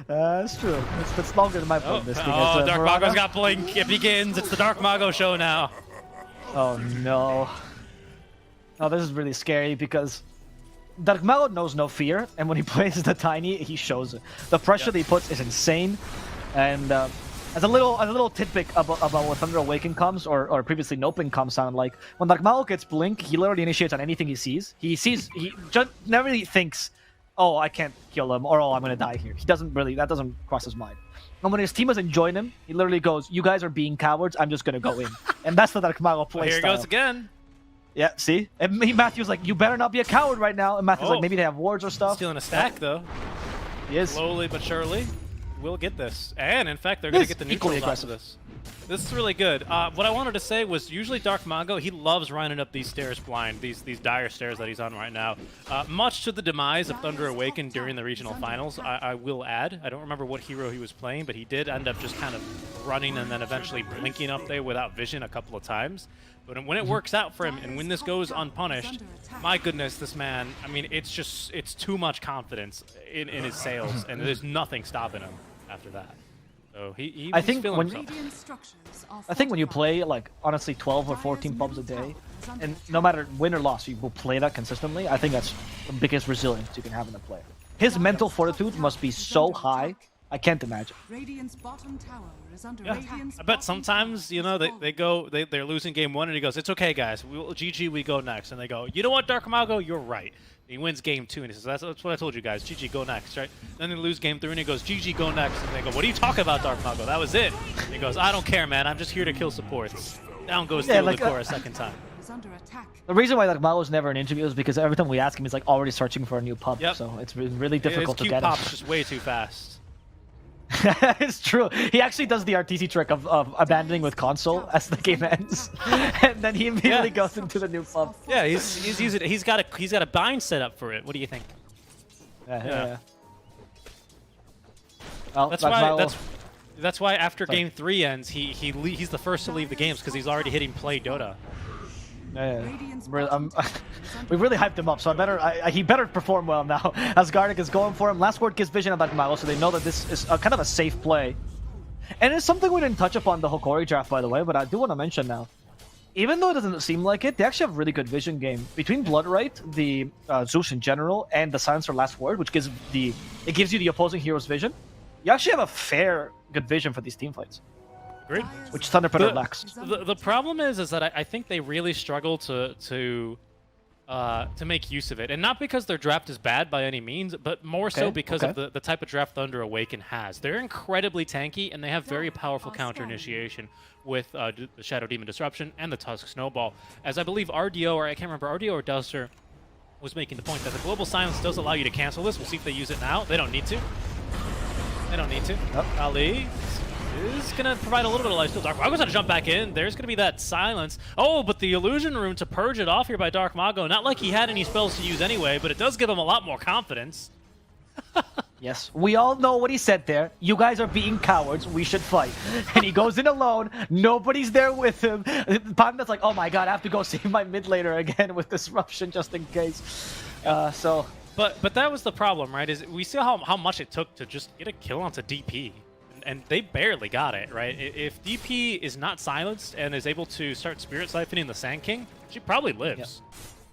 That's true. It's longer than my blood misting. Dark Mago's got Blink. It begins. It's the Dark Mago show now. Oh, no. Oh, this is really scary because Dark Mago knows no fear, and when he plays the Tiny, he shows it. The pressure that he puts is insane, and as a little tidbit about what Thunder Awaken comes, or previously Noping comes sound like, when Dark Mago gets Blink, he literally initiates on anything he sees. He just never really thinks, oh, I can't kill him, or oh, I'm gonna die here. He doesn't really, that doesn't cross his mind. And when his team doesn't join him, he literally goes, you guys are being cowards, I'm just gonna go in. And that's the Dark Mago play Here style. it goes again. Yeah, see? And Matthew's like, you better not be a coward right now. And Matthew's like, maybe they have wards or stuff. Stealing a stack, though. He is. Slowly but surely, we'll get this. And, in fact, they're going to get the neutrals after this. This is really good. What I wanted to say was, usually Dark Mago, he loves running up these stairs blind, these dire stairs that he's on right now. Much to the demise of Thunder Awaken during the regional finals, I will add. I don't remember what hero he was playing, but he did end up just kind of running and then eventually blinking up there without vision a couple of times. But when it works out for him, and when this goes unpunished, my goodness, this man, I mean, it's too much confidence in his sails, and there's nothing stopping him after that. So he's feeling himself. I think when you play, like, honestly, 12 or 14 pubs a day, and no matter win or loss, you will play that consistently, I think that's the biggest resilience you can have in a player. His mental fortitude must be so high, I can't imagine. Yeah, I bet sometimes, you know, they're losing game 1 and he goes, it's okay, guys, GG, we go next. And they go, you know what, Dark Mago, you're right. He wins game 2 and he says, that's what I told you guys, GG, go next, right? Then they lose game 3 and he goes, GG, go next. And they go, what are you talking about, Dark Mago? That was it. And he goes, I don't care, man, I'm just here to kill supports. Down goes the core a second time. The reason why Dark Mago is never in interviews is because every time we ask him, he's like already searching for a new pub. Yep. So it's really difficult to get him. His Q pop's just way too fast. It's true. He actually does the RTC trick of abandoning with console as the game ends, and then he immediately goes into the new pub. Yeah, he's using it. He's got a bind set up for it. What do you think? Yeah. Well, that's why after game 3 ends, he's the first to leave the games because he's already hitting play Dota. We really hyped him up, so he better perform well now. As Gareth is going for him, last word gives vision about Mago, so they know that this is kind of a safe play. And it's something we didn't touch upon the Hokori draft, by the way, but I do want to mention now. Even though it doesn't seem like it, they actually have a really good vision game. Between Bloodright, the Zeus in general, and the Silencer Last Word, which gives you the opposing hero's vision, you actually have a fair good vision for these team fights. Great. Which Thunder Predator lacks. The problem is that I think they really struggle to make use of it, and not because their draft is bad by any means, but more so because of the type of draft Thunder Awaken has. They're incredibly tanky, and they have very powerful counter initiation with the Shadow Demon Disruption and the Tusk Snowball. As I believe RDO, or I can't remember, RDO or Duster was making the point that the Global Silence does allow you to cancel this. We'll see if they use it now. They don't need to. They don't need to. Ali is going to provide a little bit of lifesteal. Dark Mago's going to jump back in. There's going to be that silence. Oh, but the illusion room to purge it off here by Dark Mago. Not like he had any spells to use anyway, but it does give him a lot more confidence. Yes, we all know what he said there. You guys are being cowards. We should fight. And he goes in alone. Nobody's there with him. Panda's like, oh my god, I have to go save my mid laner again with Disruption just in case. But that was the problem, right? Is we see how much it took to just get a kill onto DP. And they barely got it, right? If DP is not silenced and is able to start Spirit Siphoning the Sand King, she probably lives,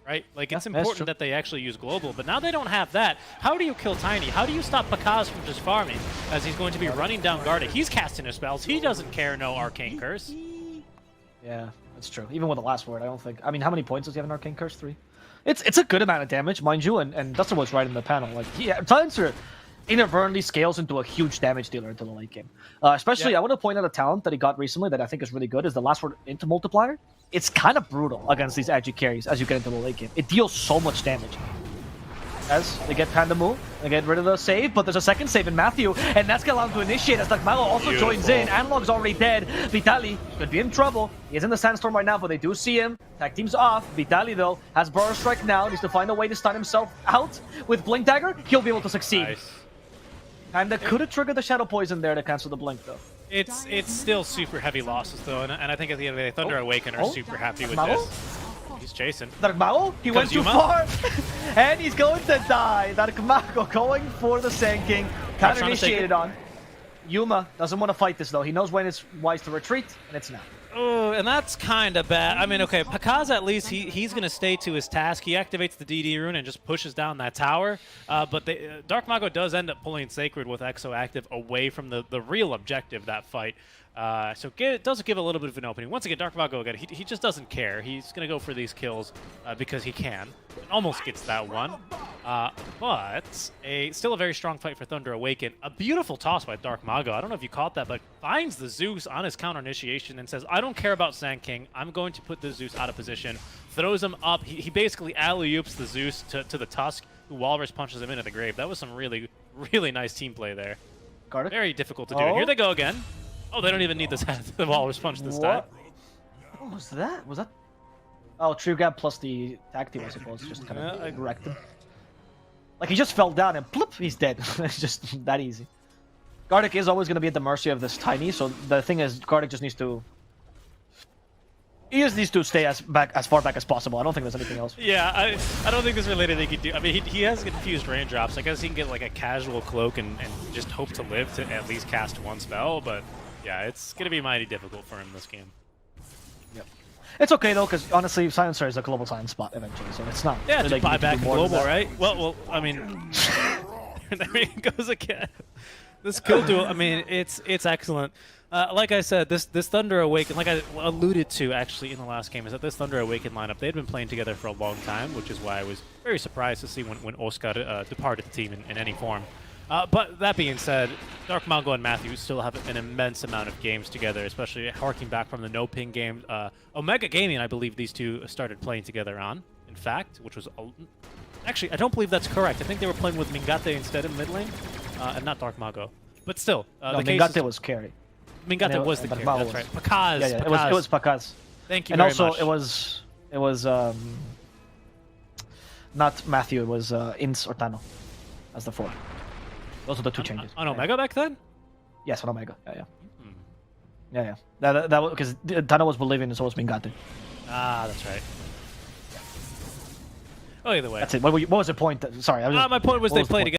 right? Like, it's important that they actually use Global, but now they don't have that. How do you kill Tiny? How do you stop Pakaz from just farming, as he's going to be running down Garda? He's casting his spells. He doesn't care, no Arcane Curse. Yeah, that's true. Even with the last word, I don't think... I mean, how many points does he have in Arcane Curse? 3? It's a good amount of damage, mind you, and Dustin was right in the panel. Like, Silencer inadvertently scales into a huge damage dealer into the late game. Especially, I want to point out a talent that he got recently that I think is really good, is the last word into multiplier. It's kind of brutal against these edgy carries as you get into the late game. It deals so much damage. As they get Pandamu, they get rid of the save, but there's a second save in Matthew, and that's gonna allow him to initiate as Dark Mago also joins in. Analog's already dead. Vitali could be in trouble. He is in the Sandstorm right now, but they do see him. Tag team's off. Vitali, though, has Burrow Strike now. Needs to find a way to stun himself out. With Blink Dagger, he'll be able to succeed. Nice. Panda could have triggered the Shadow Poison there to cancel the Blink, though. It's still super heavy losses, though, and I think at the end of the day, Thunder Awaken are super happy with Mago? this. He's chasing. Dark Mago, he went too Yuma. far, and he's going to die. Dark Mago going for the Sand King. Trying to take Counter-initiated it. on. Yuma doesn't want to fight this, though. He knows when it's wise to retreat, and it's now. Oh, and that's kind of bad. I mean, okay, Pakaz at least he's going to stay to his task. He activates the DD rune and just pushes down that tower. But Dark Mago does end up pulling Sacred with Exo active away from the real objective, that fight. So it does give a little bit of an opening. Once again, Dark Mago, again, he just doesn't care. He's going to go for these kills because he can. Almost gets that one. But still a very strong fight for Thunder Awaken. A beautiful toss by Dark Mago. I don't know if you caught that, but finds the Zeus on his counter initiation and says, I don't care about Sand King. I'm going to put the Zeus out of position. Throws him up. He basically alley-oops the Zeus to the Tusk, who Walrus punches him into the grave. That was some really, really nice team play there. Gardic? Very difficult to do. And here they go again. Oh, they don't even need the Walrus punch this time. What was that? Was that? Oh, True Grab plus the tag team, I suppose. Just kind of wrecked him. Like, he just fell down and plop, he's dead. It's just that easy. Gardic is always going to be at the mercy of this Tiny, so the thing is, Gardic just needs to... He just needs to stay as far back as possible. I don't think there's anything else. Yeah, I don't think there's really anything he can do. I mean, he has confused raindrops. I guess he can get like a casual cloak and just hope to live to at least cast one spell, but yeah, it's going to be mighty difficult for him this game. Yep. It's okay though, because honestly, Silencer is a global silence spot eventually, so it's not. Yeah, really just buy back the more than global, that. right? Well, I mean, there he goes again. This kill duel, I mean, it's excellent. Like I said, this Thunder Awaken, like I alluded to actually in the last game, is that this Thunder Awaken lineup, they had been playing together for a long time, which is why I was very surprised to see when Oscar departed the team in any form. But that being said, Dark Mago and Matthew still have an immense amount of games together, especially harking back from the No Ping game. Omega Gaming, I believe these two started playing together on, in fact, which was... Actually, I don't believe that's correct. I think they were playing with Mingate instead of mid lane, and not Dark Mago. But still, No, the Mingate case was carry. Mingate was the carry, Mago that's was. right. Pakaz. Yeah, it Pakaz. was Pakaz. Thank you And very also, much. it was not Matthew, it was Ince or Tano as the 4. Those are the 2 changes. On Omega back then? Yes, on Omega. Yeah. Yeah. That was because Tano was Bolivian and so was Mingate. Ah, that's right. Oh, either way. That's it. What was the point? Sorry. My point was what they was the played point? together.